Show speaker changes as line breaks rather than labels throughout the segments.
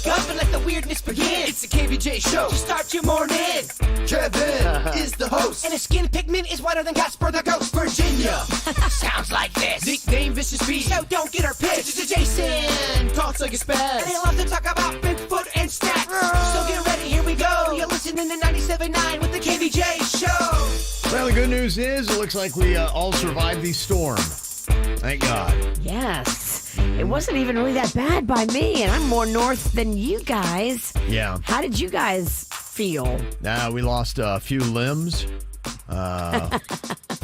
wake up and let the weirdness begin. It's the KVJ show to start your morning. Kevin is the host, and his skin pigment is whiter than Casper the Ghost. Virginia sounds like this. Nickname Vicious Beast, so don't get her pissed. It's Jason, talks like a spaz, and they love to talk about Bigfoot and stats. So get ready, here we go. You're listening to 97.9 with the KVJ show.
Well, the good news is it looks like we all survived the storm. Thank God.
Yes. It wasn't even really that bad by me, and I'm more north than you guys.
Yeah.
How did you guys feel?
We lost a few limbs.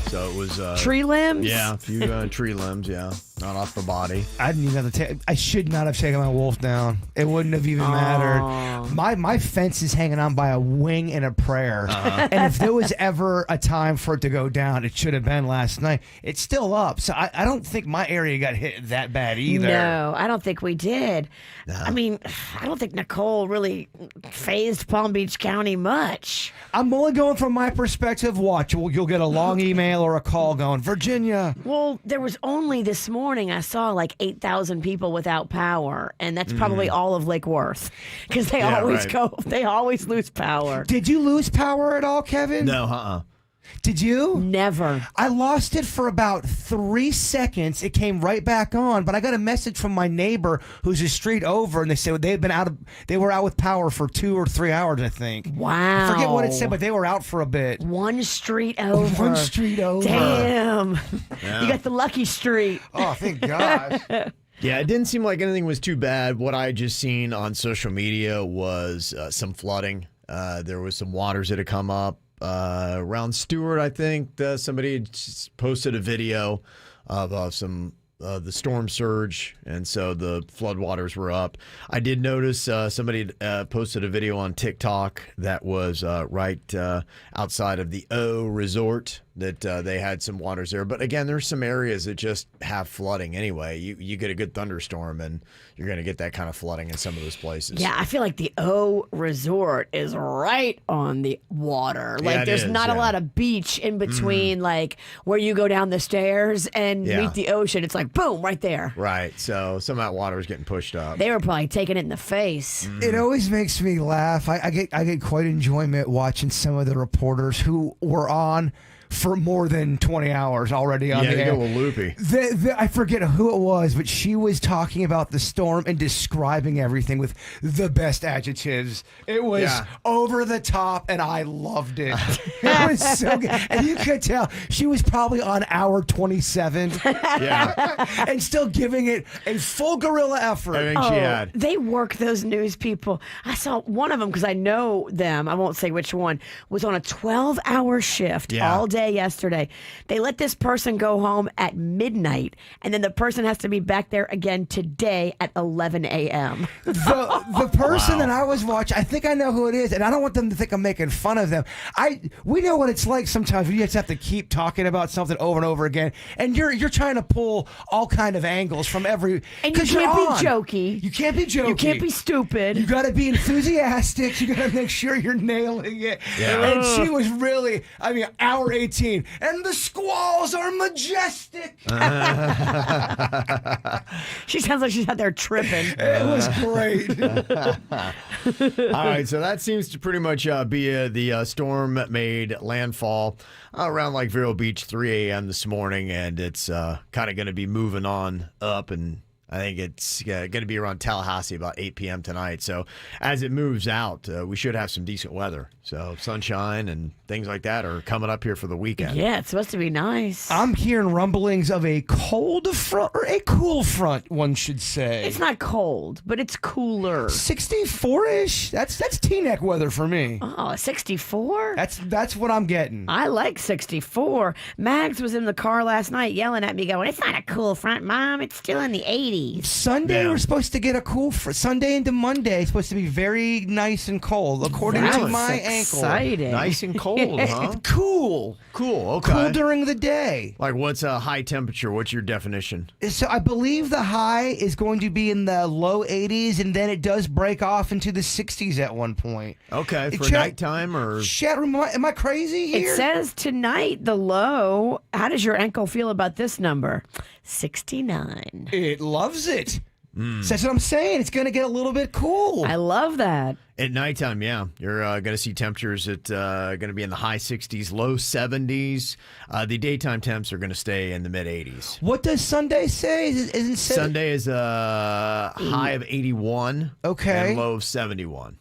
So it was...
tree limbs?
Yeah, a few tree limbs, yeah. Not off the body.
I didn't even have to take... I should not have taken my wolf down. It wouldn't have even mattered. My fence is hanging on by a wing and a prayer. And if there was ever a time for it to go down, it should have been last night. It's still up. So I don't think my area got hit that bad either.
No, I don't think we did.
No.
I mean, I don't think Nicole really phased Palm Beach County much.
I'm only going from my perspective. Watch, you'll get a long email or a call going, Virginia.
Well, there was only this morning I saw like 8,000 people without power, and that's probably all of Lake Worth because they always lose power.
Did you lose power at all, Kevin?
No,
Did you?
Never.
I lost it for about 3 seconds. It came right back on, but I got a message from my neighbor who's a street over, and they said they were out with power for 2 or 3 hours, I think.
Wow.
I forget what it said, but they were out for a bit.
One street over.
One street over.
Damn.
Yeah.
You got the lucky street.
Oh, thank God.
Yeah, it didn't seem like anything was too bad. What I just seen on social media was some flooding. There was some waters that had come up. Around Stewart, I think somebody had posted a video of the storm surge, and so the floodwaters were up. I did notice somebody posted a video on TikTok that was right outside of the O Resort that they had some waters there. But again, there's some areas that just have flooding anyway. You get a good thunderstorm, and you're going to get that kind of flooding in some of those places.
Yeah, I feel like the O Resort is right on the water. Like, there's not a lot of beach in between, like, where you go down the stairs and meet the ocean. It's like, boom, right there.
Right, so some of that water is getting pushed up.
They were probably taking it in the face.
It always makes me laugh. I get quite enjoyment watching some of the reporters who were on for more than 20 hours already on the air.
Yeah, they go a loopy.
I forget who it was, but she was talking about the storm and describing everything with the best adjectives. It was over the top, and I loved it. It was so good. And you could tell she was probably on hour 27.
Yeah.
And still giving it a full guerrilla effort.
I think she had.
They work those news people. I saw one of them because I know them. I won't say which one. Was on a 12-hour shift all day yesterday. They let this person go home at midnight, and then the person has to be back there again today at 11 a.m.
The person that I was watching, I think I know who it is, and I don't want them to think I'm making fun of them. We know what it's like sometimes when you just have to keep talking about something over and over again, and you're trying to pull all kind of angles from every...
And you can't be jokey.
You can't be jokey.
You can't be stupid.
You got to be enthusiastic. You got to make sure you're nailing it.
Yeah.
And she was really, hour 18, and the squalls are majestic.
She sounds like she's out there tripping.
It was great.
All right, so that seems to pretty much be the storm made landfall around like Vero Beach 3 a.m. this morning, and it's kind of going to be moving on up, and I think it's going to be around Tallahassee about 8 p.m. tonight. So as it moves out, we should have some decent weather. So sunshine and things like that are coming up here for the weekend.
Yeah, it's supposed to be nice.
I'm hearing rumblings of a cold front, or a cool front, one should say.
It's not cold, but it's cooler.
64-ish? That's T-neck weather for me.
Oh, 64?
That's what I'm getting.
I like 64. Mags was in the car last night yelling at me going, "It's not a cool front, Mom. It's still in the 80s.
Sunday, we're supposed to get a cool Sunday into Monday. It's supposed to be very nice and cold, according to my ankle.
Exciting.
Nice and cold, huh?
Cool.
Cool, okay.
Cool during the day.
Like, what's a high temperature? What's your definition?
So I believe the high is going to be in the low 80s, and then it does break off into the 60s at one point.
Okay, for nighttime or...
Chat room, am I crazy here?
It says tonight the low. How does your ankle feel about this number? 69.
It loves it. So that's what I'm saying. It's going to get a little bit cool.
I love that.
At nighttime, yeah, you're going to see temperatures that going to be in the high 60s, low 70s. The daytime temps are going to stay in the mid 80s.
What does Sunday say? Isn't
Sunday is a high of 81,
Okay.
and low of 71.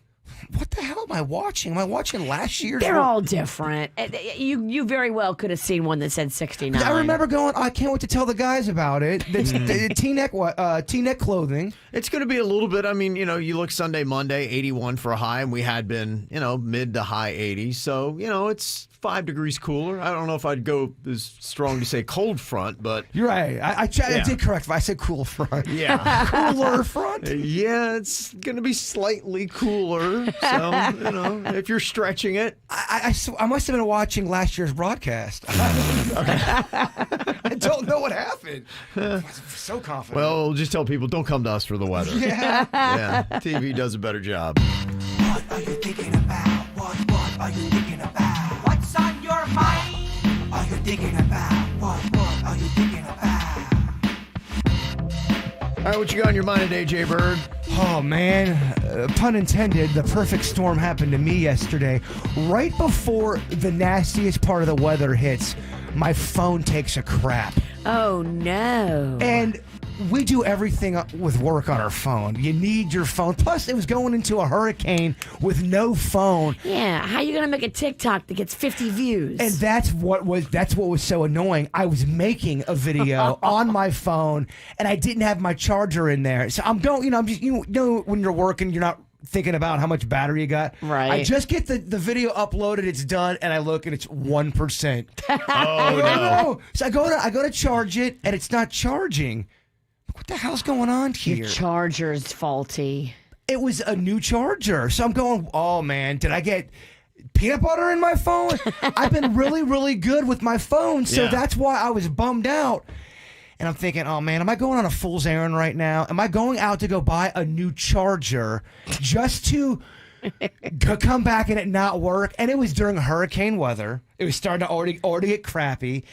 What the hell am I watching? Am I watching last year's?
They're all different. You very well could have seen one that said 69.
I remember going, I can't wait to tell the guys about it. It's the T-neck clothing.
It's going to be a little bit, I mean, you look Sunday, Monday, 81 for a high, and we had been, mid to high 80s. So, it's 5 degrees cooler. I don't know if I'd go as strong to say cold front, but...
You're right. I did correct. I said cool front.
Yeah.
Cooler front?
Yeah, it's going to be slightly cooler. So, if you're stretching it.
I must have been watching last year's broadcast. I don't know what happened. I'm so confident.
Well, we'll just tell people, don't come to us for the weather.
Yeah.
Yeah, TV does a better job.
What are you thinking about? What are you thinking about? What's on your mind? Are you thinking about? What are you thinking about?
All right, what you got on your mind today, Jay Bird?
Oh, man. Pun intended, the perfect storm happened to me yesterday. Right before the nastiest part of the weather hits, my phone takes a crap.
Oh, no.
And we do everything with work on our phone. You need your phone. Plus, it was going into a hurricane with no phone.
Yeah, how you going to make a TikTok that gets 50 views?
And that's what was so annoying. I was making a video on my phone, and I didn't have my charger in there. So I'm going, I'm just, when you're working, you're not thinking about how much battery you got.
Right.
I just get the video uploaded, it's done, and I look and it's 1%.
Oh, no.
So I go to charge it, and it's not charging. What the hell's going on here?
Your charger's faulty.
It was a new charger. So I'm going, oh, man, did I get peanut butter in my phone? I've been really, really good with my phone, so
Yeah.
that's why I was bummed out. And I'm thinking, oh, man, am I going on a fool's errand right now? Am I going out to go buy a new charger just to come back and it not work? And it was during hurricane weather. It was starting to already get crappy.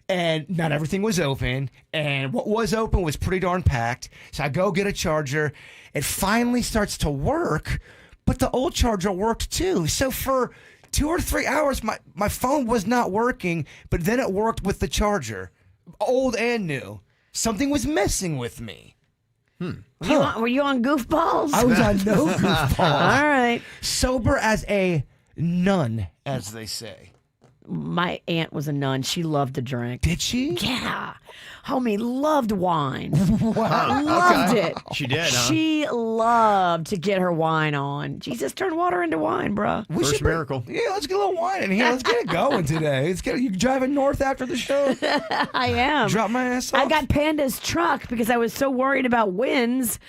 And not everything was open. And what was open was pretty darn packed. So I go get a charger. It finally starts to work, but the old charger worked too. So for 2 or 3 hours, my phone was not working, but then it worked with the charger, old and new. Something was messing with me.
Were you on Goofballs?
I was on no goofball.
All right.
Sober as a nun, as they say.
My aunt was a nun. She loved to drink.
Did she?
Yeah. Homie loved wine.
Wow.
Loved it.
She did, huh?
She loved to get her wine on. Jesus turned water into wine, bruh.
We
First
should
miracle.
Yeah, let's get a little wine in here. Let's get it going today. You driving north after the show?
I am.
Drop my ass off.
I got Panda's truck because I was so worried about winds.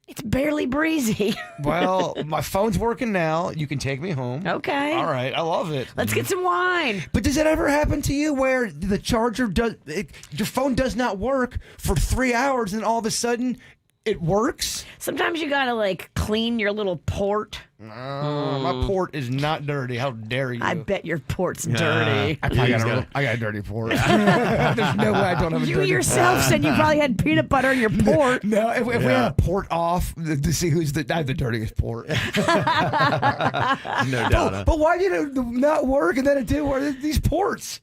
It's barely breezy.
Well, my phone's working now. You can take me home.
Okay.
All right. I love it.
Let's get some wine.
But does it ever happen to you where the charger your phone does not work for 3 hours and all of a sudden it works?
Sometimes you gotta clean your little port.
My port is not dirty. How dare you?
I bet your port's dirty.
I got a dirty port. There's no way I don't have a
You
dirty
yourself said you probably had peanut butter in your port.
No, if we had a port off to see I have the dirtiest port.
No doubt. Huh?
But why did it not work and then it did work? These ports.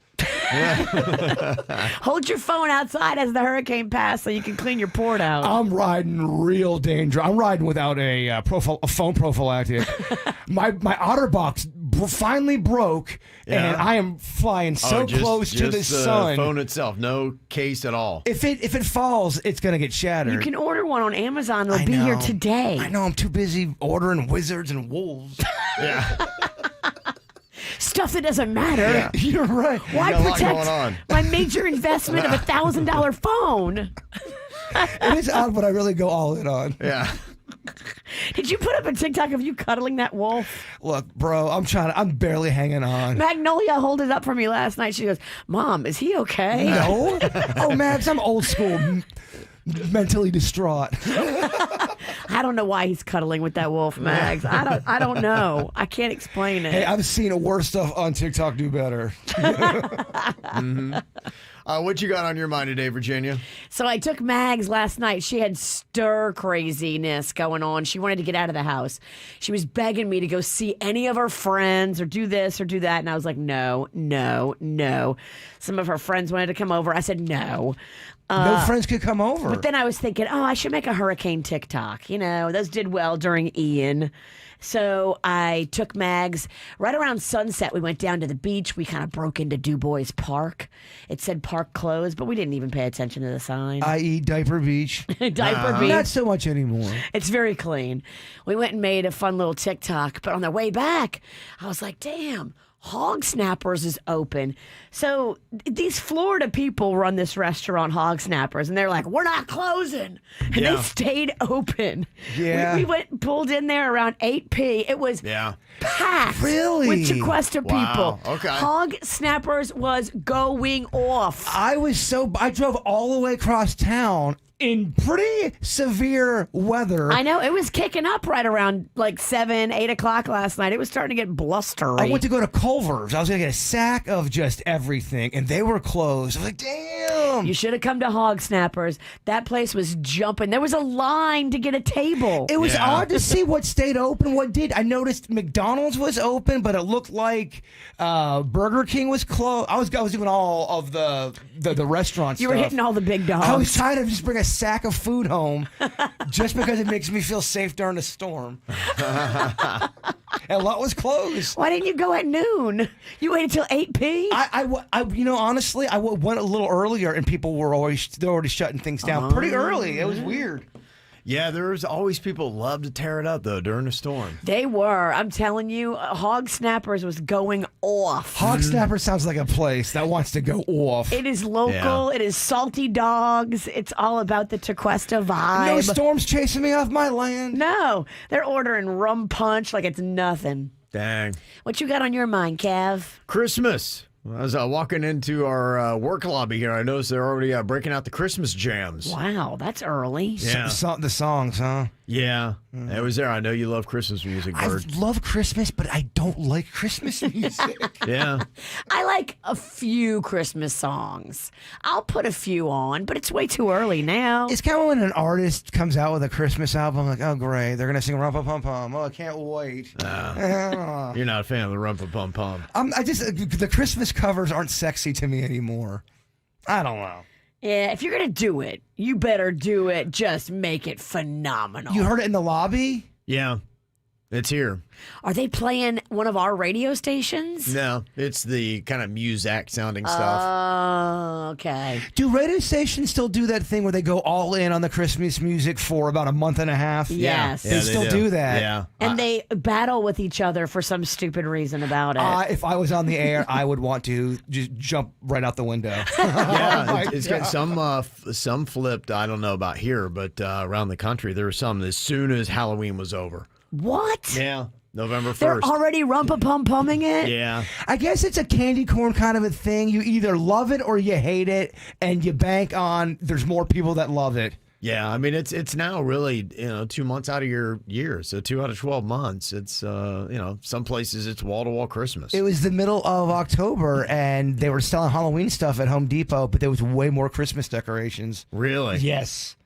Hold your phone outside as the hurricane passed so you can clean your port out.
I'm riding real danger. I'm riding without a phone prophylactic. my OtterBox finally broke, and I am flying so close to the sun.
The phone itself, no case at all.
If it falls, it's gonna get shattered.
You can order one on Amazon. They'll be here today.
I know. I'm too busy ordering wizards and wolves.
Yeah.
Stuff that doesn't matter.
Yeah.
You're right.
Why
got a lot going
protect
on.
my major investment of $1,000 phone?
It is odd, but I really go all in on.
Yeah.
Did you put up a TikTok of you cuddling that wolf?
Look, bro, I'm barely hanging on.
Magnolia held it up for me last night. She goes, "Mom, is he okay?"
No. Oh, Max, I'm old school, mentally distraught.
I don't know why he's cuddling with that wolf, Mags. I don't know. I can't explain it.
Hey, I've seen worse stuff on TikTok do better.
What you got on your mind today, Virginia?
So I took Mags last night. She had stir craziness going on. She wanted to get out of the house. She was begging me to go see any of her friends or do this or do that. And I was like, no, no, no. Some of her friends wanted to come over. I said, no.
No friends could come over.
But then I was thinking, I should make a hurricane TikTok. You know, those did well during Ian. So I took Mags. Right around sunset, we went down to the beach. We kind of broke into DuBois Park. It said park closed, but we didn't even pay attention to the sign.
I.e. Diaper Beach.
Diaper Beach.
Not so much anymore.
It's very clean. We went and made a fun little TikTok, but on the way back, I was like, damn. Hog Snappers is open. So these Florida people run this restaurant, Hog Snappers, and they're like, we're not closing. And they stayed open.
Yeah.
We pulled in there around 8 p. It was packed
Really?
with Tequesta people.
Okay.
Hog Snappers was going off.
I drove all the way across town in pretty severe weather.
I know. It was kicking up right around like 7, 8 o'clock last night. It was starting to get blustery.
I went to go to Culver's. I was going to get a sack of just everything, and they were closed. I was like, damn.
You should have come to Hog Snappers. That place was jumping. There was a line to get a table.
It was odd to see what stayed open, what did. I noticed McDonald's was open, but it looked like Burger King was closed. I was doing all of the restaurant
You
stuff.
were hitting all the big dogs.
I was trying to just bring a sack of food home just because it makes me feel safe during a storm. And a lot was closed.
Why didn't you go at noon? You waited till 8 p?
Honestly, I went a little earlier and people were already shutting things down pretty early. It was weird.
Yeah, there's always people who love to tear it up, though, during a storm.
They were. I'm telling you, Hog Snappers was going off.
Hog Snapper sounds like a place that wants to go off.
It is local. It is salty dogs. It's all about the Tequesta vibe.
No storms chasing me off my land.
No, they're ordering rum punch like it's nothing.
Dang.
What you got on your mind, Kev?
Christmas. As I was walking into our work lobby here, I noticed they're already breaking out the Christmas jams.
Wow, that's early.
Yeah.
The songs, huh?
Yeah. It was there. I know you love Christmas music, Bird.
I love Christmas, but I don't like Christmas music.
Yeah.
I like a few Christmas songs. I'll put a few on, but it's way too early now.
It's kind of when an artist comes out with a Christmas album, like, oh, great, they're going to sing Rum-Pa-Pum-Pum. Oh, I can't wait.
You're not a fan of the Rum-Pa-Pum-Pum.
The Christmas covers aren't sexy to me anymore. I don't know.
Yeah, if you're going to do it, you better do it. Just make it phenomenal.
You heard it in the lobby?
Yeah. It's here.
Are they playing one of our radio stations?
No, it's the kind of Muzak sounding stuff.
Oh, okay.
Do radio stations still do that thing where they go all in on the Christmas music for about a month and a half?
Yes.
They still do that.
Yeah.
And they battle with each other for some stupid reason about it.
If I was on the air, I would want to just jump right out the window.
Yeah, it's got some flipped. I don't know about here, but around the country, there were some as soon as Halloween was over.
What?
Yeah, November 1st.
They're already rumpa-pum-pumming it?
Yeah.
I guess it's a candy corn kind of a thing. You either love it or you hate it, and you bank on there's more people that love it.
Yeah, I mean it's now really 2 months out of your year, so 2 out of 12 months. It's some places it's wall to wall Christmas.
It was the middle of October, and they were selling Halloween stuff at Home Depot, but there was way more Christmas decorations.
Really?
Yes.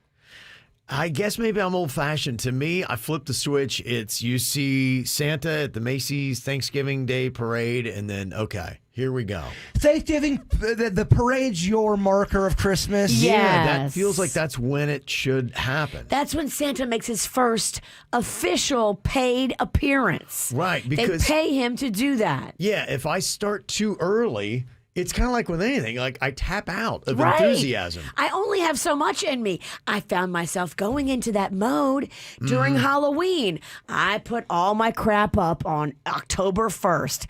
I guess maybe I'm old-fashioned. To me, I flip the switch. It's you see Santa at the Macy's Thanksgiving Day Parade, and then, okay, here we go.
Thanksgiving, the parade's your marker of Christmas.
Yeah.
Yeah, that
Yes.
feels like that's when it should happen.
That's when Santa makes his first official paid appearance.
Right,
They
because
pay him to do that.
yeah, if I start too early, it's kind of like with anything. Like I tap out of
Right.
enthusiasm.
I only have so much in me. I found myself going into that mode during Halloween. I put all my crap up on October 1st.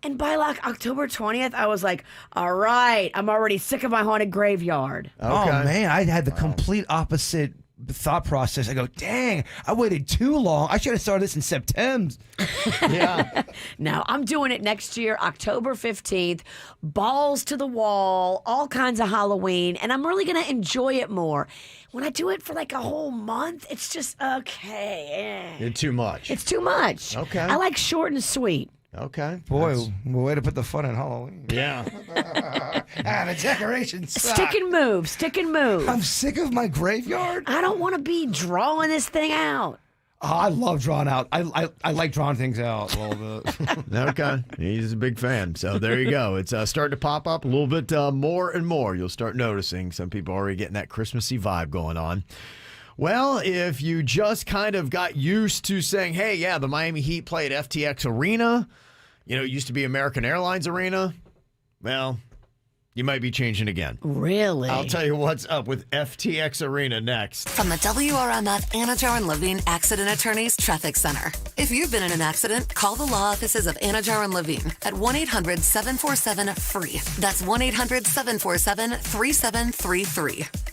And by like October 20th, I was like, all right, I'm already sick of my haunted graveyard.
Oh, man, I had the complete opposite thought process. I go, dang, I waited too long. I should have started this in September.
Yeah.
Now, I'm doing it next year, October 15th, balls to the wall, all kinds of Halloween, and I'm really going to enjoy it more. When I do it for like a whole month, it's just, okay.
It's too much.
It's too much.
Okay.
I like short and sweet.
Okay.
Boy, way to put the fun in Halloween.
Yeah.
The decorations suck.
Stick and move. Stick and move.
I'm sick of my graveyard.
I don't want to be drawing this thing out.
Oh, I love drawing out. I like drawing things out a little bit.
Okay. He's a big fan. So there you go. It's starting to pop up a little bit more and more. You'll start noticing some people are already getting that Christmassy vibe going on. Well, if you just kind of got used to saying, hey, yeah, the Miami Heat play at FTX Arena, it used to be American Airlines Arena, well, you might be changing again.
Really?
I'll tell you what's up with FTX Arena next.
From the WRMF Anajar and Levine Accident Attorneys Traffic Center. If you've been in an accident, call the law offices of Anajar and Levine at 1-800-747-FREE. That's 1-800-747-3733.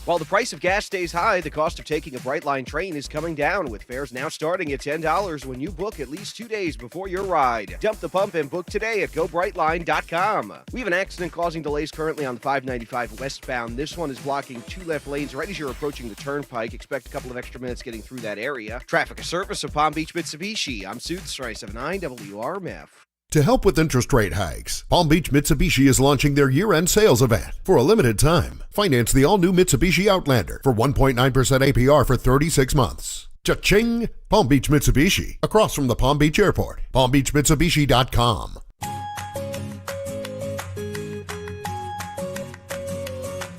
While the price of gas stays high, the cost of taking a Brightline train is coming down, with fares now starting at $10 when you book at least 2 days before your ride. Dump the pump and book today at GoBrightline.com. We have an accident causing delays currently on the 595 westbound. This one is blocking 2 left lanes right as you're approaching the turnpike. Expect a couple of extra minutes getting through that area. Traffic, a service of Palm Beach Mitsubishi. I'm Suits 379 WRMF.
To help with interest rate hikes, Palm Beach Mitsubishi is launching their year-end sales event. For a limited time, finance the all-new Mitsubishi Outlander for 1.9% APR for 36 months. Cha-ching! Palm Beach Mitsubishi, across from the Palm Beach Airport. PalmBeachMitsubishi.com.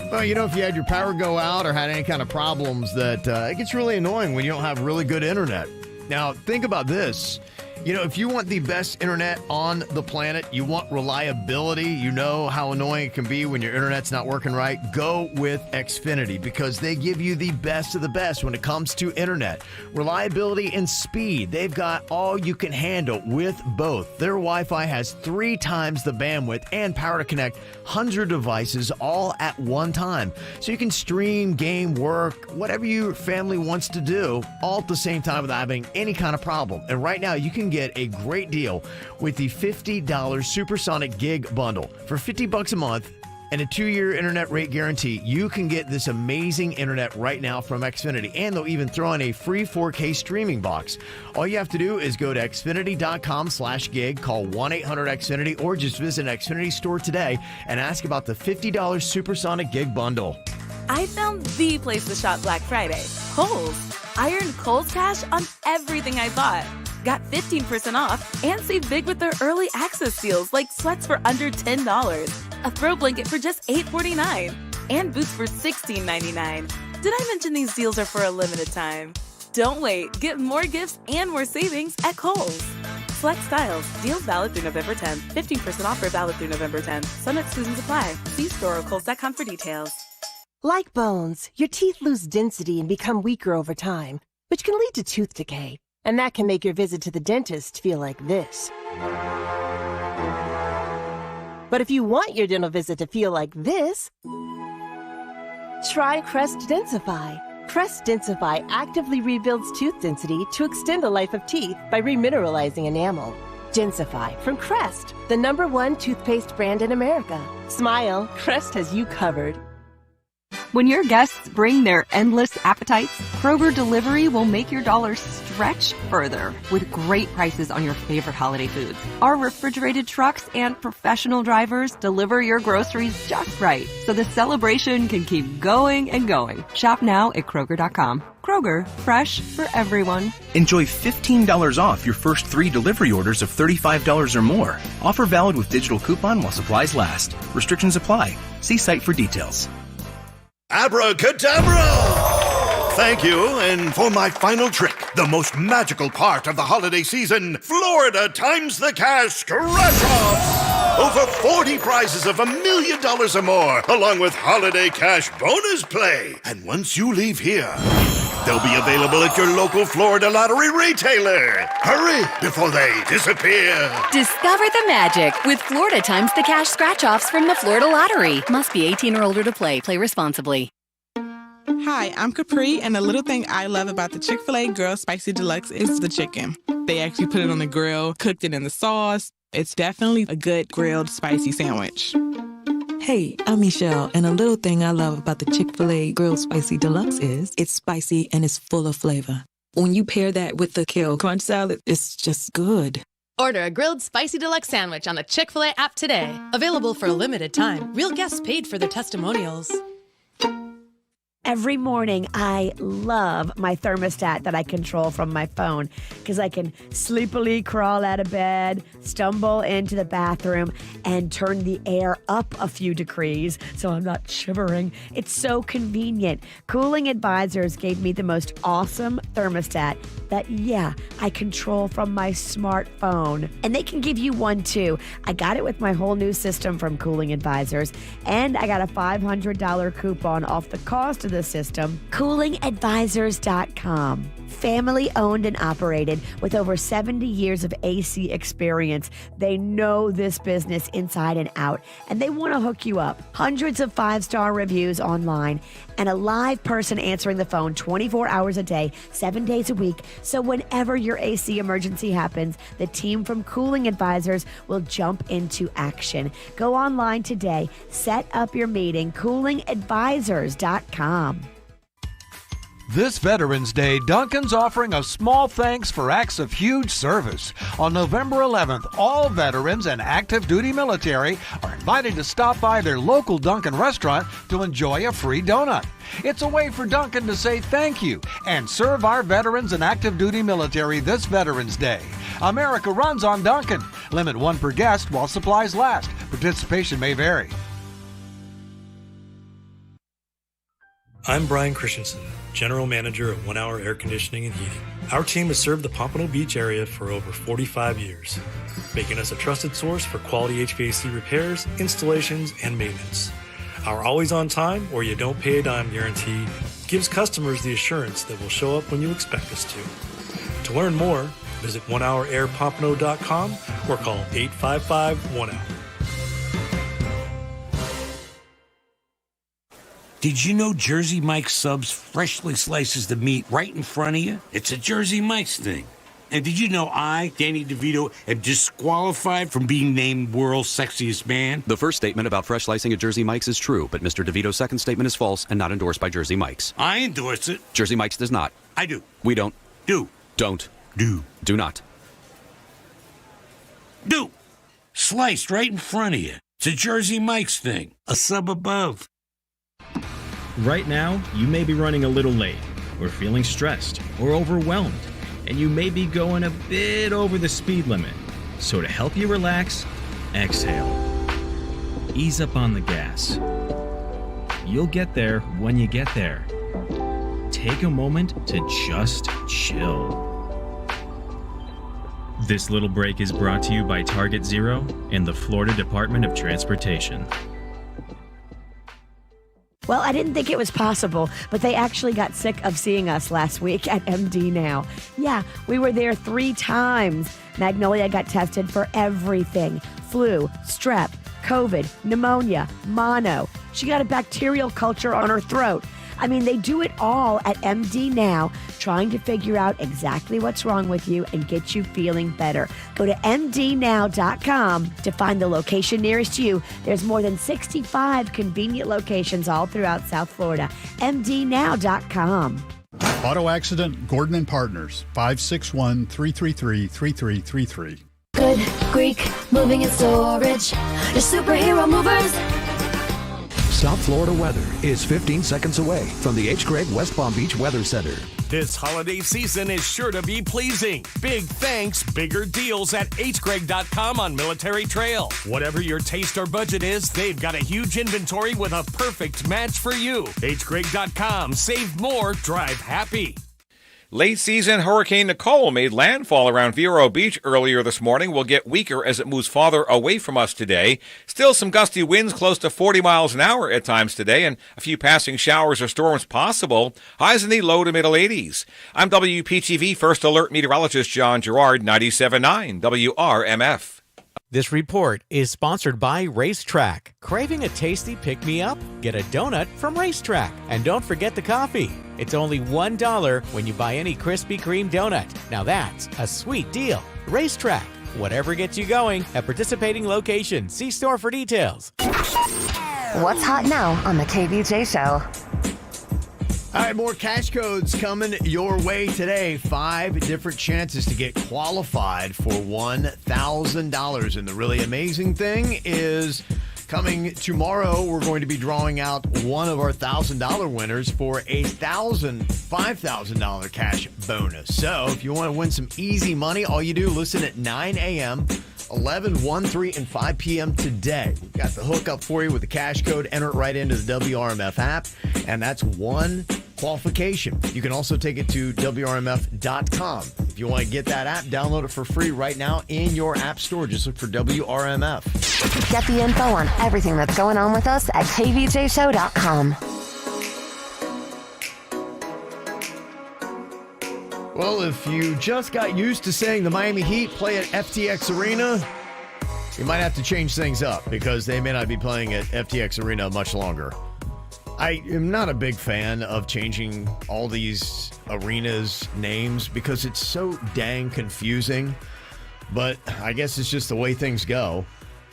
Well, if you had your power go out or had any kind of problems, that it gets really annoying when you don't have really good internet. Now, think about this. If you want the best internet on the planet, you want reliability, you know how annoying it can be when your internet's not working right, go with Xfinity, because they give you the best of the best when it comes to internet. Reliability and speed, they've got all you can handle with both. Their Wi-Fi has 3 times the bandwidth and power to connect 100 devices all at one time. So you can stream, game, work, whatever your family wants to do, all at the same time without having any kind of problem. And right now, you can get a great deal with the $50 Supersonic Gig Bundle. For $50 a month and a 2-year internet rate guarantee, you can get this amazing internet right now from Xfinity. And they'll even throw in a free 4K streaming box. All you have to do is go to Xfinity.com/gig, call 1-800-XFINITY, or just visit an Xfinity store today and ask about the $50 Supersonic Gig Bundle.
I found the place to shop Black Friday, Kohl's. I earned Kohl's Cash on everything I bought. Got 15% off and saved big with their early access deals, like sweats for under $10, a throw blanket for just $8.49, and boots for $16.99. Did I mention these deals are for a limited time? Don't wait. Get more gifts and more savings at Kohl's. Select styles. Deals valid through November 10th. 15% offer valid through November 10th. Some exclusions apply. See store or Kohl's.com for details.
Like bones, your teeth lose density and become weaker over time, which can lead to tooth decay. And that can make your visit to the dentist feel like this. But if you want your dental visit to feel like this, try Crest Densify. Crest Densify actively rebuilds tooth density to extend the life of teeth by remineralizing enamel. Densify from Crest, the #1 toothpaste brand in America. Smile, Crest has you covered.
When your guests bring their endless appetites, Kroger Delivery will make your dollars stretch further with great prices on your favorite holiday foods. Our refrigerated trucks and professional drivers deliver your groceries just right, so the celebration can keep going and going. Shop now at Kroger.com. Kroger, fresh for everyone.
Enjoy $15 off your first 3 delivery orders of $35 or more. Offer valid with digital coupon while supplies last. Restrictions apply. See site for details.
Abracadabra! Thank you, and for my final trick, the most magical part of the holiday season, Florida times the cash scratch-offs! Over 40 prizes of $1 million or more, along with holiday cash bonus play. And once you leave here, they'll be available at your local Florida Lottery retailer. Hurry before they disappear.
Discover the magic with Florida Times the Cash scratch-offs from the Florida Lottery. Must be 18 or older to play. Play responsibly.
Hi, I'm Capri, and the little thing I love about the Chick-fil-A Grilled Spicy Deluxe is the chicken. They actually put it on the grill, cooked it in the sauce. It's definitely a good grilled spicy sandwich.
Hey, I'm Michelle, and a little thing I love about the Chick-fil-A Grilled Spicy Deluxe is it's spicy and it's full of flavor. When you pair that with the kale crunch salad, it's just good.
Order a grilled spicy deluxe sandwich on the Chick-fil-A app today. Available for a limited time. Real guests paid for their testimonials.
Every morning, I love my thermostat that I control from my phone because I can sleepily crawl out of bed, stumble into the bathroom, and turn the air up a few degrees so I'm not shivering. It's so convenient. Cooling Advisors gave me the most awesome thermostat that, I control from my smartphone. And they can give you one too. I got it with my whole new system from Cooling Advisors, and I got a $500 coupon off the cost of the system. CoolingAdvisors.com. Family owned and operated with over 70 years of AC experience. They know this business inside and out, and they want to hook you up. Hundreds of 5-star reviews online and a live person answering the phone 24 hours a day, 7 days a week. So whenever your AC emergency happens, the team from Cooling Advisors will jump into action. Go online today. Set up your meeting. CoolingAdvisors.com.
This Veterans Day, Dunkin's offering a small thanks for acts of huge service. On November 11th, all veterans and active duty military are invited to stop by their local Dunkin' restaurant to enjoy a free donut. It's a way for Dunkin' to say thank you and serve our veterans and active duty military this Veterans Day. America runs on Dunkin'. Limit one per guest while supplies last. Participation may vary.
I'm Brian Christensen, General Manager of 1 Hour Air Conditioning and Heating. Our team has served the Pompano Beach area for over 45 years, making us a trusted source for quality HVAC repairs, installations, and maintenance. Our always on time or you don't pay a dime guarantee gives customers the assurance that we'll show up when you expect us to. To learn more, visit onehourairpompano.com or call 855-1HOUR.
Did you know Jersey Mike's Subs freshly slices the meat right in front of you? It's a Jersey Mike's thing. And did you know I, Danny DeVito, am disqualified from being named World's Sexiest Man?
The first statement about fresh slicing at Jersey Mike's is true, but Mr. DeVito's second statement is false and not endorsed by Jersey Mike's.
I endorse it.
Jersey Mike's does not.
I do.
We don't.
Do.
Don't.
Do.
Do not.
Do. Sliced right in front of you. It's a Jersey Mike's thing. A sub above.
Right now, you may be running a little late, or feeling stressed, or overwhelmed, and you may be going a bit over the speed limit. So to help you relax, exhale. Ease up on the gas. You'll get there when you get there. Take a moment to just chill. This little break is brought to you by Target Zero and the Florida Department of Transportation.
Well, I didn't think it was possible, but they actually got sick of seeing us last week at MD Now. Yeah, we were there 3 times. Magnolia got tested for everything. Flu, strep, COVID, pneumonia, mono. She got a bacterial culture on her throat. I mean, they do it all at MD Now, trying to figure out exactly what's wrong with you and get you feeling better. Go to mdnow.com to find the location nearest you. There's more than 65 convenient locations all throughout South Florida. mdnow.com.
Auto accident, Gordon and Partners, 561-333-3333.
Good Greek moving and storage. Your superhero movers.
South Florida weather is 15 seconds away from the H. Gregg West Palm Beach Weather Center.
This holiday season is sure to be pleasing. Big thanks, bigger deals at hgreg.com on Military Trail. Whatever your taste or budget is, they've got a huge inventory with a perfect match for you. hgreg.com. Save more, drive happy.
Late season Hurricane Nicole made landfall around Vero Beach earlier this morning. Will get weaker as it moves farther away from us today. Still some gusty winds close to 40 miles an hour at times today, and a few passing showers or storms possible. Highs in the low to middle 80s. I'm WPTV First Alert Meteorologist John Gerard, 97.9 WRMF.
This report is sponsored by Racetrack. Craving a tasty pick-me-up? Get a donut from Racetrack. And don't forget the coffee. It's only $1 when you buy any Krispy Kreme donut. Now that's a sweet deal. Racetrack. Whatever gets you going at participating locations. See store for details.
What's hot now on the KVJ Show?
All right, more cash codes coming your way today. 5 different chances to get qualified for $1,000. And the really amazing thing is coming tomorrow, we're going to be drawing out one of our $1,000 winners for a $5,000 cash bonus. So if you want to win some easy money, all you do, listen at 9 a.m., 11, 1, 3, and 5 p.m. today. We've got the hookup for you with the cash code. Enter it right into the WRMF app, and that's one qualification. You can also take it to WRMF.com. If you want to get that app, download it for free right now in your app store. Just look for WRMF.
Get the info on everything that's going on with us at kvjshow.com.
Well, if you just got used to saying the Miami Heat play at FTX Arena, you might have to change things up because they may not be playing at FTX Arena much longer. I am not a big fan of changing all these arenas' names because it's so dang confusing, but I guess it's just the way things go.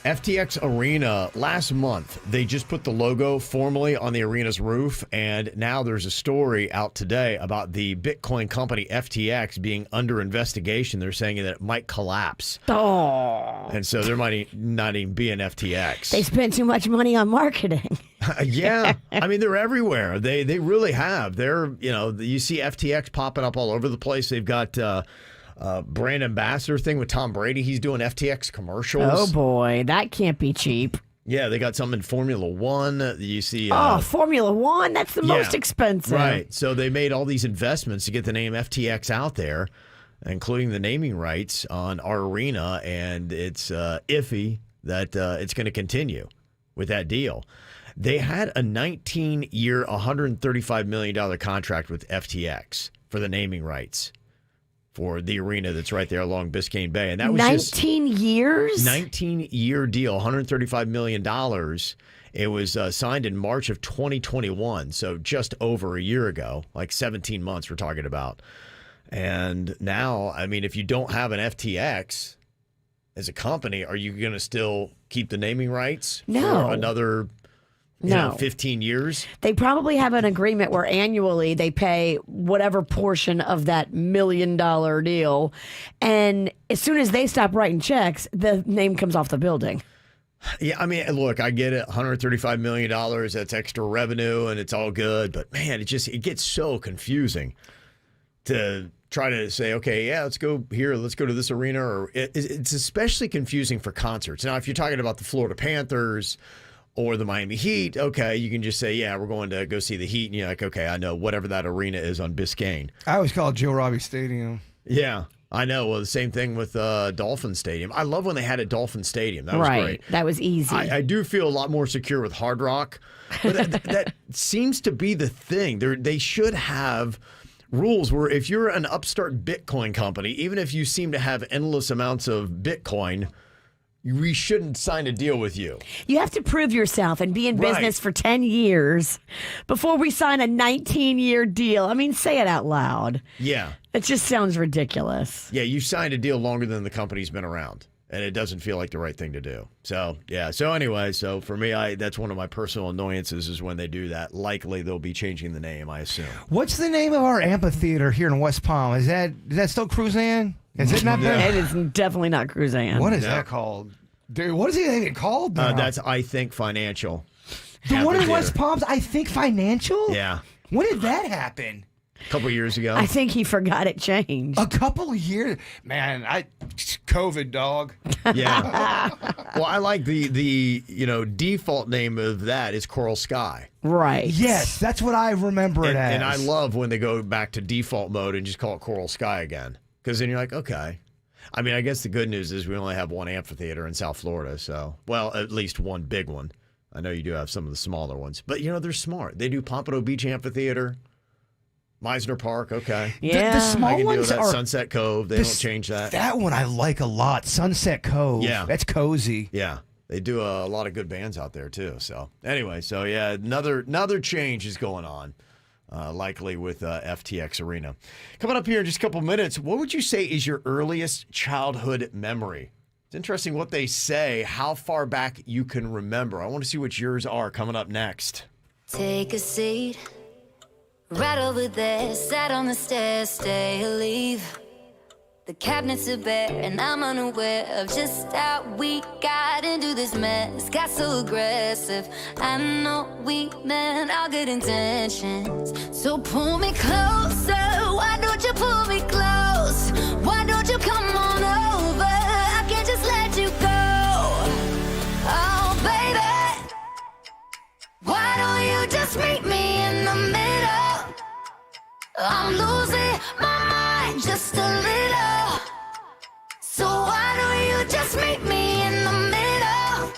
FTX Arena, last month, they just put the logo formally on the arena's roof, and now there's a story out today about the Bitcoin company FTX being under investigation. They're saying that it might collapse.
Oh.
And so there might not even be an FTX.
They spent too much money on marketing.
Yeah. I mean, they're everywhere. They really have. You see FTX popping up all over the place. They've got brand ambassador thing with Tom Brady. He's doing FTX commercials.
Oh boy, that can't be cheap.
Yeah, they got something in Formula One. You see.
Formula One? That's the most expensive.
Right. So they made all these investments to get the name FTX out there, including the naming rights on our arena, and it's iffy that it's going to continue with that deal. They had a 19-year, $135 million contract with FTX for the naming rights for the arena that's right there along Biscayne Bay. And that was
19 years?
19-year deal, $135 million. It was signed in March of 2021, so just over a year ago, like 17 months we're talking about. And now, I mean, if you don't have an FTX as a company, are you going to still keep the naming rights for another 15 years?
They probably have an agreement where annually they pay whatever portion of that $1 million deal. And as soon as they stop writing checks, the name comes off the building.
Yeah, I mean, look, I get it. $135 million, that's extra revenue and it's all good. But man, it gets so confusing to try to say, okay, yeah, let's go here, let's go to this arena. Or it's especially confusing for concerts. Now, if you're talking about the Florida Panthers or the Miami Heat, okay, you can just say, yeah, we're going to go see the Heat. And you're like, okay, I know whatever that arena is on Biscayne.
I always call it Joe Robbie Stadium.
Yeah, I know. Well, the same thing with Dolphin Stadium. I love when they had a Dolphin Stadium. That was great.
That was easy.
I do feel a lot more secure with Hard Rock. But that seems to be the thing. They should have rules where if you're an upstart Bitcoin company, even if you seem to have endless amounts of Bitcoin, we shouldn't sign a deal with you.
You have to prove yourself and be in business for 10 years before we sign a 19-year deal. I mean, say it out loud.
Yeah.
It just sounds ridiculous.
Yeah, you signed a deal longer than the company's been around, and it doesn't feel like the right thing to do. So, yeah. So anyway, for me, that's one of my personal annoyances is when they do that. Likely they'll be changing the name, I assume.
What's the name of our amphitheater here in West Palm? Is that still Cruzan? Is it not there?
It is definitely not Cruzan.
What is that called? Dude, what is it even called now?
That's I Think Financial.
The one in West Palm's I Think Financial?
Yeah.
When did that happen?
A couple years ago.
I think he forgot it changed.
A couple of years? Man, COVID, dog.
Yeah. Well, I like the default name of that is Coral Sky.
Right.
Yes, that's what I remember it as.
And I love when they go back to default mode and just call it Coral Sky again. Because then you're like, okay. I mean, I guess the good news is we only have one amphitheater in South Florida. So, well, at least one big one. I know you do have some of the smaller ones. But, they're smart. They do Pompano Beach Amphitheater, Meisner Park, okay.
Yeah.
The small ones are
Sunset Cove. They don't change that.
That one I like a lot. Sunset Cove.
Yeah.
That's cozy.
Yeah. They do a lot of good bands out there, too. So, anyway, another change is going on. Likely with FTX Arena. Coming up here in just a couple minutes, what would you say is your earliest childhood memory? It's interesting what they say, how far back you can remember. I want to see what yours are coming up next.
Take a seat, Right over there, sat on the stairs, stay or leave. The cabinets are bare and I'm unaware of just how we got into this mess. Got so aggressive, I know we meant all good intentions. So pull me closer, why don't you pull me close? Why don't you come on over, I can't just let you go. Oh baby, why don't you just meet me in the middle? I'm losing my mind just a little. So why don't you just meet me in the middle?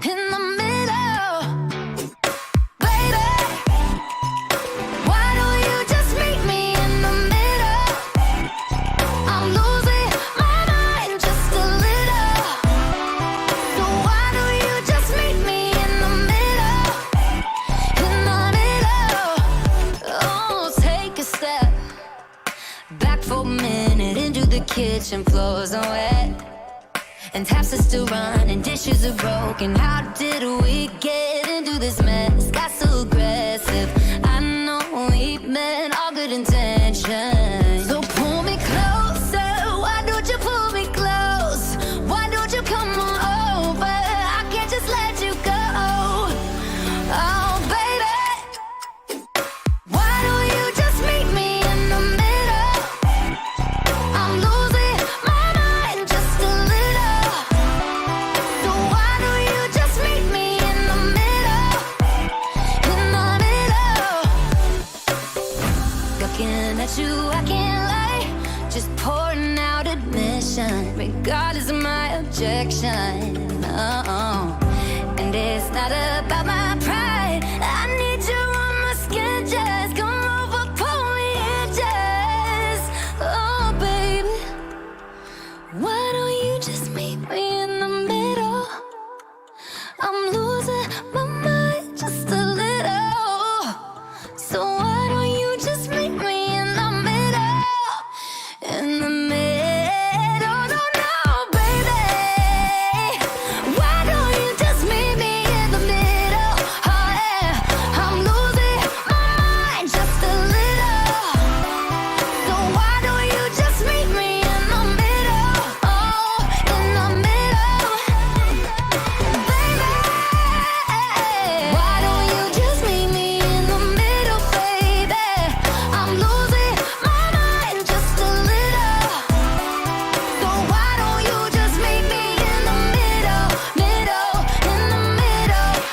In the middle. Baby, why don't you just meet me in the middle? I'm losing my mind just a little. So why don't you just meet me in the middle? In the middle. Oh, take a step back for a minute into the kitchen, floors are wet and taps are still running, dishes are broken. How did we get into this mess? Got so aggressive, I know we meant all good intentions. So pull me closer, why don't you pull me close? Why don't you come on over, I can't just let you go. Oh baby, why don't you just meet me in the middle? I'm losing my mind just a little. So why don't you just meet me in the middle? In the middle. Looking at you, I can't lie. Just pouring out admission, regardless of my objection. Oh, and it's not about my pride. I need you on my skin, just come over, pull me in, just. Oh, baby, why don't you just meet me in the middle? I'm losing my mind just a little. So why don't you just meet me in the middle? In the middle, no, baby. Why don't you just meet me in the middle? Oh yeah, I'm losing my mind just a little. So why don't you just meet me in the middle? Oh, in the middle. Baby, why don't you just meet me in the middle, baby? I'm losing my mind just a little. So why don't you just meet me in the middle, in the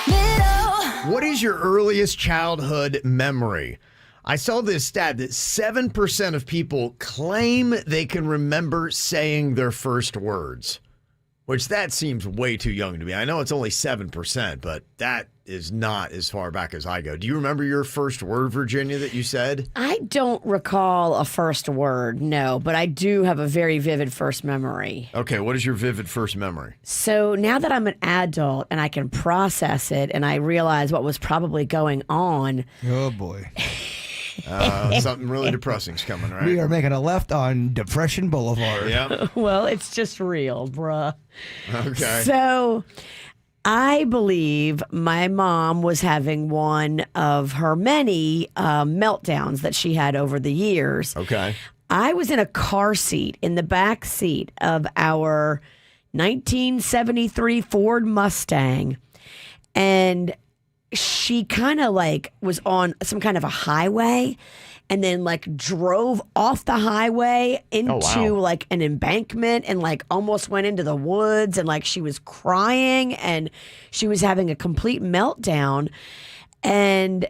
middle.
What is your earliest childhood memory? I saw this stat that 7% of people claim they can remember saying their first words, which that seems way too young to me. I know it's only 7%, but that is not as far back as I go. Do you remember your first word, Virginia, that you said?
I don't recall a first word, no, but I do have a very vivid first memory.
Okay, what is your vivid first memory?
So now that I'm an adult and I can process it and I realize what was probably going on.
Oh, boy.
Something really depressing's coming, right?
We are making a left on Depression Boulevard.
Yeah.
Well, it's just real, bruh.
Okay.
So I believe my mom was having one of her many meltdowns that she had over the years.
Okay.
I was in a car seat in the back seat of our 1973 Ford Mustang, and she kind of like was on some kind of a highway and then like drove off the highway into like an embankment and like almost went into the woods, and like she was crying and she was having a complete meltdown. And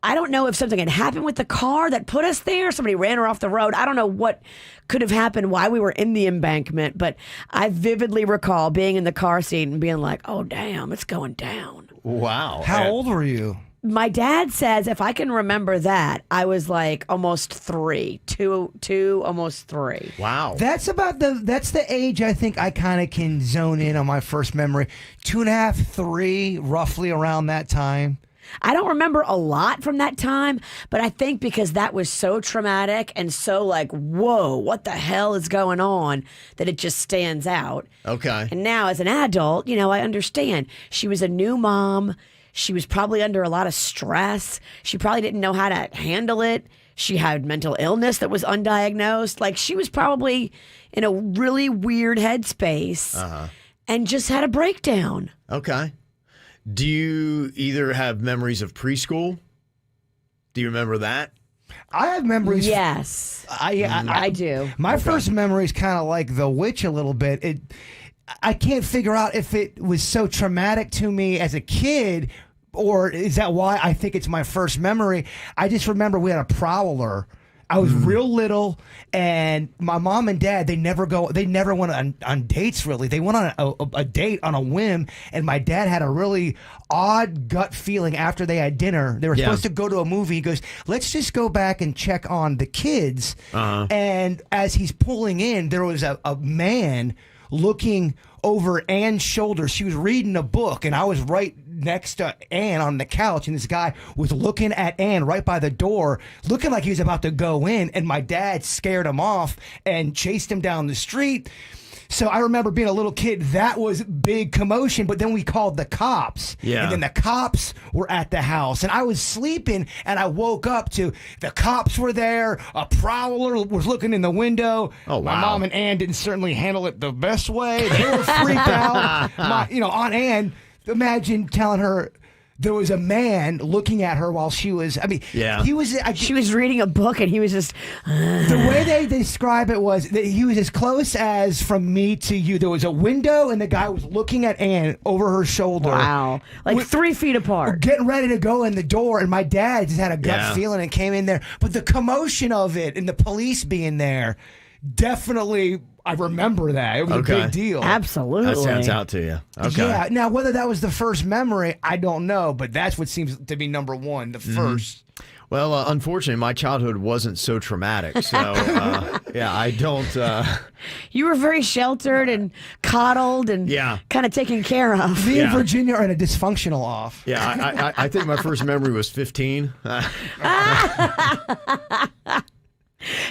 I don't know if something had happened with the car that put us there. Somebody ran her off the road. I don't know what could have happened, why we were in the embankment, but I vividly recall being in the car seat and being like, oh, damn, it's going down.
Wow.
How old were you?
My dad says if I can remember that, I was like almost three, almost three.
Wow.
That's the age I think I kind of can zone in on my first memory. 2.5, 3, roughly around that time.
I don't remember a lot from that time, but I think because that was so traumatic and so like, whoa, what the hell is going on, that it just stands out.
Okay.
And now as an adult, you know, I understand. She was a new mom. She was probably under a lot of stress. She probably didn't know how to handle it. She had mental illness that was undiagnosed. Like, she was probably in a really weird headspace and just had a breakdown.
Okay. Do you either have memories of preschool? Do you remember that?
I have memories.
Yes. I do.
My first memory is kind of like The Witch a little bit. I can't figure out if it was so traumatic to me as a kid, or is that why I think it's my first memory. I just remember we had a prowler. I was real little, and my mom and dad, they never went on dates, really. They went on a date on a whim, and my dad had a really odd gut feeling after they had dinner. They were supposed to go to a movie. He goes, let's just go back and check on the kids. And as he's pulling in, there was a man looking over Anne's shoulder. She was reading a book, and I was right next to Anne on the couch, and this guy was looking at Anne right by the door, looking like he was about to go in, and my dad scared him off and chased him down the street. So I remember being a little kid, that was big commotion, but then we called the cops.
Yeah.
And then the cops were at the house, and I was sleeping, and I woke up to the cops were there, a prowler was looking in the window.
Oh, wow.
My mom and Ann didn't certainly handle it the best way. They were freaked out. Aunt Ann, imagine telling her there was a man looking at her while she was, he was...
She was reading a book, and he was just...
The way they describe it was that he was as close as from me to you. There was a window, and the guy was looking at Ann over her shoulder.
Wow. Like 3 feet apart.
Getting ready to go in the door, and my dad just had a gut feeling and came in there. But the commotion of it and the police being there, definitely... I remember that. It was a big deal.
Absolutely.
That stands out to you. Okay.
Yeah. Now, whether that was the first memory, I don't know, but that's what seems to be number one, the first.
Well, unfortunately, my childhood wasn't so traumatic. So, I don't...
You were very sheltered and coddled and kind of taken care of.
Me and Virginia are in a dysfunctional off.
Yeah, I think my first memory was 15.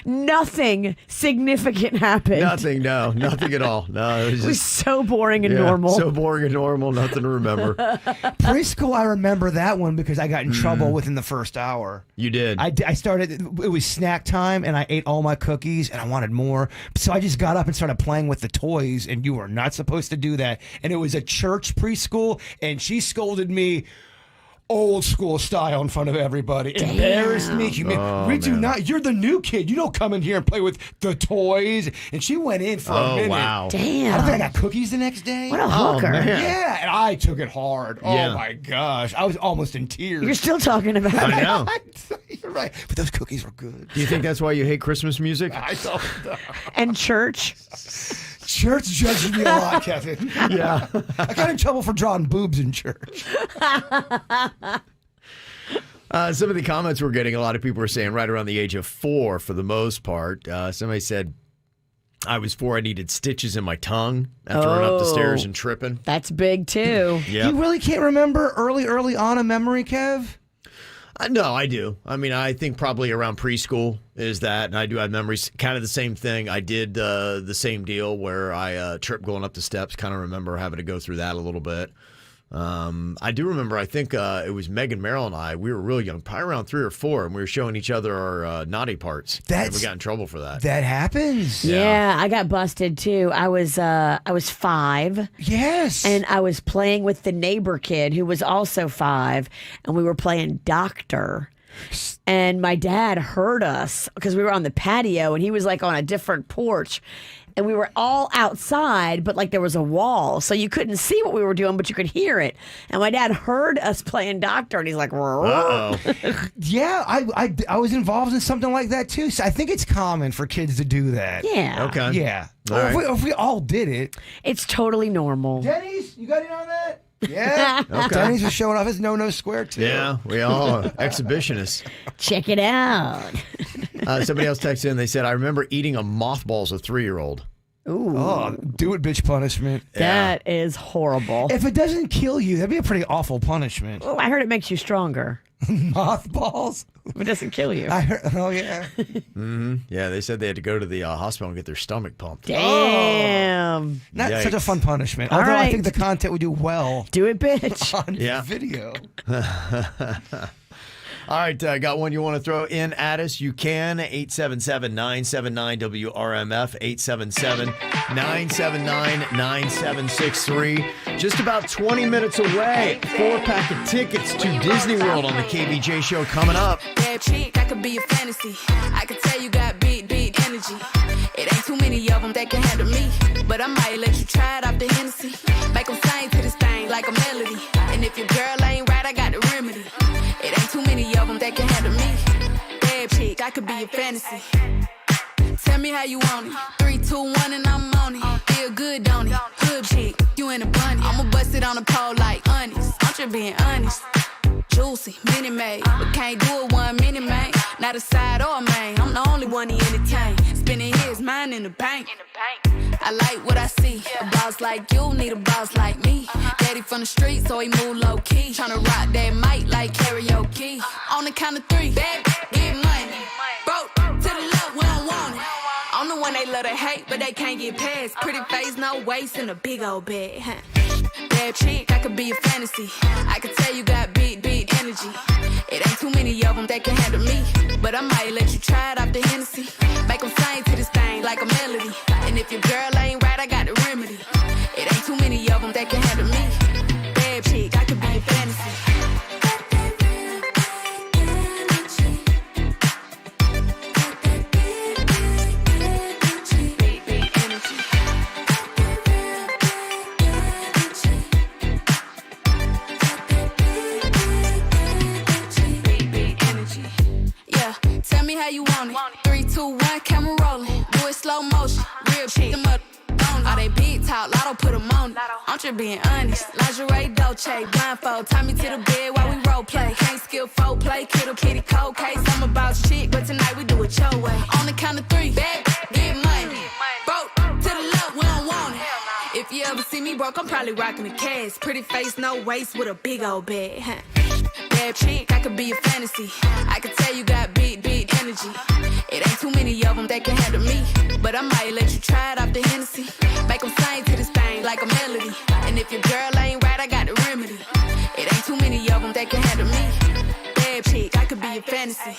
Nothing significant happened.
Nothing at all. No,
it was so boring and normal.
So boring and normal, nothing to remember.
Preschool, I remember that one because I got in trouble within the first hour.
You did?
I started, it was snack time, and I ate all my cookies, and I wanted more. So I just got up and started playing with the toys, and you were not supposed to do that. And it was a church preschool, and she scolded me old school style in front of everybody.
Damn.
Embarrassed me. You're the new kid. You don't come in here and play with the toys. And she went in for a minute.
Wow.
Damn.
I don't think I got cookies the next day.
What a hooker.
Yeah, and I took it hard. Oh my gosh. I was almost in tears.
You're still talking about
I know.
You're right. But those cookies were good.
Do you think that's why you hate Christmas music?
I don't know.
And church.
Church judges me a lot, Kevin.
Yeah.
I got in trouble for drawing boobs in church.
Some of the comments we're getting, a lot of people are saying right around the age of 4 for the most part. Somebody said, I was 4, I needed stitches in my tongue after running up the stairs and tripping.
That's big, too.
Yeah.
You really can't remember early on a memory, Kev?
No, I do. I mean, I think probably around preschool is that, and I do have memories. Kind of the same thing. I did the same deal where I tripped going up the steps. Kind of remember having to go through that a little bit. I do remember, I think it was Megan Merrill and I, we were really young, probably around 3 or 4, and we were showing each other our naughty parts. And we got in trouble for that.
That happens.
Yeah, I got busted too. I was 5.
Yes.
And I was playing with the neighbor kid who was also 5, and we were playing doctor. And my dad heard us because we were on the patio, and he was like on a different porch. And we were all outside, but like there was a wall. So you couldn't see what we were doing, but you could hear it. And my dad heard us playing doctor, and he's like,
uh-oh.
Yeah, I was involved in something like that too. So I think it's common for kids to do that.
Yeah.
Okay.
Yeah.
All
Well, if we all did it.
It's totally normal.
Denny's, you got in on that? Yeah.
Okay.
Denny's was showing off his no square too.
Yeah, we all are exhibitionists.
Check it out.
Somebody else texted in, they said, I remember eating a mothball as a 3-year-old.
Ooh.
Oh, do it, bitch punishment.
That is horrible.
If it doesn't kill you, that'd be a pretty awful punishment.
Oh, I heard it makes you stronger.
Mothballs?
It doesn't kill you.
I heard, oh, yeah.
Yeah, they said they had to go to the hospital and get their stomach pumped.
Damn.
Not
Yikes.
such a fun punishment.
All
Although I
right.
think the content would do well
Do it, bitch.
on
Yeah.
video.
All right, got one you want to throw in at us? You can. 877-979-WRMF, 877-979-9763. Just about 20 minutes away. 4-pack of tickets to Disney World on the KVJ show coming up.
Bad chick, I could be a fantasy. I could tell you got big energy. It ain't too many of them that can handle me. But I might let you try it off the Hennessy. Make them sing to this thing like a melody. And if your girl ain't right, I got the remedy. It ain't too many of them that can handle me. Bad chick, I could be a fantasy. Tell me how you want it. 3, 2, 1, and I'm on it. Feel good, don't it? Good chick, you in a bunny. I'ma bust it on the pole like honest. I'm just being honest. Juicy, mini made, but can't do it 1 minute, man. Not a side or a main. I'm the only one he entertain. Spending his mind in the bank. I like what I see. A boss like you need a boss like me. Daddy from the street, so he move low key. Tryna rock that mic like karaoke. On the count of 3, bad, get money. Broke to the left, we don't want it. I'm the one they love to hate, but they can't get past. Pretty face, no waist, and a big old bed. Bad chick, I could be a fantasy. I could tell you got big energy. It ain't too many of them that can handle me. But I might let you try it off the Hennessy. Make them sing to this thing like a melody. And if your girl ain't right, I got the remedy. It ain't too many of them that can handle me. Bad chick, I could be a fantasy. Tell me how you want it. 3, 2, 1, camera rolling. Do it slow motion. Real chick. Them up on all they big talk. Lotto put them on it. I'm just being honest. Lingerie, Dolce, blindfold. Tie me to the bed while we role play. Can't skill folk play. Kiddo, kitty, cold case. I'm about shit, but tonight we do it your way. On the count of 3, bad, get money. Broke to the left, we don't want it. If you ever see me broke, I'm probably rocking a cast. Pretty face, no waist, with a big old bed. Bad chick, I could be a fantasy. I could tell you got big energy. It ain't too many of them that can handle me. But I might let you try it off the Hennessy. Make them sing to this thing like a melody. And if your girl ain't right, I got the remedy. It ain't too many of them that can handle me. Bad chick, I could be a fantasy.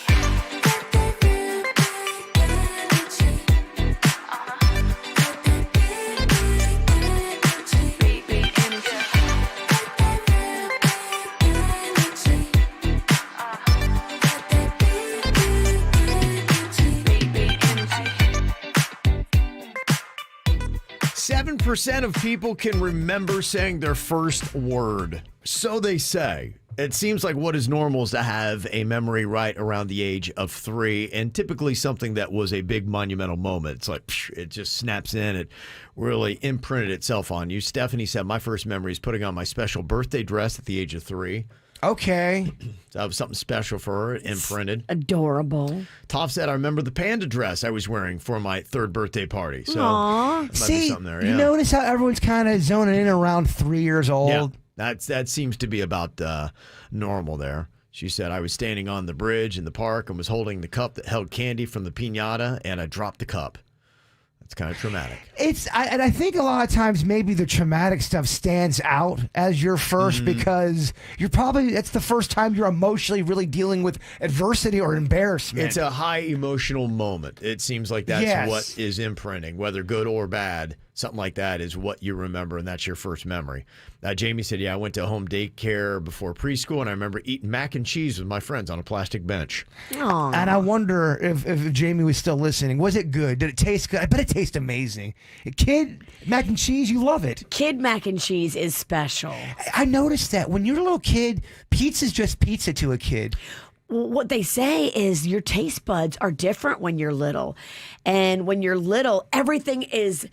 7% of people can remember saying their first word. So they say. It seems like what is normal is to have a memory right around the age of 3, and typically something that was a big monumental moment. It's like, it just snaps in. It really imprinted itself on you. Stephanie said, my first memory is putting on my special birthday dress at the age of 3.
Okay.
So that was something special for her, imprinted.
Adorable.
Toph said, I remember the panda dress I was wearing for my 3rd birthday party. So
Aww.
might be
See,
something there,
you
yeah.
notice how everyone's kind of zoning in around 3 years old?
Yeah, that seems to be about normal there. She said, I was standing on the bridge in the park and was holding the cup that held candy from the piñata, and I dropped the cup. It's kind of traumatic.
And I think a lot of times maybe the traumatic stuff stands out as your first because that's the first time you're emotionally really dealing with adversity or embarrassment.
It's a high emotional moment. It seems like that's what is imprinting, whether good or bad. Something like that is what you remember, and that's your first memory. Jamie said, I went to home daycare before preschool, and I remember eating mac and cheese with my friends on a plastic bench.
Aww.
And I wonder if Jamie was still listening. Was it good? Did it taste good? I bet it tastes amazing. Kid mac and cheese, you love it.
Kid mac and cheese is special.
I noticed that when you're a little kid, pizza's just pizza to a kid.
Well, what they say is your taste buds are different when you're little. And when you're little, everything is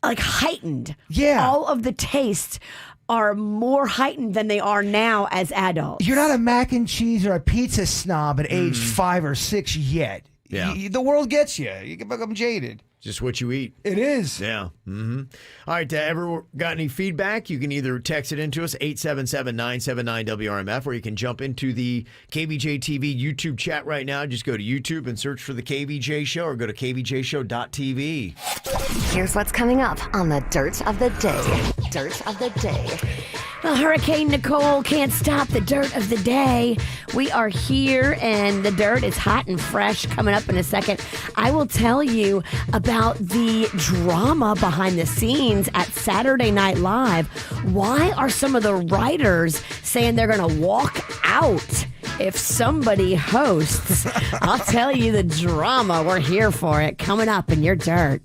like heightened.
Yeah.
All of the tastes are more heightened than they are now as adults.
You're not a mac and cheese or a pizza snob at age 5 or 6 yet. The world gets you. You get become jaded.
Just what you eat.
It is.
Yeah. Mm-hmm. All right. Ever got any feedback? You can either text it into us, 877-979-WRMF, or you can jump into the KVJ TV YouTube chat right now. Just go to YouTube and search for the KVJ Show, or go to kvjshow.tv.
Here's what's coming up on the Dirt of the Day. Dirt of the Day.
Well, Hurricane Nicole can't stop the dirt of the day. We are here, and the dirt is hot and fresh. Coming up in a second, I will tell you about the drama behind the scenes at Saturday Night Live. Why are some of the writers saying they're going to walk out if somebody hosts? I'll tell you the drama. We're here for it. Coming up in your dirt.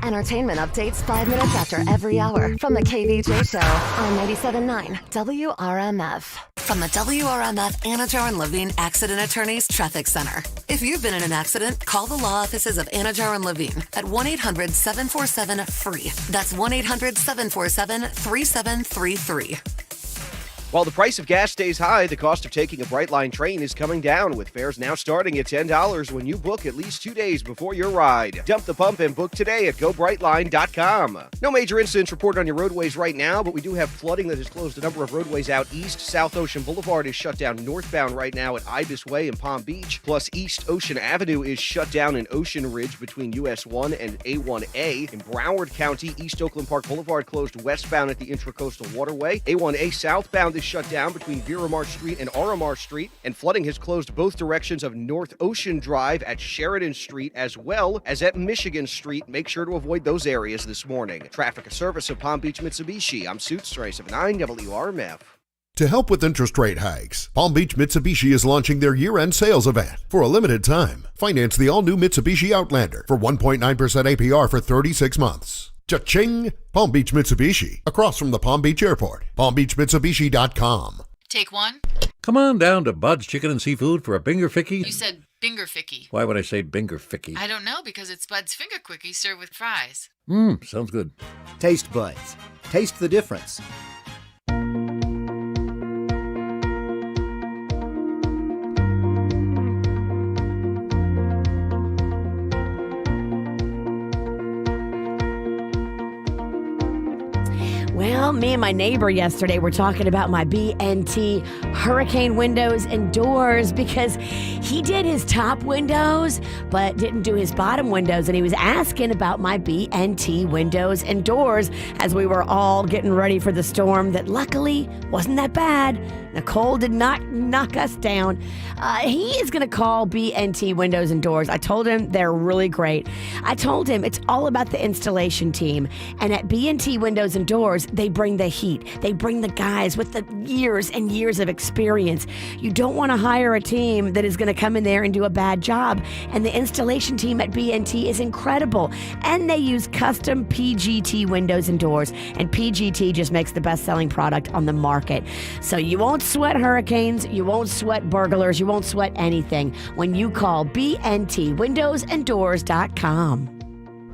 Entertainment updates 5 minutes after every hour from the KVJ Show on 97.9 WRMF.
From the WRMF Anajar and Levine Accident Attorneys Traffic Center. If you've been in an accident, call the law offices of Anajar and Levine at 1-800-747-FREE. That's 1-800-747-3733.
While the price of gas stays high, the cost of taking a Brightline train is coming down, with fares now starting at $10 when you book at least 2 days before your ride. Dump the pump and book today at GoBrightline.com. No major incidents reported on your roadways right now, but we do have flooding that has closed a number of roadways out east. South Ocean Boulevard is shut down northbound right now at Ibis Way in Palm Beach. Plus, East Ocean Avenue is shut down in Ocean Ridge between US 1 and A1A. In Broward County, East Oakland Park Boulevard closed westbound at the Intracoastal Waterway. A1A southbound is shut down between Viramar Street and Aramar Street, and flooding has closed both directions of North Ocean Drive at Sheridan Street as well as at Michigan Street. Make sure to avoid those areas this morning. Traffic, a service of Palm Beach Mitsubishi. I'm Suits 9 WRMF.
To help with interest rate hikes, Palm Beach Mitsubishi is launching their year-end sales event. For a limited time, finance the all-new Mitsubishi Outlander for 1.9% APR for 36 months. Cha-ching! Palm Beach Mitsubishi, across from the Palm Beach Airport. PalmBeachMitsubishi.com.
Take one.
Come on down to Bud's Chicken and Seafood for a Binger Ficky.
You said Binger Ficky.
Why would I say Binger Ficky?
I don't know, because it's Bud's Finger Quickie served with fries.
Sounds good.
Taste buds. Taste the difference.
Well, me and my neighbor yesterday were talking about my B&T hurricane windows and doors, because he did his top windows but didn't do his bottom windows, and he was asking about my B&T windows and doors as we were all getting ready for the storm that luckily wasn't that bad. Nicole did not knock us down. He is going to call B&T Windows and Doors. I told him they're really great. I told him it's all about the installation team. And at B&T Windows and Doors, they bring the heat. They bring the guys with the years and years of experience. You don't want to hire a team that is going to come in there and do a bad job. And the installation team at B&T is incredible. And they use custom PGT windows and doors. And PGT just makes the best-selling product on the market. So you won't sweat hurricanes, you won't sweat burglars, you won't sweat anything when you call bntwindowsanddoors.com.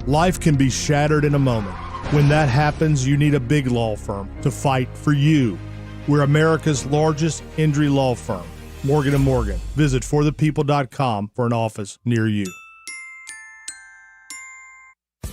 Life can be shattered in a moment. When that happens, you need a big law firm to fight for you. We're America's largest injury law firm, Morgan & Morgan. Visit forthepeople.com for an office near you.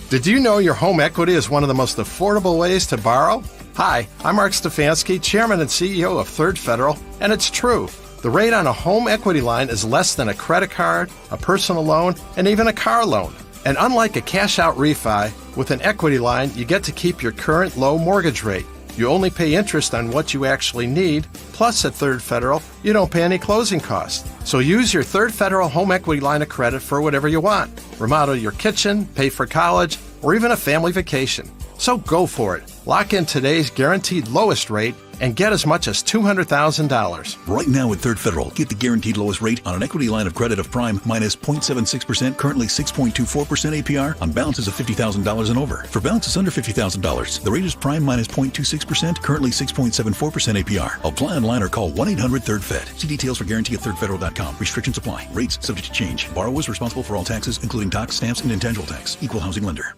Did you know your home equity is one of the most affordable ways to borrow? Hi, I'm Mark Stefanski, Chairman and CEO of Third Federal, and it's true. The rate on a home equity line is less than a credit card, a personal loan, and even a car loan. And unlike a cash-out refi, with an equity line, you get to keep your current low mortgage rate. You only pay interest on what you actually need, plus at Third Federal, you don't pay any closing costs. So use your Third Federal home equity line of credit for whatever you want. Remodel your kitchen, pay for college, or even a family vacation. So go for it. Lock in today's guaranteed lowest rate and get as much as $200,000.
Right now at Third Federal, get the guaranteed lowest rate on an equity line of credit of prime minus 0.76%, currently 6.24% APR on balances of $50,000 and over. For balances under $50,000, the rate is prime minus 0.26%, currently 6.74% APR. Apply online or call 1-800-3RD-FED. See details for guarantee at thirdfederal.com. Restrictions apply. Rates subject to change. Borrowers responsible for all taxes, including tax, stamps, and intangible tax. Equal housing lender.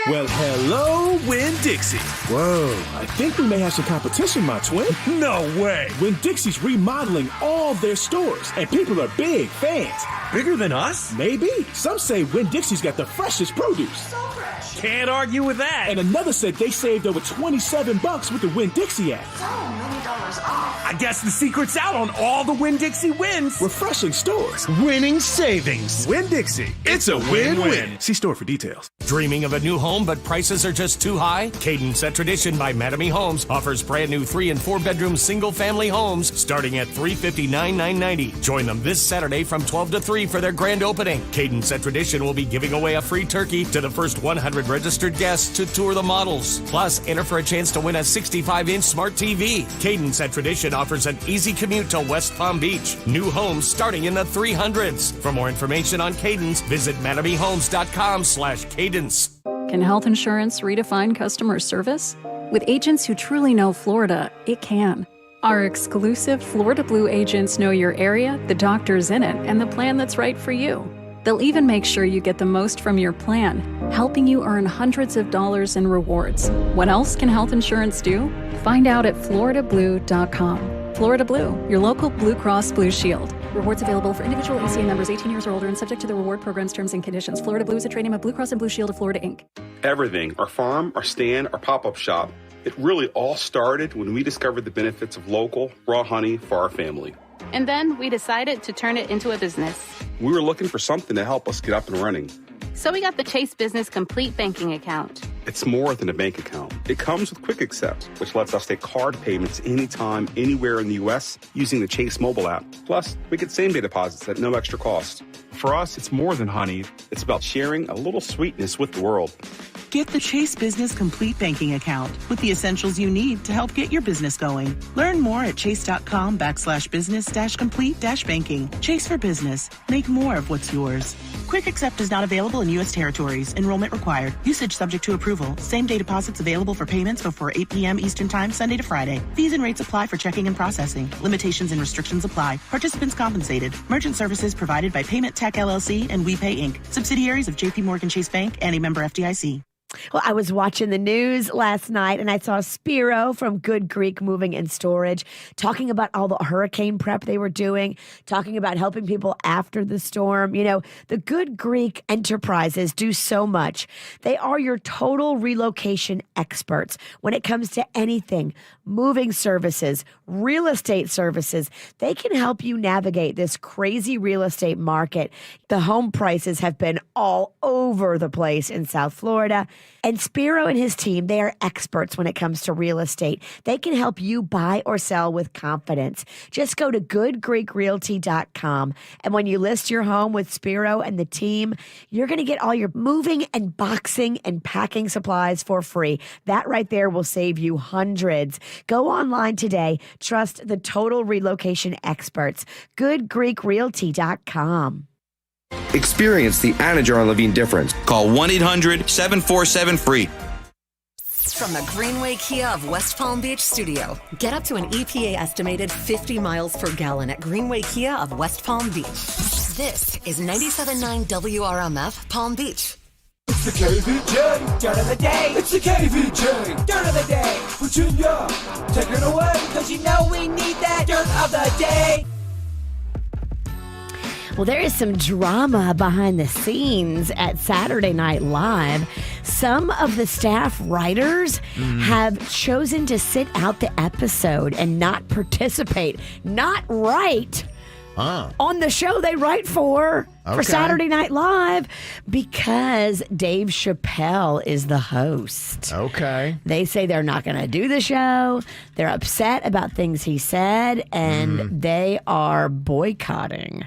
Well, hello, Winn-Dixie.
Whoa, I think we may have some competition, my twin.
No way.
Winn-Dixie's remodeling all their stores, and people are big fans.
Bigger than us?
Maybe. Some say Winn-Dixie's got the freshest produce.
So fresh. Can't argue with that.
And another said they saved over $27 with the Winn-Dixie app.
So many dollars off. I guess the secret's out on all the Winn-Dixie wins.
Refreshing stores.
Winning savings. Winn-Dixie. It's a win-win.
See store for details.
Dreaming of a new home, but prices are just too high? Cadence at Tradition by Mattamy Homes offers brand new 3 and 4 bedroom single family homes starting at $359,990. Join them this Saturday from 12 to 3 for their grand opening. Cadence at Tradition will be giving away a free turkey to the first 100 registered guests to tour the models. Plus, enter for a chance to win a 65-inch smart TV. Cadence at Tradition offers an easy commute to West Palm Beach. New homes starting in the 300s. For more information on Cadence, visit MattamyHomes.com/Cadence.
Can health insurance redefine customer service? With agents who truly know Florida, it can. Our exclusive Florida Blue agents know your area, the doctors in it, and the plan that's right for you. They'll even make sure you get the most from your plan, helping you earn hundreds of dollars in rewards. What else can health insurance do? Find out at floridablue.com. Florida Blue, your local Blue Cross Blue Shield. Rewards available for individual ACA members 18 years or older and subject to the reward program's terms and conditions. Florida Blue is a trade name of Blue Cross and Blue Shield of Florida, Inc.
Everything, our farm, our stand, our pop-up shop, it really all started when we discovered the benefits of local, raw honey for our family.
And then we decided to turn it into a business.
We were looking for something to help us get up and running.
So we got the Chase Business Complete Banking Account.
It's more than a bank account. It comes with Quick Accept, which lets us take card payments anytime, anywhere in the U.S. using the Chase mobile app. Plus, we get same-day deposits at no extra cost. For us, it's more than honey. It's about sharing a little sweetness with the world.
Get the Chase Business Complete Banking Account with the essentials you need to help get your business going. Learn more at chase.com/business-complete-banking. Chase for business. Make more of what's yours. Quick Accept is not available in U.S. territories. Enrollment required. Usage subject to approval. Same-day deposits available for payments before 8 p.m. Eastern Time, Sunday to Friday. Fees and rates apply for checking and processing. Limitations and restrictions apply. Participants compensated. Merchant services provided by Payment Tech LLC and WePay Inc. Subsidiaries of J.P. Morgan Chase Bank and a member FDIC.
Well, I was watching the news last night and I saw Spiro from Good Greek Moving and Storage talking about all the hurricane prep they were doing, talking about helping people after the storm. You know, the Good Greek enterprises do so much. They are your total relocation experts when it comes to anything, moving services, real estate services. They can help you navigate this crazy real estate market. The home prices have been all over the place in South Florida. And Spiro and his team, they are experts when it comes to real estate. They can help you buy or sell with confidence. Just go to goodgreekrealty.com. And when you list your home with Spiro and the team, you're going to get all your moving and boxing and packing supplies for free. That right there will save you hundreds. Go online today. Trust the total relocation experts. goodgreekrealty.com.
Experience the Anajar and Levine difference. Call 1-800-747-FREE.
From the Greenway Kia of West Palm Beach studio, get up to an EPA estimated 50 miles per gallon at Greenway Kia of West Palm Beach. This is 97.9 WRMF Palm Beach.
It's the KVJ Dirt of the Day. It's the KVJ Dirt of the Day. Virginia, take it away, because you know we need that Dirt of the Day.
Well, there is some drama behind the scenes at Saturday Night Live. Some of the staff writers have chosen to sit out the episode and not participate, not write on the show they write for Saturday Night Live, because Dave Chappelle is the host.
Okay.
They say they're not going to do the show. They're upset about things he said, and they are boycotting.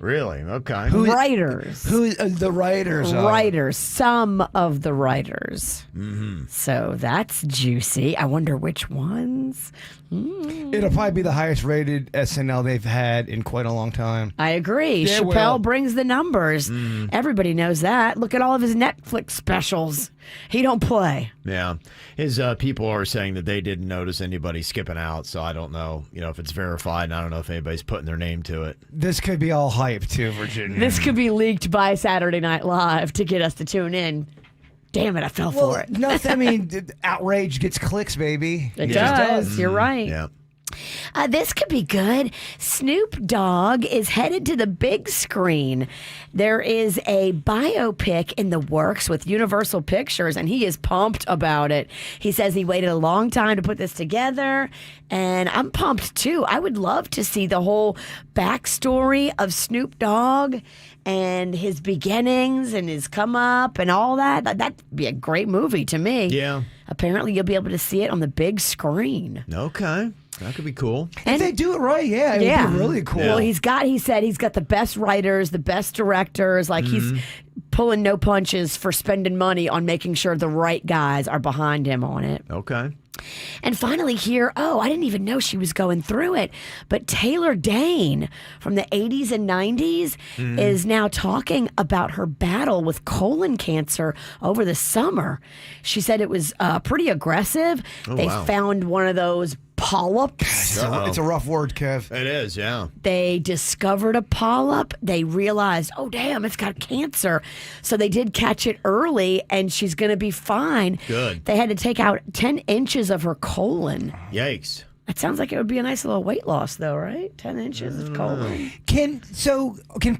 Really? Okay.
Writers.
Who the writers are?
Writers. Some of the writers.
Mm-hmm.
So that's juicy. I wonder which ones.
It'll probably be the highest rated SNL they've had in quite a long time.
I agree.
Yeah,
Chappelle brings the numbers. Everybody knows that. Look at all of his Netflix specials. He don't play.
Yeah. His people are saying that they didn't notice anybody skipping out, so I don't know, if it's verified, and I don't know if anybody's putting their name to it.
This could be all hype too, Virginia.
This could be leaked by Saturday Night Live to get us to tune in. damn it, I fell for it.
Nothing. I mean, outrage gets clicks, baby.
It does. You're right.
Yeah.
This could be good. Snoop Dogg is headed to the big screen. There is a biopic in the works with Universal Pictures, and he is pumped about it. He says he waited a long time to put this together, and I'm pumped too. I would love to see the whole backstory of Snoop Dogg and his beginnings and his come up and all that. That'd be a great movie to me.
Yeah.
Apparently, you'll be able to see it on the big screen.
Okay. That could be cool.
If they do it right, it would be really cool.
Well, he said he's got the best writers, the best directors. Like he's pulling no punches for spending money on making sure the right guys are behind him on it.
Okay.
And finally here, I didn't even know she was going through it, but Taylor Dane from the 80s and 90s is now talking about her battle with colon cancer over the summer. She said it was pretty aggressive. They found one of those polyps.
It's a rough word, Kev.
It is, yeah.
They discovered a polyp. They realized, oh, damn, it's got cancer. So they did catch it early, and she's going to be fine.
Good.
They had to take out 10 inches of her colon.
Yikes.
It sounds like it would be a nice little weight loss, though, right? 10 inches of colon.
Can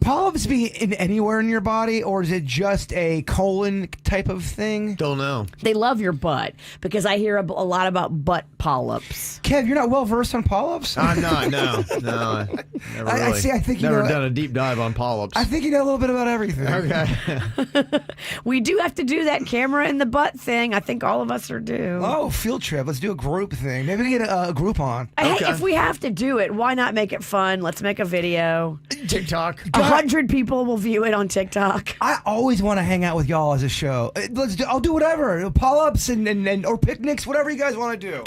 polyps be in anywhere in your body, or is it just a colon type of thing?
Don't know.
They love your butt, because I hear a lot about butt polyps.
Kev, you're not well versed on polyps?
I'm not. No. Never really.
I see. I think
never done a deep dive on polyps.
I think you know a little bit about everything.
Okay.
We do have to do that camera in the butt thing. I think all of us are due.
Oh, field trip. Let's do a group thing. Maybe we get a group on.
Hey, if we have to do it, why not make it fun? Let's make a video.
TikTok.
100 people will view it on TikTok.
I always want to hang out with y'all as a show. I'll do whatever. Polyps and or picnics, whatever you guys want to do.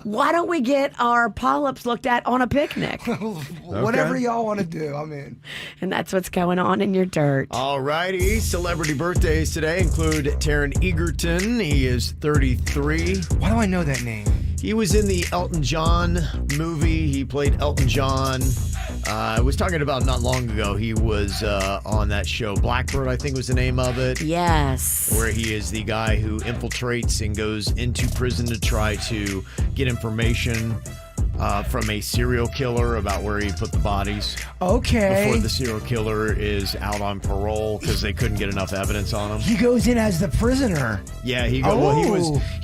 Why don't we get our polyps looked at on a picnic?
Whatever y'all want to do, I'm in.
And that's what's going on in your dirt.
All righty. Celebrity birthdays today include Taron Egerton. He is 33.
Why do I know that name?
He was in the Elton John movie. He played Elton John. I was talking about not long ago. He was on that show, Blackbird, I think was the name of it.
Yes.
Where he is the guy who infiltrates and goes into prison to try to get information from a serial killer about where he put the bodies.
Okay.
Before the serial killer is out on parole because they couldn't get enough evidence on him.
He goes in as the prisoner.
Yeah, he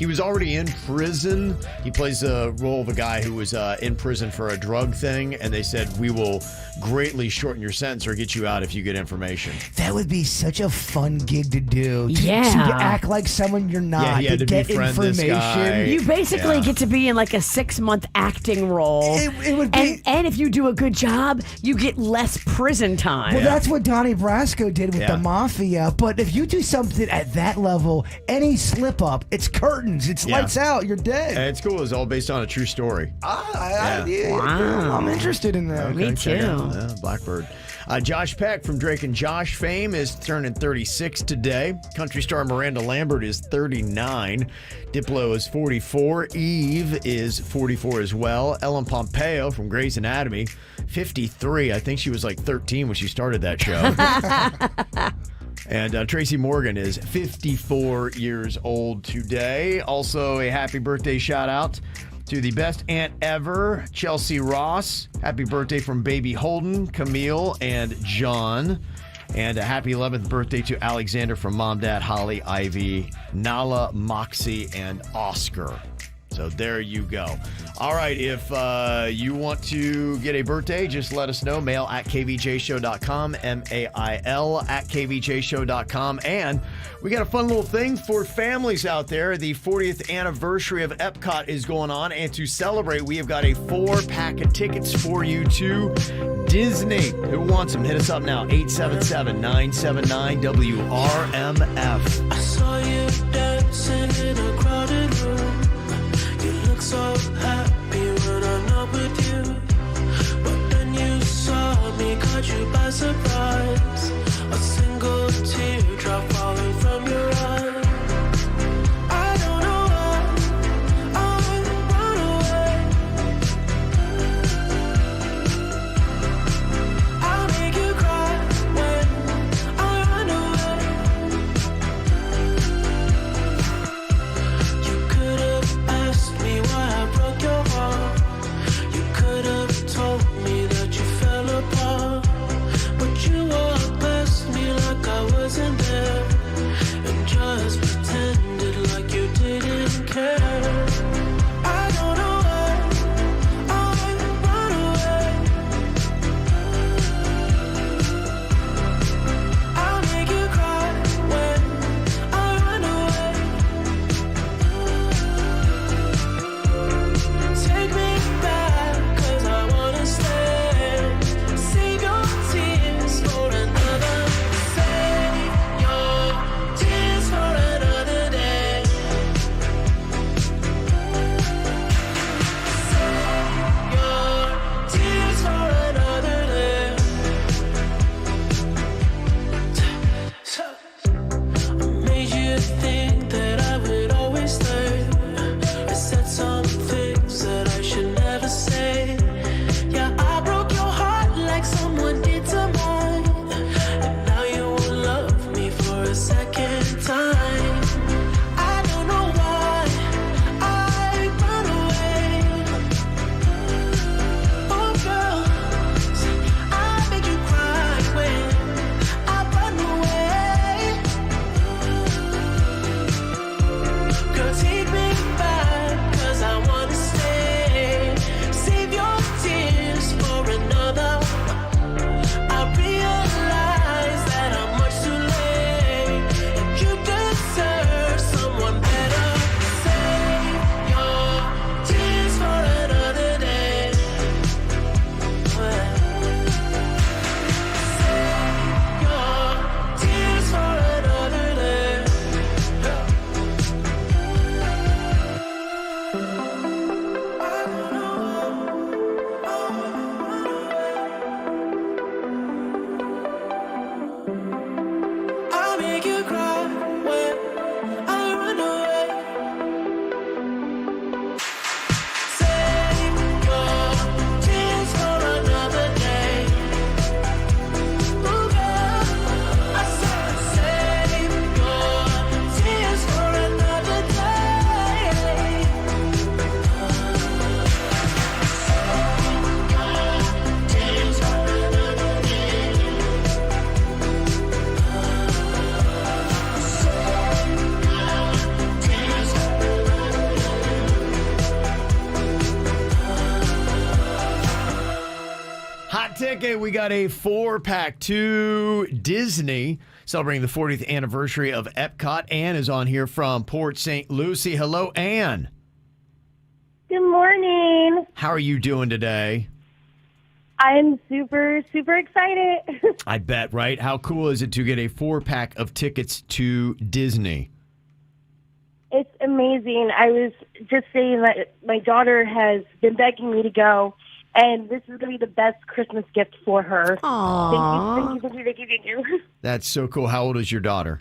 was already in prison. He plays the role of a guy who was in prison for a drug thing, and they said, we will greatly shorten your sentence or get you out if you get information.
That would be such a fun gig to do. To act like someone you're not.
Yeah,
to get information.
This guy.
You basically get to be in like a 6-month acting role.
It would be,
and if you do a good job, you get less prison time.
Well, that's what Donnie Brasco did with the Mafia. But if you do something at that level, any slip up, it's curtains. It's lights out. You're dead.
And it's cool. It's all based on a true story.
Wow. I'm interested in that.
Me too.
Blackbird. Josh Peck from Drake and Josh fame is turning 36 today. Country star Miranda Lambert is 39. Diplo is 44. Eve is 44 as well. Ellen Pompeo from Grey's Anatomy, 53. I think she was like 13 when she started that show. And Tracy Morgan is 54 years old today. Also, a happy birthday shout out to the best aunt ever, Chelsea Ross. Happy birthday from baby Holden, Camille, and John. And a happy 11th birthday to Alexander from Mom, Dad, Holly, Ivy, Nala, Moxie, and Oscar. So there you go. All right, if you want to get a birthday, just let us know. Mail at kvjshow.com, mail at kvjshow.com. And we got a fun little thing for families out there. The 40th anniversary of Epcot is going on. And to celebrate, we have got a 4-pack of tickets for you to Disney. Who wants them? Hit us up now, 877-979-WRMF.
I saw you dancing in a crowded room. So happy when I'm not with you, but then you saw me, caught you by surprise. A single teardrop falling from your eye. I don't know why I run away. I'll make you cry when I run away. everything that I would always learn. I said some things that I should never say. Yeah, I broke your heart like someone did to mine. And now you won't love me for a second time. I don't know why I run away. Oh girl, I make you cry when I run away. Girl, take me back, 'cause I wanna stay. Save your tears for another. I realize that I'm much too late, and you deserve someone better. Save your tears for another day. Save your tears for another day. I make you cry when I run away. Save your tears for another day. Ooh, girl, I said save your tears for another day. Tears for another day.
Hot ticket. We got a 4-pack to Disney celebrating the 40th anniversary of Epcot. Ann is on here from Port St. Lucie. Hello, Ann.
Good morning.
How are you doing today?
I'm super, super excited.
I bet, right? How cool is it to get a 4-pack of tickets to Disney?
It's amazing. I was just saying that my daughter has been begging me to go, and this is going to be the best Christmas gift for her.
Aww.
Thank you.
That's so cool. How old is your daughter?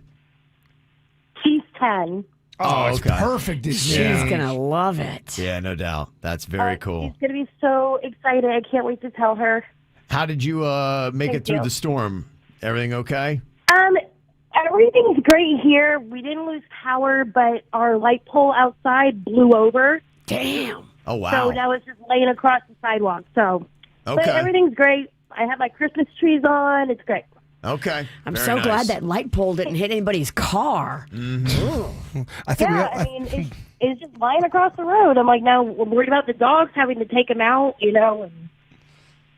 She's 10.
Oh, it's
okay.
perfect this
She's
year.
going to love it.
Yeah, no doubt. That's very cool.
She's going to be so excited. I can't wait to tell her.
How did you make it
Thank
through
you.
the storm? Everything okay?
Everything's great here. We didn't lose power, but our light pole outside blew over.
Damn.
Oh, wow.
So now it's just laying across the sidewalk. So, but
Okay.
everything's great. I have my Christmas trees on. It's great.
Okay.
I'm
Very
so
nice.
glad that light pole didn't hit anybody's car.
Mm-hmm.
I think
I mean, it's just lying across the road. I'm like, now we're worried about the dogs having to take them out, And,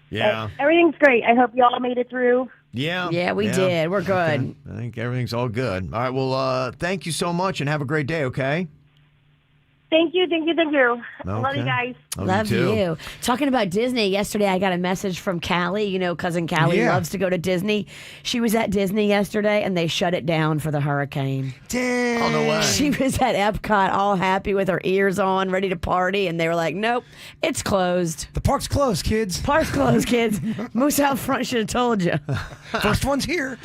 Yeah.
but everything's great. I hope you all made it through.
Yeah.
Yeah, we did. We're good.
Okay. I think everything's all good. All right. Well, thank you so much and have a great day, okay?
Thank you. I love you
Okay.
guys.
Love
too.
you. Talking about Disney, yesterday I got a message from Callie. You know, cousin Callie
Yeah.
loves to go to Disney. She was at Disney yesterday and they shut it down for the hurricane.
Damn.
Oh, no way.
She was at Epcot all happy with her ears on, ready to party, and they were like, nope, it's closed.
The park's closed, kids.
Park's closed, kids. Moose out front should have told you.
First one's here.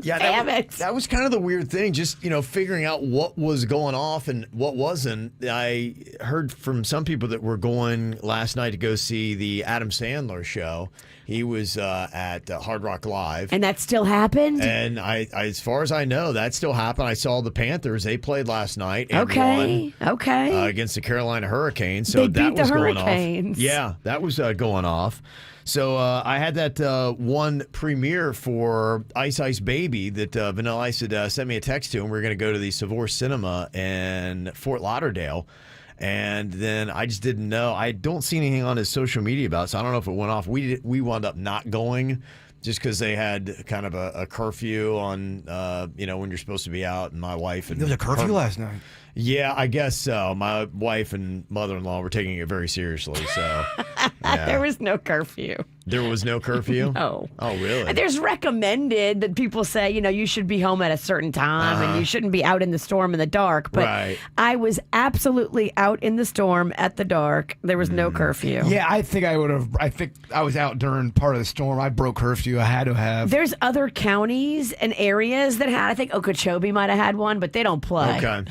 Yeah,
Damn it.
That was kind of the weird thing, just, figuring out what was going off and what wasn't. I heard from some people that were going last night to go see the Adam Sandler show. He was at Hard Rock Live.
And that still happened?
And I, as far as I know, that still happened. I saw the Panthers. They played last night and
Okay.
won
Okay.
against the Carolina Hurricanes. So
They
that
beat the
was going
Hurricanes.
off. Yeah, that was going off. So I had that one premiere for Ice Ice Baby that Vanilla Ice had sent me a text to, and we were going to go to the Savoy Cinema in Fort Lauderdale. And then I just didn't know. I don't see anything on his social media about it, so I don't know if it went off. We wound up not going just because they had kind of a curfew on, when you're supposed to be out. And my wife and
There was a curfew last night.
Yeah, I guess so. My wife and mother-in-law were taking it very seriously, so
There was no curfew.
There was no curfew?
No.
Oh, really?
There's recommended that people say, you should be home at a certain time and you shouldn't be out in the storm in the dark. But I was absolutely out in the storm at the dark. There was no curfew.
Yeah, I think I was out during part of the storm. I broke curfew. I had to have.
There's other counties and areas that had, I think Okeechobee might have had one, but they don't play.
Okay.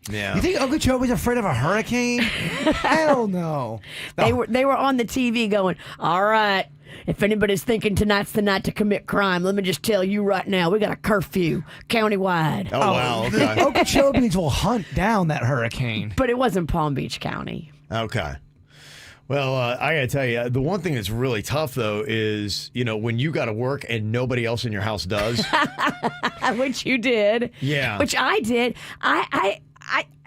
Yeah.
You think Okeechobee's afraid of a hurricane? Hell no.
They were on the TV going, all right, if anybody's thinking tonight's the night to commit crime, let me just tell you right now, we got a curfew countywide.
Oh, wow. Okay.
The Okeechobees will hunt down that hurricane.
But it wasn't Palm Beach County.
Okay. Well, I got to tell you, the one thing that's really tough, though, is, when you got to work and nobody else in your house does.
Which you did.
Yeah.
Which I did.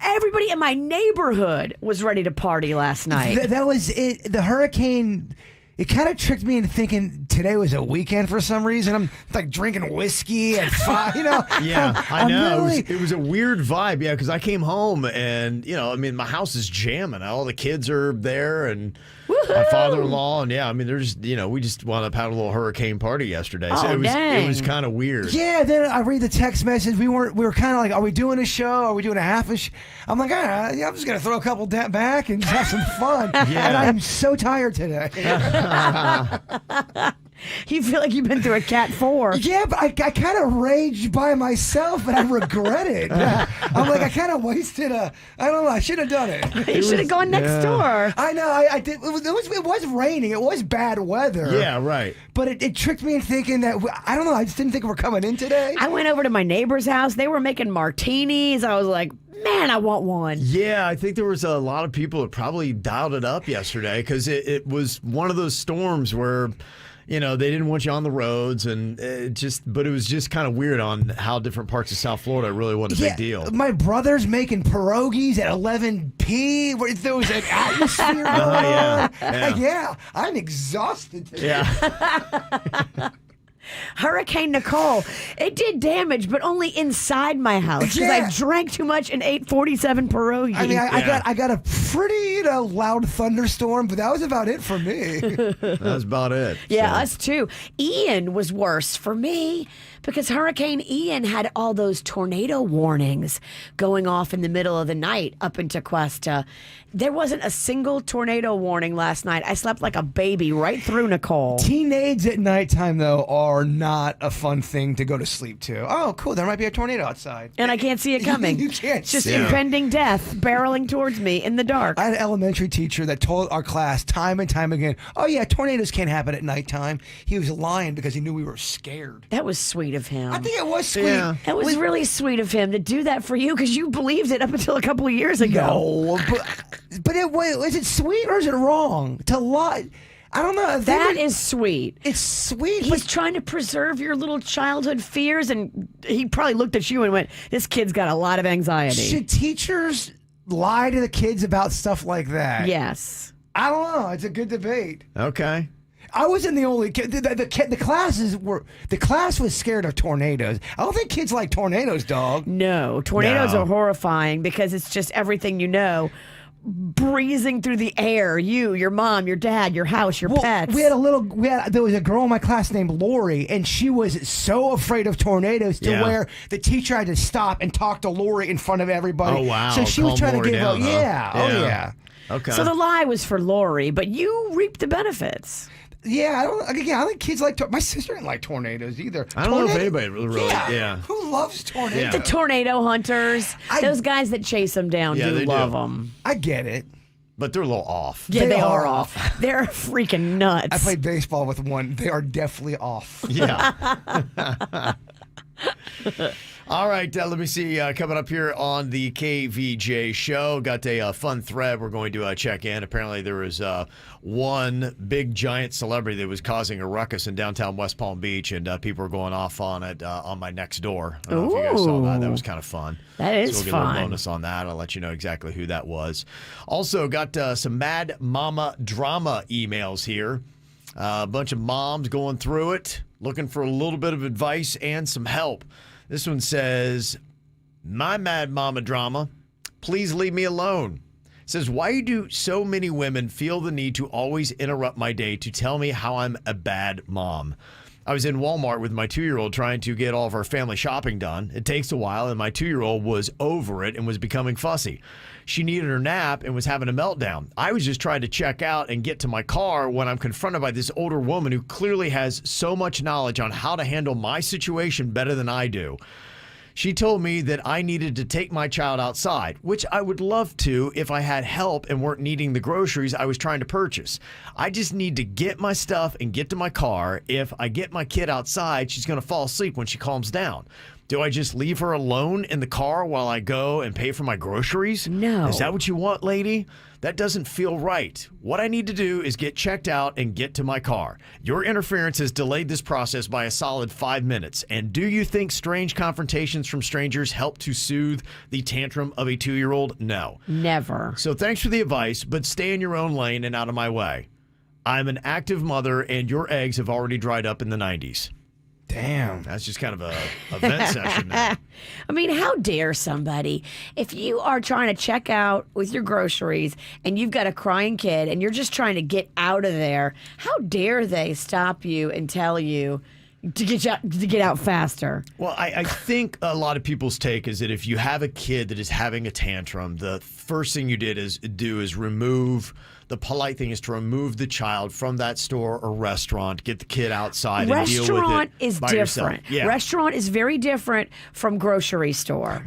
Everybody in my neighborhood was ready to party last night.
That was it. The hurricane, it kind of tricked me into thinking today was a weekend for some reason. I'm like drinking whiskey and
Yeah, I know.
Really,
it was a weird vibe. Yeah, because I came home and, my house is jamming. All the kids are there and my father-in-law. And they're just, we just wound up having a little hurricane party yesterday. So it was kind of weird.
Yeah, then I read the text message. We were kind of like, are we doing a show? Are we doing a half a show? I'm like, I'm just going to throw a couple back and have some fun.
Yeah.
And I am so tired today.
You feel like you've been through a Cat 4.
Yeah, but I kind of raged by myself, and I regret it. I'm like, I kind of wasted I don't know, I should have done it.
You should have gone next door.
I know, I did. It was raining. It was bad weather.
Yeah, right.
But it tricked me into thinking that, I don't know, I just didn't think we're coming in today.
I went over to my neighbor's house. They were making martinis. I was like, man, I want one.
Yeah, I think there was a lot of people that probably dialed it up yesterday because it was one of those storms where, they didn't want you on the roads, and but it was just kind of weird on how different parts of South Florida really wasn't a big deal.
My brother's making pierogies at 11p, where there was an atmosphere going on. Yeah, I'm exhausted today.
Yeah.
Hurricane Nicole, it did damage, but only inside my house because I drank too much and ate 47 pierogies.
I mean, I got a pretty loud thunderstorm, but that was about it for me.
That was about it.
Yeah, us too. Ian was worse for me because Hurricane Ian had all those tornado warnings going off in the middle of the night up into Cuesta. There wasn't a single tornado warning last night. I slept like a baby right through Nicole.
Teenades at nighttime, though, are not a fun thing to go to sleep to. Oh, cool. There might be a tornado outside.
And I can't see it coming.
You can't.
It's just impending death barreling towards me in the dark.
I had an elementary teacher that told our class time and time again, oh, yeah, tornadoes can't happen at nighttime. He was lying because he knew we were scared.
That was sweet of him.
I think it was sweet.
Yeah.
It was really sweet of him to do that for you because you believed it up until a couple of years ago.
No, but is it sweet or is it wrong to lie? I don't know.
That is sweet.
It's sweet.
He's trying to preserve your little childhood fears, and he probably looked at you and went, this kid's got a lot of anxiety.
Should teachers lie to the kids about stuff like that?
Yes.
I don't know. It's a good debate.
Okay.
I wasn't the only kid. The class was scared of tornadoes. I don't think kids like tornadoes, dog.
No, tornadoes are horrifying because it's just everything you know. Breezing through the air, your mom, your dad, your house, your pets.
There was a girl in my class named Lori, and she was so afraid of tornadoes to where the teacher had to stop and talk to Lori in front of everybody.
Oh, wow.
So she was trying to give
down,
up. Yeah. Oh, yeah.
Okay.
So the lie was for Lori, but you reaped the benefits.
Yeah, I don't think kids like my sister didn't like tornadoes either.
I don't know if anybody really. Yeah.
Who loves tornadoes?
Yeah.
The tornado hunters, those guys that chase them down, do love them.
I get it.
But they're a little off.
Yeah, they are off. They're freaking nuts.
I played baseball with one. They are definitely off.
Yeah. All right, let me see. Coming up here on the KVJ show, got a fun thread we're going to check in. Apparently, there was one big giant celebrity that was causing a ruckus in downtown West Palm Beach, and people were going off on it on my next door. I don't know if you guys saw that. That was kind of fun.
That is
so we'll get
fun.
a little bonus on that. I'll let you know exactly who that was. Also, got some Mad Mama drama emails here. A bunch of moms going through it, looking for a little bit of advice and some help. This one says, my Mad Mama drama, please leave me alone. Says, why do so many women feel the need to always interrupt my day to tell me how I'm a bad mom? I was in Walmart with my 2-year-old trying to get all of our family shopping done. It takes a while, and my 2-year-old was over it and was becoming fussy. She needed her nap and was having a meltdown. I was just trying to check out and get to my car when I'm confronted by this older woman who clearly has so much knowledge on how to handle my situation better than I do. She told me that I needed to take my child outside, which I would love to if I had help and weren't needing the groceries I was trying to purchase. I just need to get my stuff and get to my car. If I get my kid outside, she's going to fall asleep when she calms down. Do I just leave her alone in the car while I go and pay for my groceries?
No.
Is that what you want, lady? That doesn't feel right. What I need to do is get checked out and get to my car. Your interference has delayed this process by a solid 5 minutes. And do you think strange confrontations from strangers help to soothe the tantrum of a 2-year-old? No.
Never.
So thanks for the advice, but stay in your own lane and out of my way. I'm an active mother, and your eggs have already dried up in the 90s.
Damn.
That's just kind of a vent session there.
I mean, how dare somebody, if you are trying to check out with your groceries and you've got a crying kid and you're just trying to get out of there, how dare they stop you and tell you to get out faster?
Well, I think a lot of people's take is that if you have a kid that is having a tantrum, the first thing you do is remove. The polite thing is to remove the child from that store or restaurant, get the kid outside and deal with it
Restaurant is
by
different.
yourself. Yeah.
Restaurant is very different from grocery store.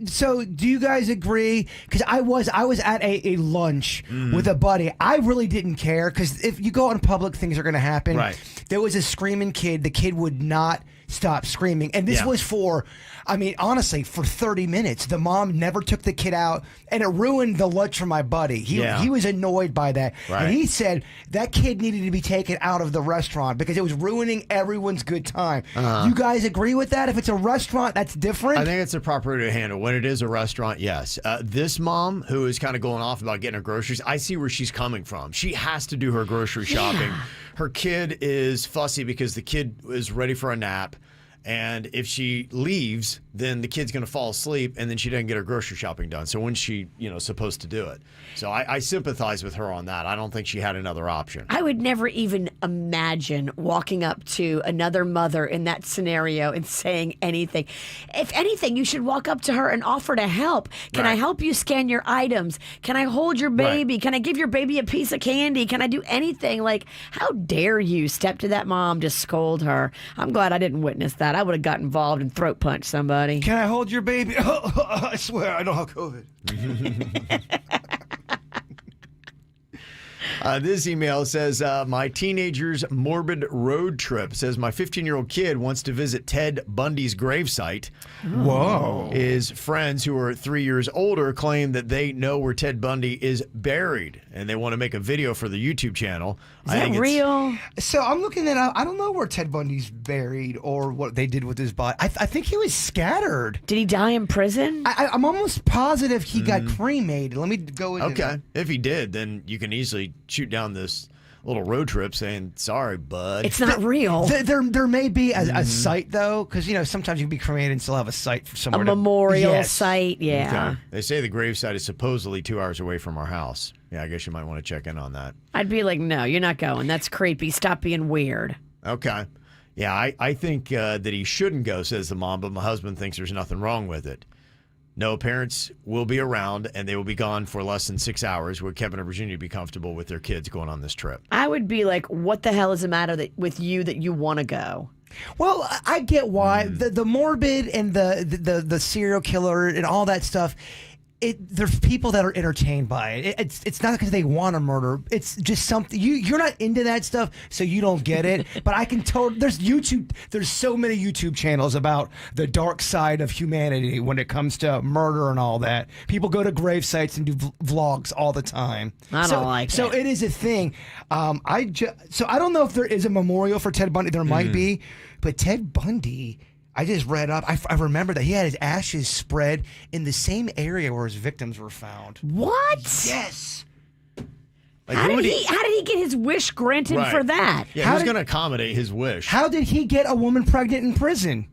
So do you guys agree? Because I was at a lunch with a buddy. I really didn't care because if you go out in public, things are going to happen.
Right.
There was a screaming kid. The kid would not stop screaming. And this was honestly, for 30 minutes. The mom never took the kid out, and it ruined the lunch for my buddy. He was annoyed by that.
Right.
And he said that kid needed to be taken out of the restaurant because it was ruining everyone's good time. You guys agree with that? If it's a restaurant, that's different?
I think it's the proper way to handle. When it is a restaurant, yes. This mom who is kind of going off about getting her groceries, I see where she's coming from. She has to do her grocery shopping. Her kid is fussy because the kid is ready for a nap. And if she leaves, then the kid's going to fall asleep, and then she doesn't get her grocery shopping done. So when's she, supposed to do it? So I sympathize with her on that. I don't think she had another option.
I would never even imagine walking up to another mother in that scenario and saying anything. If anything, you should walk up to her and offer to help. Can I help you scan your items? Can I hold your baby? Can I give your baby a piece of candy? Can I do anything? Like, how dare you step to that mom to scold her? I'm glad I didn't witness that. I would have got involved and throat punched somebody.
Can I hold your baby? I swear, I don't have COVID.
This email says, my teenager's morbid road trip. Says, my 15-year-old kid wants to visit Ted Bundy's gravesite.
Whoa.
His friends who are 3 years older claim that they know where Ted Bundy is buried, and they want to make a video for the YouTube channel.
Is that real?
So I'm looking at, I don't know where Ted Bundy's buried or what they did with his body. I think he was scattered.
Did he die in prison?
I'm almost positive he got cremated. Let me go into
Okay. If he did, then you can easily shoot down this little road trip saying, sorry, bud.
It's not real.
There may be a site, though, because, sometimes you can be cremated and still have a site for somewhere.
A memorial site, yeah.
Okay. They say the gravesite is supposedly 2 hours away from our house. Yeah, I guess you might want to check in on that.
I'd be like, no, you're not going. That's creepy. Stop being weird.
Okay. Yeah, I think that he shouldn't go, says the mom, but my husband thinks there's nothing wrong with it. No, parents will be around, and they will be gone for less than 6 hours. Would Kevin and Virginia be comfortable with their kids going on this trip?
I would be like, what the hell is the matter with you that you want to go?
Well, I get why. The morbid and the serial killer and all that stuff, there's people that are entertained by it. It's not because they want to murder. It's just something you're not into that stuff, so you don't get it. But I can there's YouTube. There's so many YouTube channels about the dark side of humanity when it comes to murder and all that. People go to grave sites and do vlogs all the time.
I don't like it.
So it is a thing. So I don't know if there is a memorial for Ted Bundy. There might be, but Ted Bundy. I just read up. I remember that he had his ashes spread in the same area where his victims were found.
What?
Yes.
Like,
how did he get his wish granted for that?
Yeah, who's going to accommodate his wish?
How did he get a woman pregnant in prison?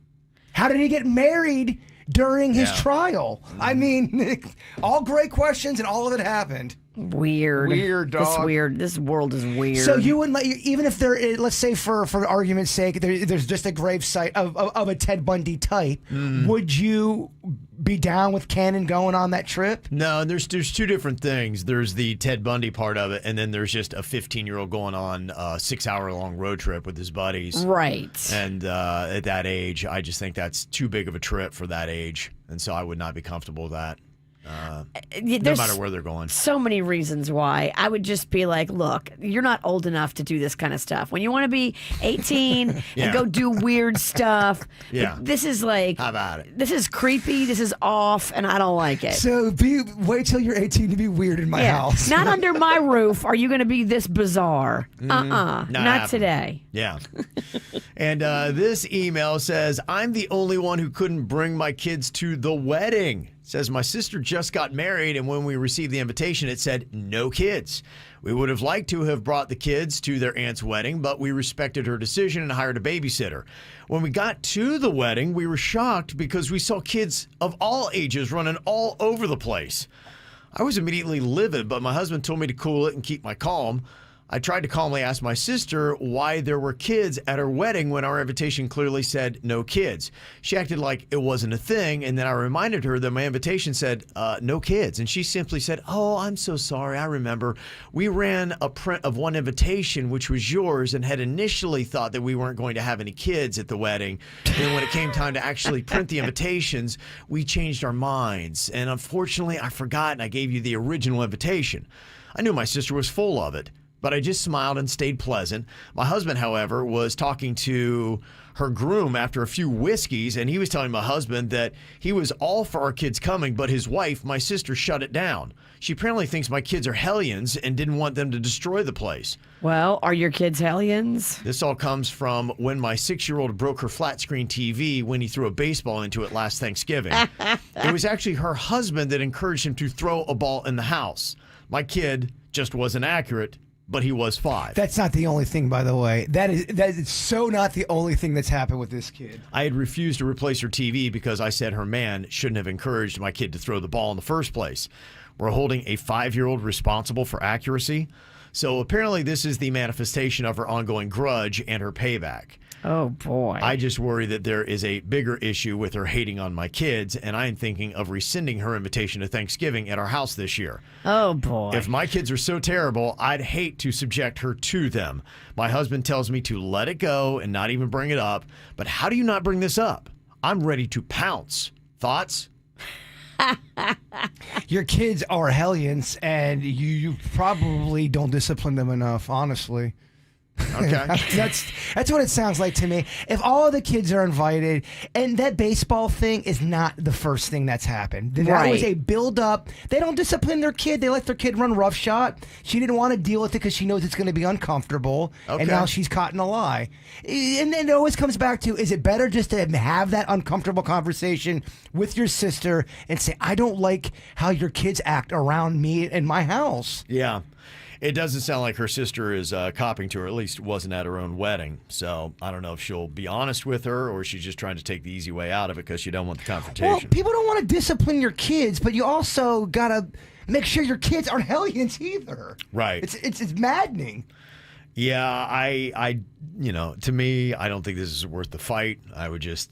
How did he get married during his trial? I mean, all great questions, and all of it happened.
Weird. This world is weird.
So you wouldn't let even if there, let's say for argument's sake, there's just a grave site of a Ted Bundy type. Would you be down with Cannon going on that trip?
No, there's two different things. There's the Ted Bundy part of it, and then there's just a 15-year-old going on a 6-hour-long road trip with his buddies.
Right.
And at that age, I just think that's too big of a trip for that age, and so I would not be comfortable with that. No matter where they're going.
So many reasons why. I would just be like, look, you're not old enough to do this kind of stuff. When you want to be 18 and go do weird stuff, this is like,
how about it?
This is creepy, this is off, and I don't like it.
So wait till you're 18 to be weird in my house.
Not under my roof are you going to be this bizarre. Not today.
Yeah. And this email says, I'm the only one who couldn't bring my kids to the wedding. Says my sister just got married, and when we received the invitation, it said no kids. We would have liked to have brought the kids to their aunt's wedding, but we respected her decision and hired a babysitter. When we got to the wedding, we were shocked because we saw kids of all ages running all over the place. I was immediately livid, but my husband told me to cool it and keep my calm. I tried to calmly ask my sister why there were kids at her wedding when our invitation clearly said no kids. She acted like it wasn't a thing, and then I reminded her that my invitation said no kids, and she simply said, oh, I'm so sorry, I remember. We ran a print of one invitation, which was yours, and had initially thought that we weren't going to have any kids at the wedding. And when it came time to actually print the invitations, we changed our minds, and unfortunately, I forgot, and I gave you the original invitation. I knew my sister was full of it, but I just smiled and stayed pleasant. My husband, however, was talking to her groom after a few whiskeys, and he was telling my husband that he was all for our kids coming, but his wife, my sister, shut it down. She apparently thinks my kids are hellions and didn't want them to destroy the place.
Well, are your kids hellions?
This all comes from when my 6-year-old broke her flat screen TV when he threw a baseball into it last Thanksgiving. It was actually her husband that encouraged him to throw a ball in the house. My kid just wasn't accurate, but he was 5.
That's not the only thing, by the way. That is so not the only thing that's happened with this kid.
I had refused to replace her TV because I said her man shouldn't have encouraged my kid to throw the ball in the first place. We're holding a 5-year-old responsible for accuracy. So apparently this is the manifestation of her ongoing grudge and her payback.
Oh, boy.
I just worry that there is a bigger issue with her hating on my kids, and I am thinking of rescinding her invitation to Thanksgiving at our house this year.
Oh, boy.
If my kids are so terrible, I'd hate to subject her to them. My husband tells me to let it go and not even bring it up, but how do you not bring this up? I'm ready to pounce. Thoughts?
Your kids are hellions, and you probably don't discipline them enough, honestly.
Okay.
That's what it sounds like to me. If all of the kids are invited, and that baseball thing is not the first thing that's happened. That was a build-up. They don't discipline their kid. They let their kid run roughshod. She didn't want to deal with it because she knows it's going to be uncomfortable, and now she's caught in a lie. And then it always comes back to, is it better just to have that uncomfortable conversation with your sister and say, I don't like how your kids act around me in my house?
Yeah. It doesn't sound like her sister is copping to her, at least wasn't at her own wedding. So I don't know if she'll be honest with her or she's just trying to take the easy way out of it because she don't want the confrontation.
Well, people don't want to discipline your kids, but you also got to make sure your kids aren't hellions either.
Right.
It's maddening.
Yeah, I to me, I don't think this is worth the fight. I would just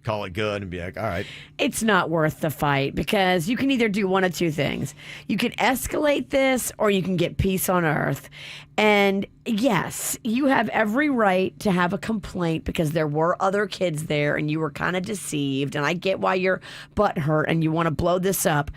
call it good and be like, all right.
It's not worth the fight because you can either do one of two things. You can escalate this or you can get peace on earth. And yes, you have every right to have a complaint because there were other kids there and you were kind of deceived. And I get why you're butthurt and you want to blow this up.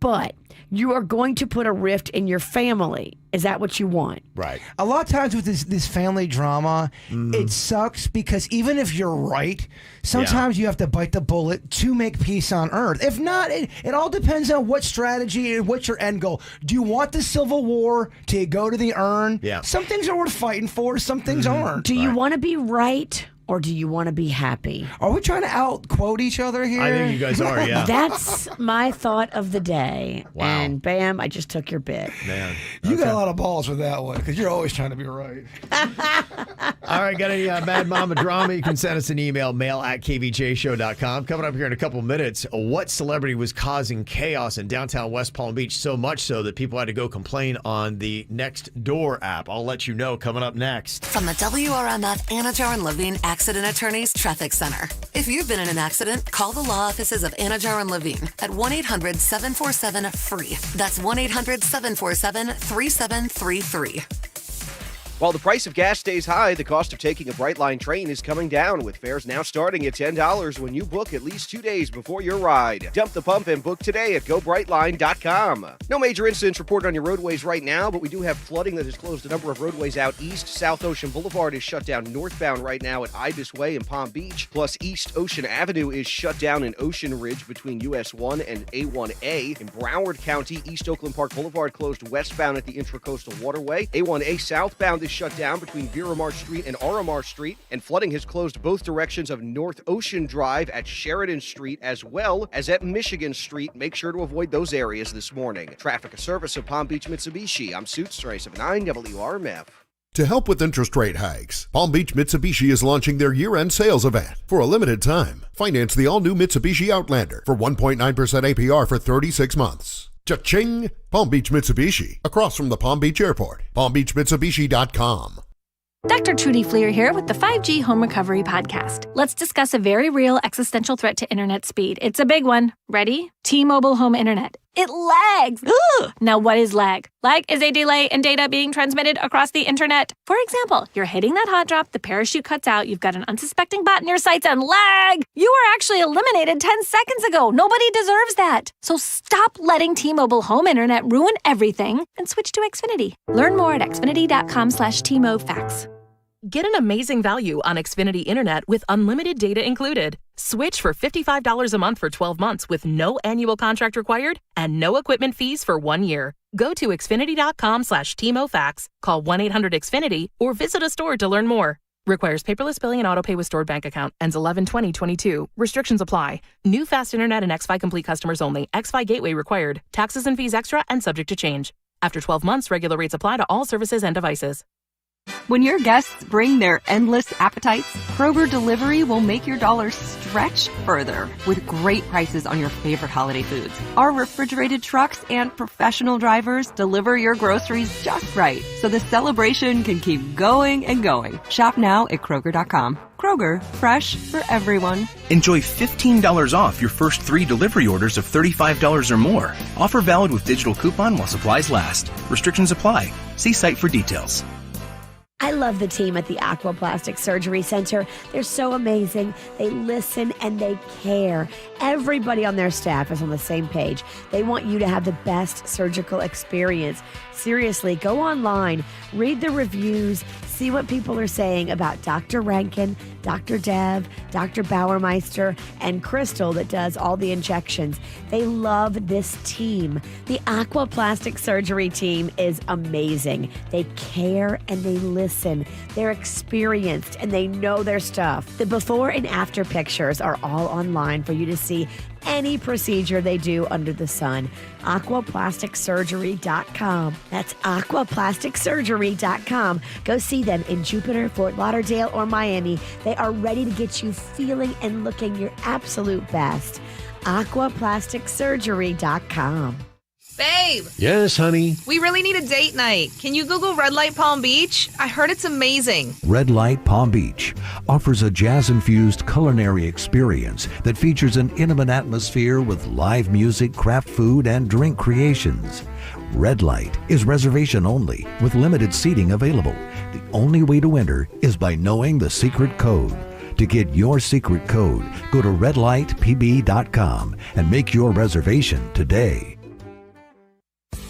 But you are going to put a rift in your family. Is that what you want?
Right.
A lot of times with this family drama, it sucks because even if you're right, sometimes you have to bite the bullet to make peace on earth. If not, it all depends on what strategy and what's your end goal. Do you want the Civil War to go to the urn?
Yeah.
Some things are worth fighting for, some things aren't.
Do you want to be right or do you want to be happy?
Are we trying to out-quote each other here?
I think you guys are, yeah.
That's my thought of the day.
Wow.
And bam, I just took your bit.
Man.
You got a lot of balls with that one because you're always trying to be right.
All right, got any Mad Mama drama? You can send us an email, mail@kvjshow.com. Coming up here in a couple minutes, what celebrity was causing chaos in downtown West Palm Beach, so much so that people had to go complain on the Next Door app? I'll let you know coming up next.
From the WRMF Anajar and Levine Accident Attorneys Traffic Center. If you've been in an accident, call the law offices of Anajar and Levine at 1-800-747-FREE. That's 1-800-747-3733.
While the price of gas stays high, the cost of taking a Brightline train is coming down, with fares now starting at $10 when you book at least 2 days before your ride. Dump the pump and book today at GoBrightline.com. No major incidents reported on your roadways right now, but we do have flooding that has closed a number of roadways out east. South Ocean Boulevard is shut down northbound right now at Ibis Way in Palm Beach. Plus, East Ocean Avenue is shut down in Ocean Ridge between US 1 and A1A. In Broward County, East Oakland Park Boulevard closed westbound at the Intracoastal Waterway. A1A southbound is shut down between Viramar Street and Aramar Street, and flooding has closed both directions of North Ocean Drive at Sheridan Street as well as at Michigan Street. Make sure to avoid those areas this morning. Traffic, a service of Palm Beach Mitsubishi. I'm Suits 9 WRMF.
To help with interest rate hikes, Palm Beach Mitsubishi is launching their year-end sales event. For a limited time, finance the all-new Mitsubishi Outlander for 1.9% APR for 36 months. Cha-ching! Palm Beach Mitsubishi, across from the Palm Beach Airport. PalmBeachMitsubishi.com.
Dr. Trudy Fleer here with the 5G Home Recovery Podcast. Let's discuss a very real existential threat to internet speed. It's a big one. Ready? T-Mobile Home Internet. It lags. Ugh. Now, what is lag? Lag is a delay in data being transmitted across the internet. For example, you're hitting that hot drop, the parachute cuts out, you've got an unsuspecting bot in your sights, and lag! You were actually eliminated 10 seconds ago. Nobody deserves that. So stop letting T-Mobile Home Internet ruin everything and switch to Xfinity. Learn more at xfinity.com/TMOFax.
Get an amazing value on Xfinity Internet with unlimited data included. Switch for $55 a month for 12 months with no annual contract required and no equipment fees for 1 year. Go to xfinity.com/TMOFax, call 1-800-XFINITY, or visit a store to learn more. Requires paperless billing and autopay with stored bank account. Ends 11/20/22. Restrictions apply. New fast internet and XFi Complete customers only. XFi Gateway required. Taxes and fees extra and subject to change. After 12 months, regular rates apply to all services and devices.
When your guests bring their endless appetites, Kroger Delivery will make your dollar stretch further with great prices on your favorite holiday foods. Our refrigerated trucks and professional drivers deliver your groceries just right, so the celebration can keep going and going. Shop now at Kroger.com. Kroger, fresh for everyone.
Enjoy $15 off your first 3 delivery orders of $35 or more. Offer valid with digital coupon while supplies last. Restrictions apply. See site for details.
I love the team at the Aquaplastic Surgery Center. They're so amazing. They listen and they care. Everybody on their staff is on the same page. They want you to have the best surgical experience. Seriously, go online, read the reviews, see what people are saying about Dr. Rankin, Dr. Dev, Dr. Bauermeister, and Crystal that does all the injections. They love this team. The Aquaplastic Surgery team is amazing. They care and they listen. They're experienced and they know their stuff. The before and after pictures are all online for you to see any procedure they do under the sun. Aquaplasticsurgery.com. That's aquaplasticsurgery.com. Go see them in Jupiter, Fort Lauderdale, or Miami. They are ready to get you feeling and looking your absolute best. Aquaplasticsurgery.com.
Babe!
Yes, honey?
We really need a date night. Can you Google Red Light Palm Beach? I heard it's amazing.
Red Light Palm Beach offers a jazz-infused culinary experience that features an intimate atmosphere with live music, craft food, and drink creations. Red Light is reservation only with limited seating available. The only way to enter is by knowing the secret code. To get your secret code, go to redlightpb.com and make your reservation today.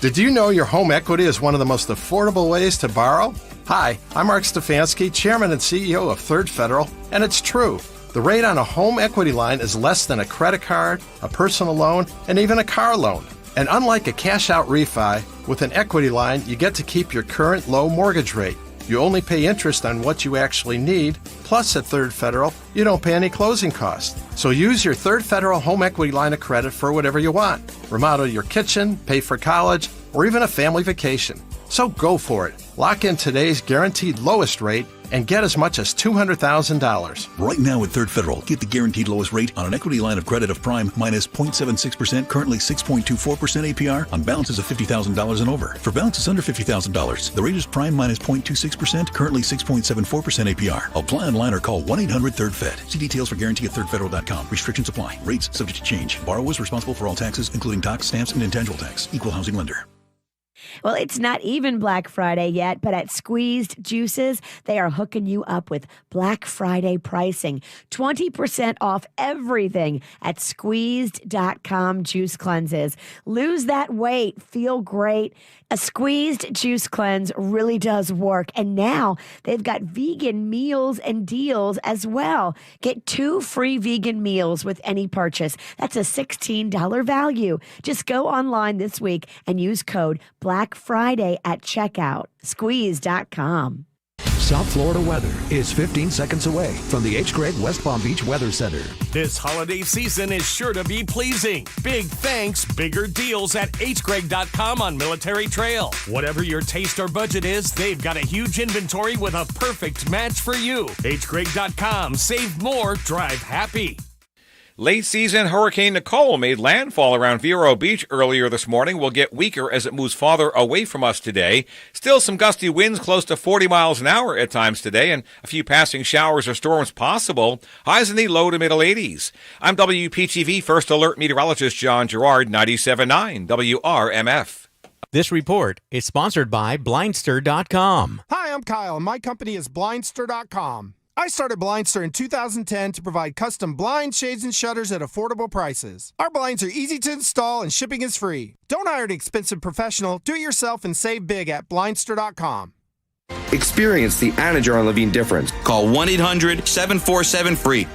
Did you know your home equity is one of the most affordable ways to borrow? Hi, I'm Mark Stefanski, Chairman and CEO of Third Federal, and it's true. The rate on a home equity line is less than a credit card, a personal loan, and even a car loan. And unlike a cash-out refi, with an equity line, you get to keep your current low mortgage rate. You only pay interest on what you actually need. Plus, at Third Federal, you don't pay any closing costs. So use your Third Federal home equity line of credit for whatever you want. Remodel your kitchen, pay for college, or even a family vacation. So go for it. Lock in today's guaranteed lowest rate and get as much as $200,000.
Right now at Third Federal, get the guaranteed lowest rate on an equity line of credit of prime minus 0.76%, currently 6.24% APR on balances of $50,000 and over. For balances under $50,000, the rate is prime minus 0.26%, currently 6.74% APR. Apply online or call 1-800-3rd-FED. See details for guarantee at thirdfederal.com. Restrictions apply. Rates subject to change. Borrowers responsible for all taxes, including tax, stamps, and intangible tax. Equal housing lender.
Well, it's not even Black Friday yet, but at Squeezed Juices, they are hooking you up with Black Friday pricing. 20% off everything at squeezed.com juice cleanses. Lose that weight, feel great. A Squeezed Juice Cleanse really does work. And now they've got vegan meals and deals as well. Get 2 free vegan meals with any purchase. That's a $16 value. Just go online this week and use code Black Friday at checkout. Squeeze.com.
South Florida weather is 15 seconds away from the H. Gregg West Palm Beach Weather Center.
This holiday season is sure to be pleasing. Big thanks, bigger deals at hgregg.com on Military Trail. Whatever your taste or budget is, they've got a huge inventory with a perfect match for you. hgregg.com. Save more, drive happy.
Late season Hurricane Nicole made landfall around Vero Beach earlier this morning. Will get weaker as it moves farther away from us today. Still some gusty winds close to 40 miles an hour at times today, and a few passing showers or storms possible. Highs in the low to middle 80s. I'm WPTV First Alert Meteorologist John Gerard, 97.9 WRMF.
This report is sponsored by Blindster.com.
Hi, I'm Kyle, and my company is Blindster.com. I started Blindster in 2010 to provide custom blinds, shades, and shutters at affordable prices. Our blinds are easy to install and shipping is free. Don't hire an expensive professional. Do it yourself and save big at Blindster.com.
Experience the Anajar and Levine difference. Call 1-800-747-FREE.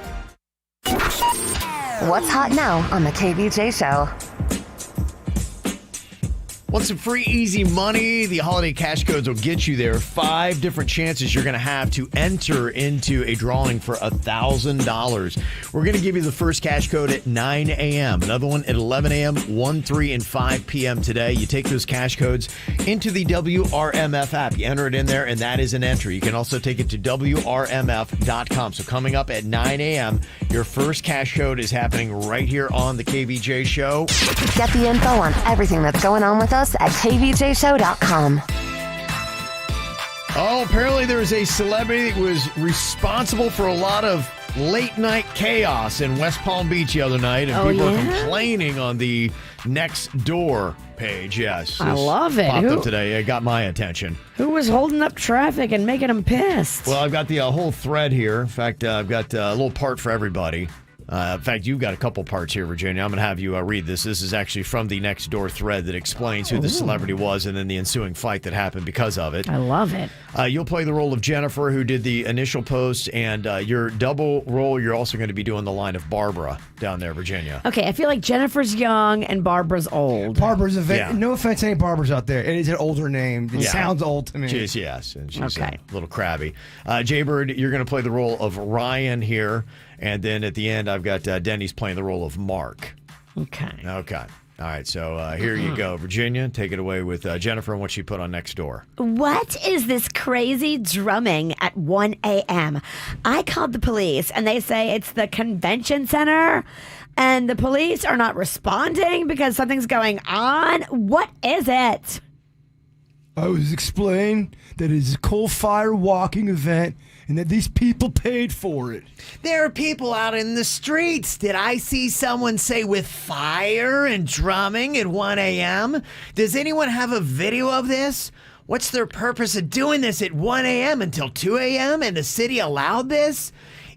What's hot now on the KVJ Show?
Want some free, easy money? The holiday cash codes will get you there. 5 different chances you're going to have to enter into a drawing for $1,000. We're going to give you the first cash code at 9 a.m., another one at 11 a.m., 1, 3, and 5 p.m. today. You take those cash codes into the WRMF app. You enter it in there, and that is an entry. You can also take it to WRMF.com. So coming up at 9 a.m., your first cash code is happening right here on the KVJ Show.
Get the info on everything that's going on with us at kvjshow.com.
Oh, apparently there was a celebrity that was responsible for a lot of late night chaos in West Palm Beach the other night, and people are complaining on the Next Door page. Yes,
I love it.
Popped up today. It got my attention.
Who was holding up traffic and making them pissed?
Well, I've got the whole thread here. In fact, I've got a little part for everybody. In fact, you've got a couple parts here, Virginia. I'm going to have you read this. This is actually from the Next Door thread that explains who the celebrity was and then the ensuing fight that happened because of it.
I love it.
You'll play the role of Jennifer, who did the initial post, and your double role, you're also going to be doing the line of Barbara down there, Virginia.
Okay, I feel like Jennifer's young and Barbara's old.
Barbara's no offense to any Barbers out there. It is an older name. It sounds old to me.
She is, yes. And she's a little crabby. Jaybird, you're going to play the role of Ryan here. And then at the end, I've got Denny's playing the role of Mark.
Okay.
All right, so here you go. Virginia, take it away with Jennifer and what she put on Next Door.
What is this crazy drumming at 1 a.m.? I called the police, and they say it's the convention center, and the police are not responding because something's going on. What is it?
I was explained that it's a coal-fire walking event and that these people paid for it.
There are people out in the streets. Did I see someone say with fire and drumming at 1 a.m.? Does anyone have a video of this? What's their purpose of doing this at 1 a.m. until 2 a.m. and the city allowed this?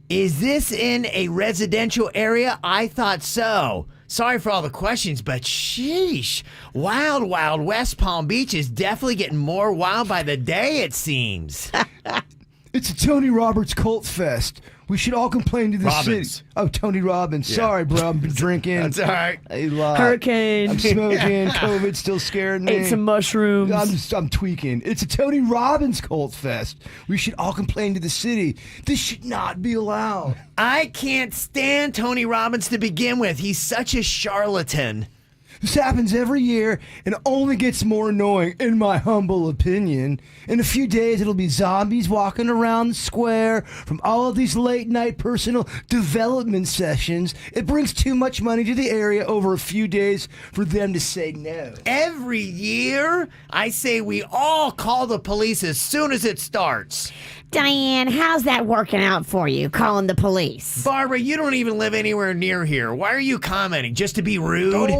Is this in a residential area? I thought so. Sorry for all the questions, but sheesh. Wild, wild West Palm Beach is definitely getting more wild by the day, it seems.
It's a Tony Roberts cult fest. We should all complain to the
Robbins.
city. Oh, Tony Robbins.
Yeah.
Sorry, bro. I've been drinking.
That's all right.
A lot.
Hurricane.
I'm smoking. COVID's still scaring me.
Ate some mushrooms.
I'm tweaking. It's a Tony Robbins cult fest. We should all complain to the city. This should not be allowed.
I can't stand Tony Robbins to begin with. He's such a charlatan.
This happens every year and only gets more annoying, in my humble opinion. In a few days, it'll be zombies walking around the square from all of these late-night personal development sessions. It brings too much money to the area over a few days for them to say no.
Every year, I say we all call the police as soon as it starts.
Diane, how's that working out for you, calling the police?
Barbara, you don't even live anywhere near here. Why are you commenting? Just to be rude?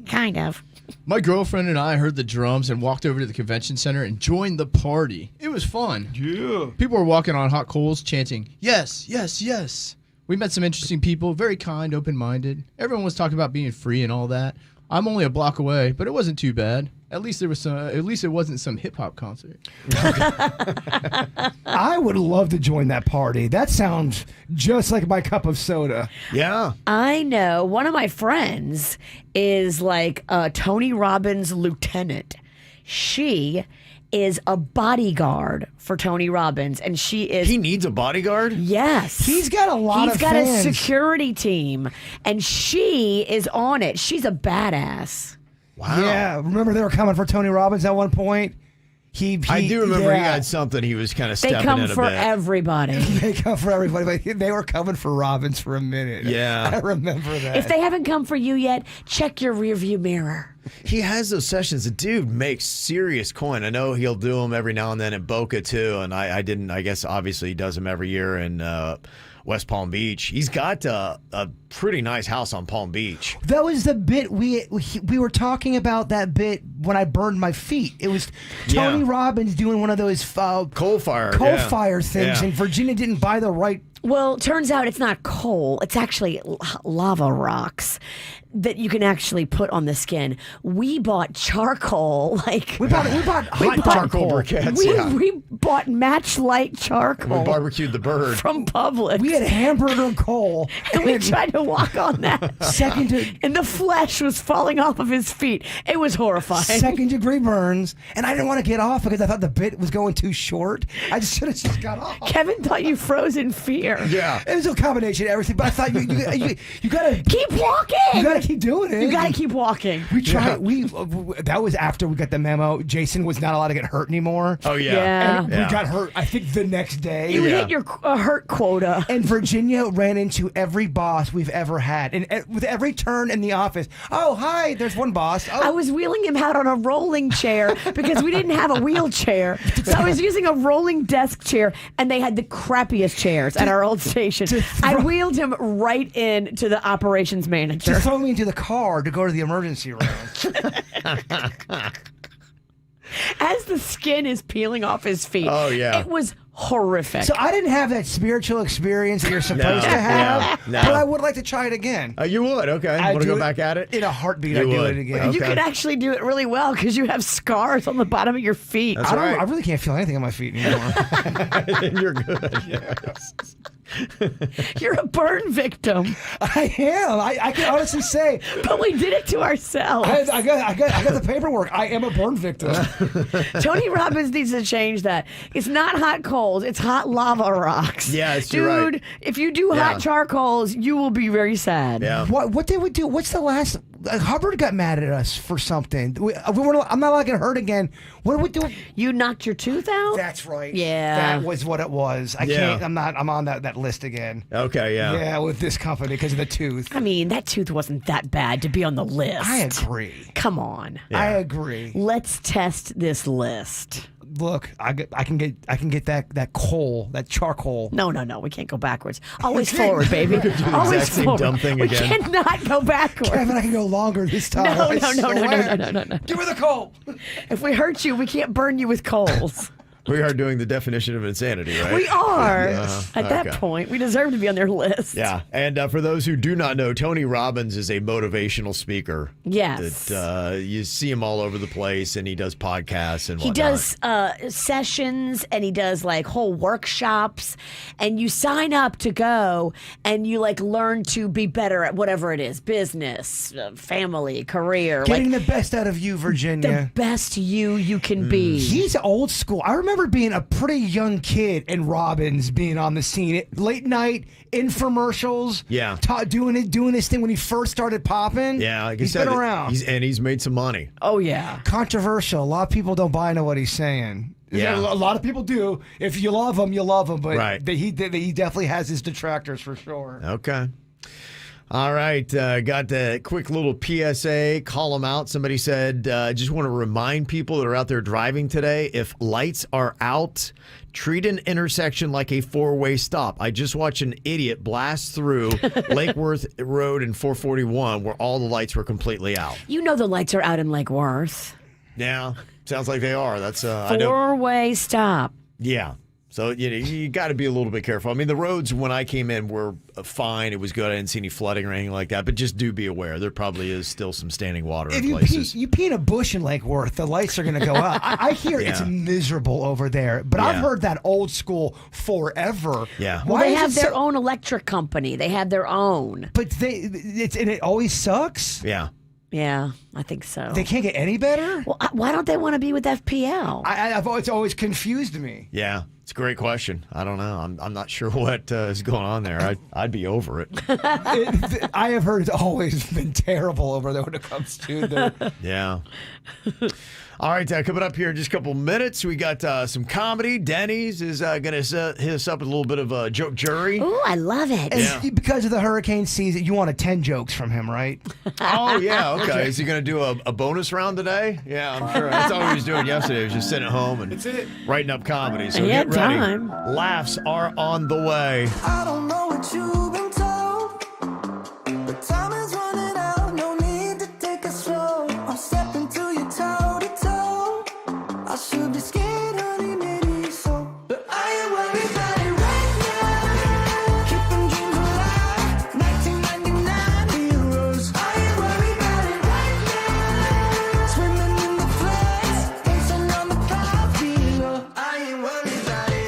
Kind of.
My girlfriend and I heard the drums and walked over to the convention center and joined the party. It was fun.
Yeah.
People were walking on hot coals chanting, yes, yes, yes. We met some interesting people, very kind, open-minded. Everyone was talking about being free and all that. I'm only a block away, but it wasn't too bad. At least there was some. At least it wasn't some hip hop concert.
I would love to join that party. That sounds just like my cup of soda.
Yeah.
I know. One of my friends is like a Tony Robbins lieutenant. She is a bodyguard for Tony Robbins, and she is.
He needs a bodyguard?
Yes.
He's got a lot of
He's got
fans.
a security team, and she is on it. She's a badass.
Wow.
Yeah, remember they were coming for Tony Robbins at one point?
I do remember he
yeah.
had something he was kind of
They
stepping
come
in a
for
bit.
everybody.
They come for everybody, but they were coming for Robbins for a minute.
Yeah.
I remember that.
If they haven't come for you yet, check your rearview mirror.
He has those sessions. The dude makes serious coin. I know he'll do them every now and then at Boca too, and I guess obviously he does them every year in West Palm Beach. He's got a pretty nice house on Palm Beach.
That was the bit we were talking about, that bit when I burned my feet. It was Tony Robbins doing one of those
coal fire
things,
Yeah.
and Virginia didn't buy the right.
Well, turns out it's not coal. It's actually lava rocks that you can actually put on the skin. We bought charcoal.
We bought hot
charcoal briquettes.
We bought matchlight charcoal.
We barbecued the bird.
From Publix.
We had hamburger coal.
And we tried to walk on that. And the flesh was falling off of his feet. It was horrifying.
Second-degree burns, and I didn't want to get off because I thought the bit was going too short. I just should have just got off.
Kevin thought you froze in fear.
Yeah.
It was a combination of everything, but I thought you gotta
keep walking.
You gotta keep doing it.
You gotta keep walking.
We tried. That was after we got the memo. Jason was not allowed to get hurt anymore.
Oh yeah.
And we got hurt. I think the next day.
You hit your hurt quota.
And Virginia ran into every boss we've ever had, and with every turn in the office. Oh, hi. There's one boss. Oh.
I was wheeling him out on a rolling chair because we didn't have a wheelchair. So I was using a rolling desk chair, and they had the crappiest chairs at our old station. I wheeled him right in to the operations manager.
To throw me into the car to go to the emergency room.
As the skin is peeling off his feet.
Oh, yeah.
It was horrific.
So I didn't have that spiritual experience that you're supposed to have,
No.
but I would like to try it again.
You would? Okay.
I'd
Want to
do
go
it
back at it?
In a heartbeat,
You
I'd do
would.
it again.
You could actually do it really well because you have scars on the bottom of your feet.
That's
I really can't feel anything on my feet anymore.
Then you're good. Yes.
You're a burn victim.
I am. I can honestly say.
But we did it to ourselves.
I got the paperwork. I am a burn victim.
Tony Robbins needs to change that. It's not hot coals. It's hot lava rocks.
Yes,
Dude,
you're right.
if you do hot charcoals, you will be very sad.
Yeah.
What did we do? What's the last? Hubbard got mad at us for something. I'm not allowed to get hurt again. What did we do?
You knocked your tooth out?
That's right.
Yeah.
That was what it was. I can't. I'm on that list again.
Okay, yeah.
Yeah, with this company because of the tooth.
I mean, that tooth wasn't that bad to be on the list.
I agree.
Come on.
I agree.
Let's test this list.
Look, I can get that coal, that charcoal.
No, we can't go backwards. Always forward, baby. Always
exact same
forward.
dumb thing
we
again.
cannot go backwards.
Kevin, I can go longer this time.
No.
I swear.
No.
Give me the coal.
If we hurt you, we can't burn you with coals.
We are doing the definition of insanity, right?
We are.
At
that point, we deserve to be on their list.
Yeah. And for those who do not know, Tony Robbins is a motivational speaker.
Yes.
That you see him all over the place, and he does podcasts and whatnot.
He does sessions, and he does like whole workshops, and you sign up to go, and you like learn to be better at whatever it is, business, family, career.
Getting the best out of you, Virginia.
The best you can be.
He's old school. I remember being a pretty young kid and Robbins being on the scene. Late night infomercials.
Yeah.
Doing his thing when he first started popping.
Yeah, like
he's been around.
He's made some money.
Oh, yeah.
Controversial. A lot of people don't buy into what he's saying.
Yeah.
A lot of people do. If you love him, you love him. But
right.
he definitely has his detractors for sure.
Okay. All right. Got the quick little PSA. Call them out. Somebody said, just want to remind people that are out there driving today, if lights are out, treat an intersection like a four-way stop. I just watched an idiot blast through Lake Worth Road and 441 where all the lights were completely out.
You know the lights are out in Lake Worth.
Yeah. Sounds like they are. That's I know.
Four-way stop.
Yeah. So you got to be a little bit careful. I mean, the roads when I came in were fine. It was good. I didn't see any flooding or anything like that. But just do be aware. There probably is still some standing water in places.
You pee in a bush in Lake Worth, the lights are going to go out. I hear it's miserable over there. But I've heard that old school forever.
Yeah.
Well, they have their own electric company. They have their own.
But it always sucks.
Yeah.
Yeah, I think so.
They can't get any better?
Well, why don't they want to be with FPL?
It's always confused me.
Yeah, it's a great question. I don't know. I'm not sure what is going on there. I'd be over it.
I have heard it's always been terrible over there when it comes to their...
Yeah. All right, coming up here in just a couple minutes, we got some comedy. Denny's is going to hit us up with a little bit of a joke jury.
Ooh, I love it.
And because of the hurricane season, you want 10 jokes from him, right?
Oh, yeah, okay. Is he going to do a bonus round today? Yeah, I'm sure. That's all he was doing yesterday. He was just sitting at home and writing up comedy. So get ready.
Time.
Laughs are on the way.
I don't know what you've been told, but time is running out. No need to take a stroll. I'm stepping to you toe to toe. I should be scared, honey, maybe so, but I ain't worried about it right now. Keeping dreams alive, 1999 heroes. I ain't worried about it right now. Swimming in the floods, dancing on the cloud below. I ain't worried about it.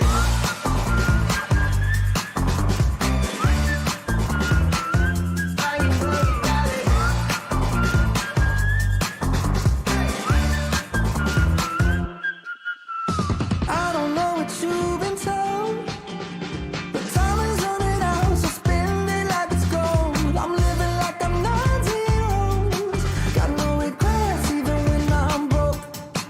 I ain't worried about it. I don't know what you've been told, but time is running out, so spend it like it's gold. I'm living like I'm 9 zeros. Got no regrets even when I'm broke.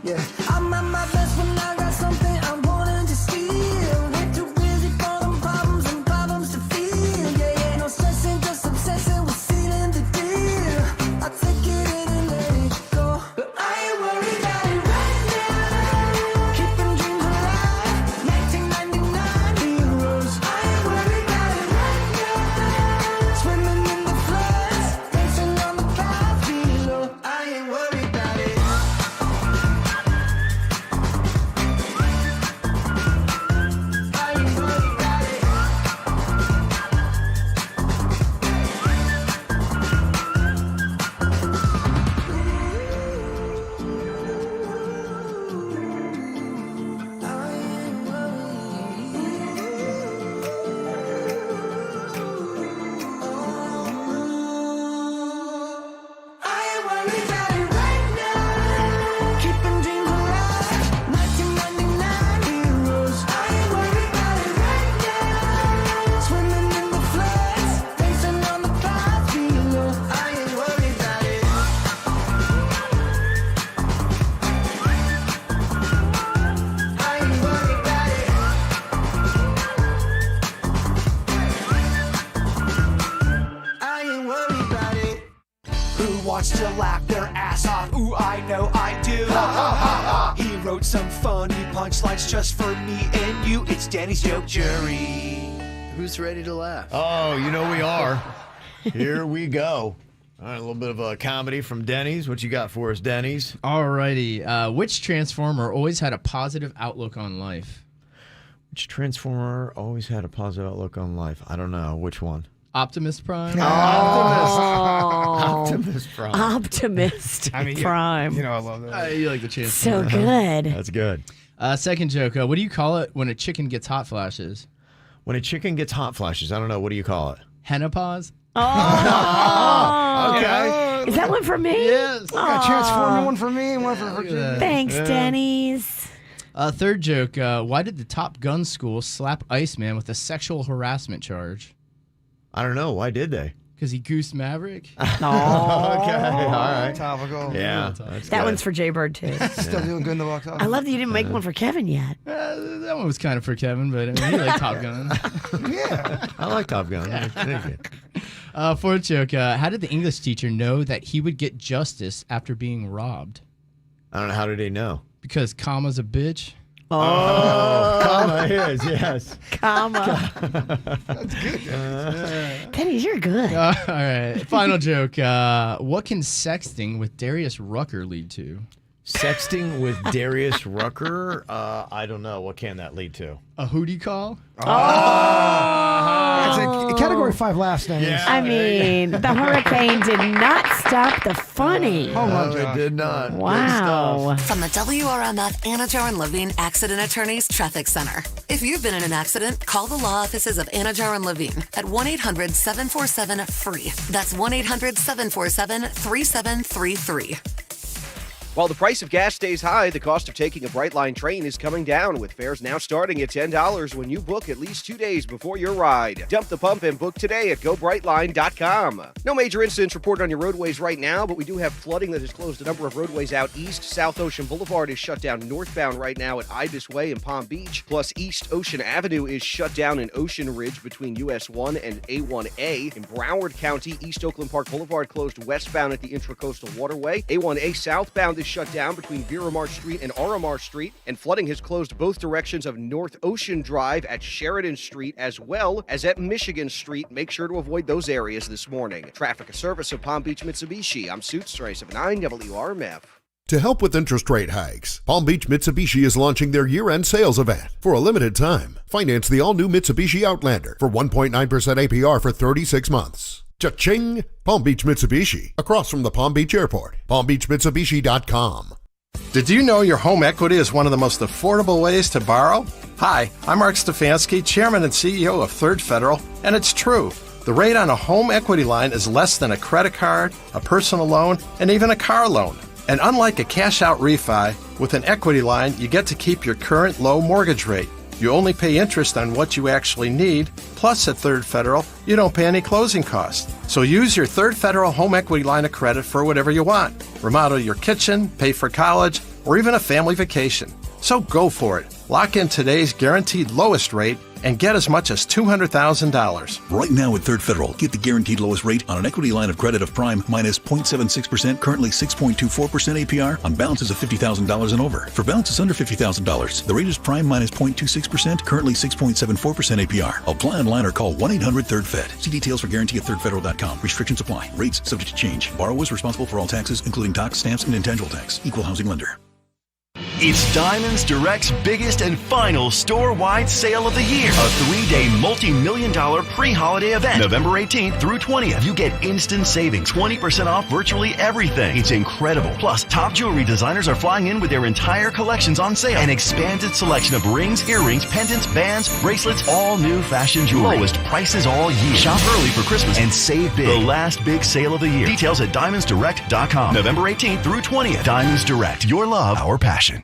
Yeah, I'm at my best when I got something I'm wanting to steal. Way too busy for them problems and problems to feel. Yeah, no stressing, just obsessing with sealing the deal. I take it in and let it go, but I ain't worried about it right now. Keeping dreams alive, 1999 heroes. I ain't worried about it right now. Swimming in the floods, dancing on the cloud below. I ain't worried about it. I ain't worried about it. I ain't worried about it right now. Keeping dreams alive, 1999 heroes. I ain't worried about it right now. Swimming in the floods, dancing on the cloud below. I ain't worried about it. I ain't worried about it. I ain't worried about it.
Who wants to laugh their ass off? Ooh, I know I do. He wrote some funny punchlines just for me and you. It's Danny's Joke Jury.
Who's ready to laugh?
Oh, you know we are. Here we go. All right, a little bit of a comedy from Denny's. What you got for us, Denny's?
Alrighty. Which Transformer always had a positive outlook on life?
Which Transformer always had a positive outlook on life? I don't know. Which one?
Optimus Prime.
Optimus Prime.
Optimist Prime.
I love that.
You like the Transformer.
So good.
That's good.
Second joke. What do you call it when a chicken gets hot flashes?
When a chicken gets hot flashes, I don't know. What do you call it?
Henopause.
Oh.
Okay.
Is that one for me?
Yes.
Got Transformer, one for me and one for Virginia.
Thanks, Denny's.
Third joke. Why did the Top Gun school slap Iceman with a sexual harassment charge?
I don't know. Why did they?
Because he goosed Maverick.
Okay. All right.
Topical.
Yeah.
That one's for Jaybird, too.
Still doing good in the box office.
I love that you didn't make one for Kevin yet.
That one was kind of for Kevin, but he liked Top Gun.
Yeah.
I like Top Gun. Thank you.
Fourth joke. How did the English teacher know that he would get justice after being robbed?
I don't know. How did he know?
Because comma's a bitch.
Comma is, yes.
Comma.
That's good.
Denny's, you're good.
All right. Final joke. What can sexting with Darius Rucker lead to?
Sexting with Darius Rucker? I don't know. What can that lead to?
A hootie call?
That's a category 5 last name.
Yeah.
I mean, the hurricane did not stop the funny.
It did not.
Wow.
From the WRMF Anajar and Levine Accident Attorneys Traffic Center. If you've been in an accident, call the law offices of Anajar and Levine at 1-800-747-FREE. That's 1-800-747-3733.
While the price of gas stays high, the cost of taking a Brightline train is coming down, with fares now starting at $10 when you book at least 2 days before your ride. Dump the pump and book today at GoBrightline.com. No major incidents reported on your roadways right now, but we do have flooding that has closed a number of roadways out east. South Ocean Boulevard is shut down northbound right now at Ibis Way in Palm Beach. Plus, East Ocean Avenue is shut down in Ocean Ridge between US 1 and A1A. In Broward County, East Oakland Park Boulevard closed westbound at the Intracoastal Waterway. A1A southbound is shut down between Viramar Street and Aramar Street, and flooding has closed both directions of North Ocean Drive at Sheridan Street as well as at Michigan Street. Make sure to avoid those areas this morning. Traffic a service of Palm Beach Mitsubishi. I'm Suits 9 WRMF.
To help with interest rate hikes, Palm Beach Mitsubishi is launching their year-end sales event. For a limited time, finance the all-new Mitsubishi Outlander for 1.9% APR for 36 months. Cha-ching! Palm Beach Mitsubishi, across from the Palm Beach Airport. PalmBeachMitsubishi.com.
Did you know your home equity is one of the most affordable ways to borrow? Hi, I'm Mark Stefanski, Chairman and CEO of Third Federal, and it's true. The rate on a home equity line is less than a credit card, a personal loan, and even a car loan. And unlike a cash-out refi, with an equity line, you get to keep your current low mortgage rate. You only pay interest on what you actually need. Plus, at Third Federal, you don't pay any closing costs. So use your Third Federal home equity line of credit for whatever you want. Remodel your kitchen, pay for college, or even a family vacation. So go for it. Lock in today's guaranteed lowest rate and get as much as $200,000.
Right now at Third Federal, get the guaranteed lowest rate on an equity line of credit of Prime minus 0.76%, currently 6.24% APR on balances of $50,000 and over. For balances under $50,000, the rate is Prime minus 0.26%, currently 6.74% APR. Apply online or call 1-800-3RD-FED. See details for guarantee at thirdfederal.com. Restrictions apply. Rates subject to change. Borrowers responsible for all taxes, including tax stamps and intangible tax. Equal housing lender.
It's Diamonds Direct's biggest and final store-wide sale of the year. A 3-day multi-million-dollar pre-holiday event. November 18th through 20th. You get instant savings, 20% off virtually everything. It's incredible. Plus, top jewelry designers are flying in with their entire collections on sale. An expanded selection of rings, earrings, pendants, bands, bracelets, all new fashion jewelry. Lowest prices all year. Shop early for Christmas and save big. The last big sale of the year. Details at DiamondsDirect.com. November 18th through 20th. Diamonds Direct. Your love, our passion.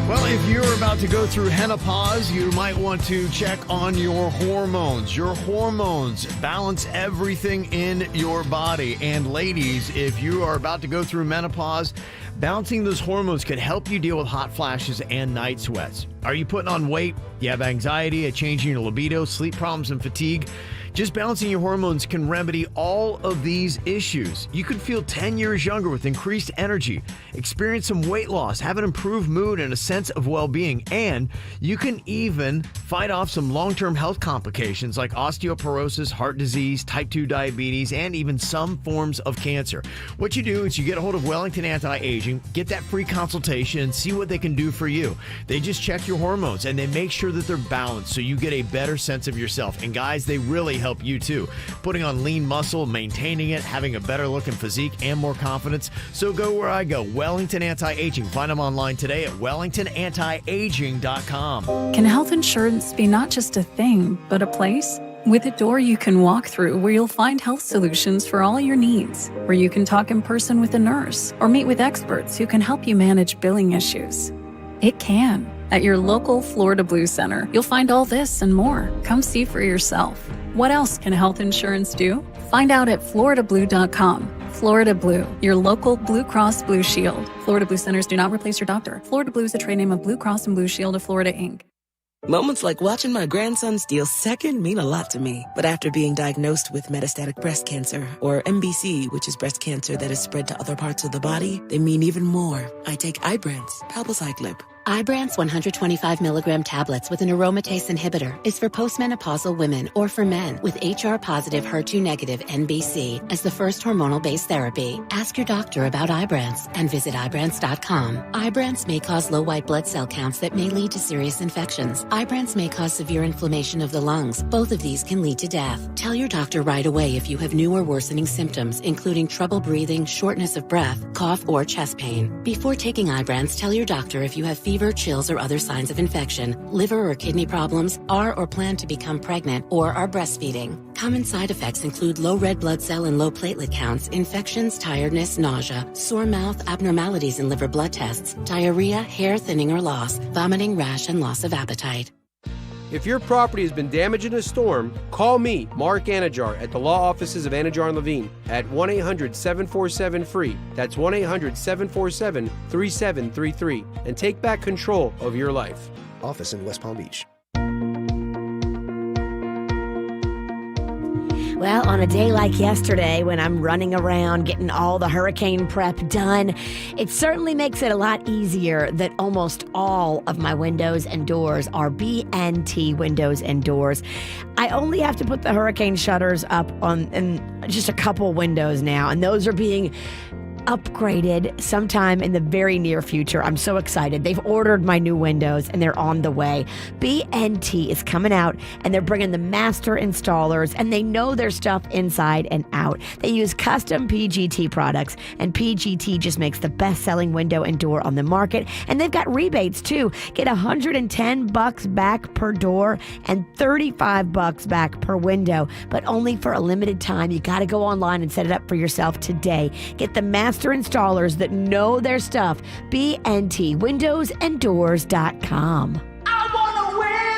Well, if you're about to go through menopause, you might want to check on your hormones. Your hormones balance everything in your body. And ladies, if you are about to go through menopause, balancing those hormones could help you deal with hot flashes and night sweats. Are you putting on weight? You have anxiety, a change in your libido, sleep problems, and fatigue? Just balancing your hormones can remedy all of these issues. You could feel 10 years younger with increased energy, experience some weight loss, have an improved mood and a sense of well-being, and you can even fight off some long-term health complications like osteoporosis, heart disease, type 2 diabetes, and even some forms of cancer. What you do is you get a hold of Wellington Anti-Aging, get that free consultation, and see what they can do for you. They just check your hormones and they make sure that they're balanced so you get a better sense of yourself. And guys, they really help you too. Putting on lean muscle, maintaining it, having a better looking physique, and more confidence. So go where I go, Wellington Anti-Aging. Find them online today at wellingtonantiaging.com.
Can health insurance be not just a thing, but a place? With a door you can walk through where you'll find health solutions for all your needs, where you can talk in person with a nurse or meet with experts who can help you manage billing issues. It can. At your local Florida Blue Center, you'll find all this and more. Come see for yourself. What else can health insurance do? Find out at floridablue.com. Florida Blue, your local Blue Cross Blue Shield. Florida Blue Centers do not replace your doctor. Florida Blue is a trade name of Blue Cross and Blue Shield of Florida, Inc.
Moments like watching my grandson steal second mean a lot to me. But after being diagnosed with metastatic breast cancer, or MBC, which is breast cancer that is spread to other parts of the body, they mean even more. I take Ibrance, palbociclib.
Ibrance 125 milligram tablets with an aromatase inhibitor is for postmenopausal women or for men with HR-positive, HER2-negative NBC as the first hormonal-based therapy. Ask your doctor about Ibrance and visit Ibrance.com. Ibrance may cause low white blood cell counts that may lead to serious infections. Ibrance may cause severe inflammation of the lungs. Both of these can lead to death. Tell your doctor right away if you have new or worsening symptoms, including trouble breathing, shortness of breath, cough, or chest pain. Before taking Ibrance, tell your doctor if you have fever, chills, or other signs of infection, liver or kidney problems, are or plan to become pregnant, or are breastfeeding. Common side effects include low red blood cell and low platelet counts, infections, tiredness, nausea, sore mouth, abnormalities in liver blood tests, diarrhea, hair thinning or loss, vomiting, rash, and loss of appetite.
If your property has been damaged in a storm, call me, Mark Anajar, at the law offices of Anajar & Levine at 1-800-747-FREE. That's 1-800-747-3733. And take back control of your life.
Office in West Palm Beach.
Well, on a day like yesterday, when I'm running around getting all the hurricane prep done, it certainly makes it a lot easier that almost all of my windows and doors are BNT windows and doors. I only have to put the hurricane shutters up in just a couple windows now, and those are being upgraded sometime in the very near future. I'm so excited. They've ordered my new windows and they're on the way. BNT is coming out and they're bringing the master installers, and they know their stuff inside and out. They use custom PGT products, and PGT just makes the best-selling window and door on the market. And they've got rebates too. Get $110 back per door and $35 back per window, but only for a limited time. You got to go online and set it up for yourself today. Get the master installers that know their stuff. BNTwindowsanddoors.com.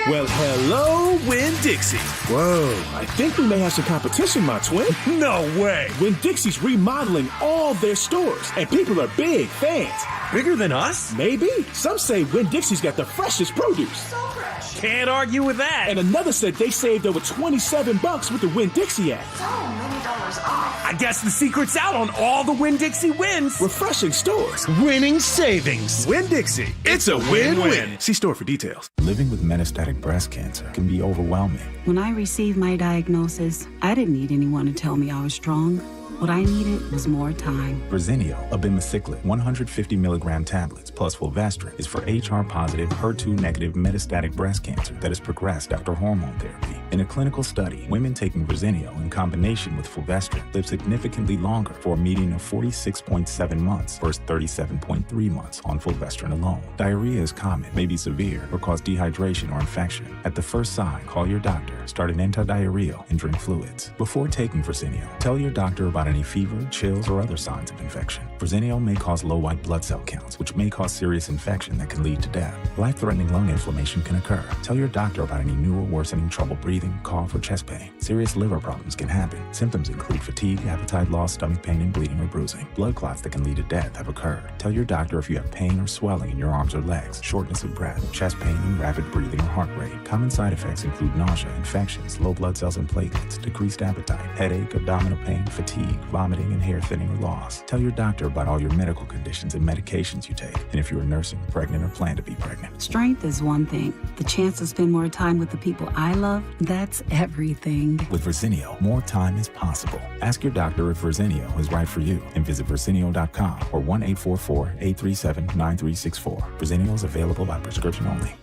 Well, hello, Winn-Dixie. Whoa, I think we may have some competition, my twin. No way. Winn-Dixie's remodeling all their stores, and people are big fans. Bigger than us? Maybe. Some say Winn-Dixie's got the freshest produce. So fresh. Can't argue with that. And another said they saved over $27 with the Winn-Dixie app.
So many dollars off.
I guess the secret's out on all the Winn-Dixie wins. Refreshing stores. Winning savings. Winn-Dixie. It's a win-win. See store for details.
Living with metastatic breast cancer can be overwhelming.
When I received my diagnosis, I didn't need anyone to tell me I was strong. What I needed was more time.
Verzenio, abemaciclib, 150 milligram tablets plus fulvestrant is for HR-positive, HER2-negative metastatic breast cancer that has progressed after hormone therapy. In a clinical study, women taking Verzenio in combination with fulvestrant live significantly longer for a median of 46.7 months versus 37.3 months on fulvestrant alone. Diarrhea is common, may be severe, or cause dehydration or infection. At the first sign, call your doctor, start an antidiarrheal, and drink fluids. Before taking Verzenio, tell your doctor about any fever, chills, or other signs of infection. Verzenio may cause low white blood cell counts, which may cause serious infection that can lead to death. Life-threatening lung inflammation can occur. Tell your doctor about any new or worsening trouble breathing breathing, cough, or chest pain. Serious liver problems can happen. Symptoms include fatigue, appetite loss, stomach pain, and bleeding or bruising. Blood clots that can lead to death have occurred. Tell your doctor if you have pain or swelling in your arms or legs, shortness of breath, chest pain, and rapid breathing or heart rate. Common side effects include nausea, infections, low blood cells and platelets, decreased appetite, headache, abdominal pain, fatigue, vomiting, and hair thinning or loss. Tell your doctor about all your medical conditions and medications you take, and if you are nursing, pregnant, or plan to be pregnant.
Strength is one thing. The chance to spend more time with the people I love, that's everything.
With Verzenio, more time is possible. Ask your doctor if Verzenio is right for you and visit Verzenio.com or 1-844-837-9364. Verzenio is available by prescription only.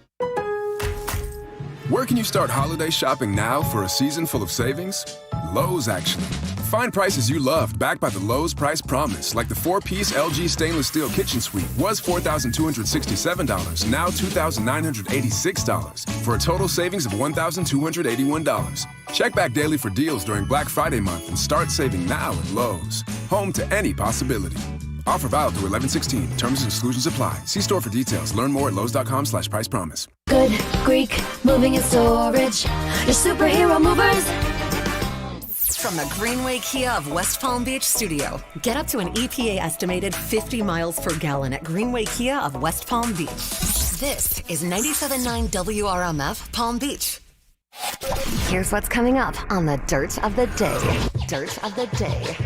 Where can you start holiday shopping now for a season full of savings? Lowe's, actually. Find prices you loved backed by the Lowe's Price Promise, like the 4-piece LG stainless steel kitchen suite was $4,267, now $2,986, for a total savings of $1,281. Check back daily for deals during Black Friday month and start saving now at Lowe's. Home to any possibility. Offer valid through 11/16. Terms and exclusions apply. See store for details. Learn more at lowes.com/price promise.
Good Greek moving and storage. Your superhero movers.
From the Greenway Kia of West Palm Beach studio, get up to an EPA estimated 50 miles per gallon at Greenway Kia of West Palm Beach. This is 97.9 WRMF Palm Beach.
Here's what's coming up on the Dirt of the Day. Dirt of the Day.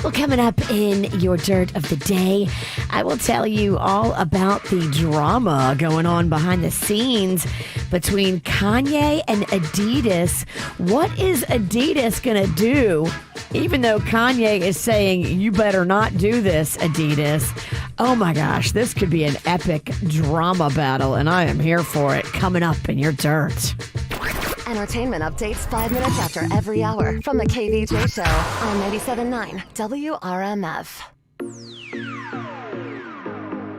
Well, coming up in your Dirt of the Day, I will tell you all about the drama going on behind the scenes between Kanye and Adidas. What is Adidas going to do? Even though Kanye is saying, you better not do this, Adidas. Oh my gosh, this could be an epic drama battle, and I am here for it. Coming up in your Dirt.
Entertainment updates 5 minutes after every hour from the KVJ Show on 97.9 WRMF.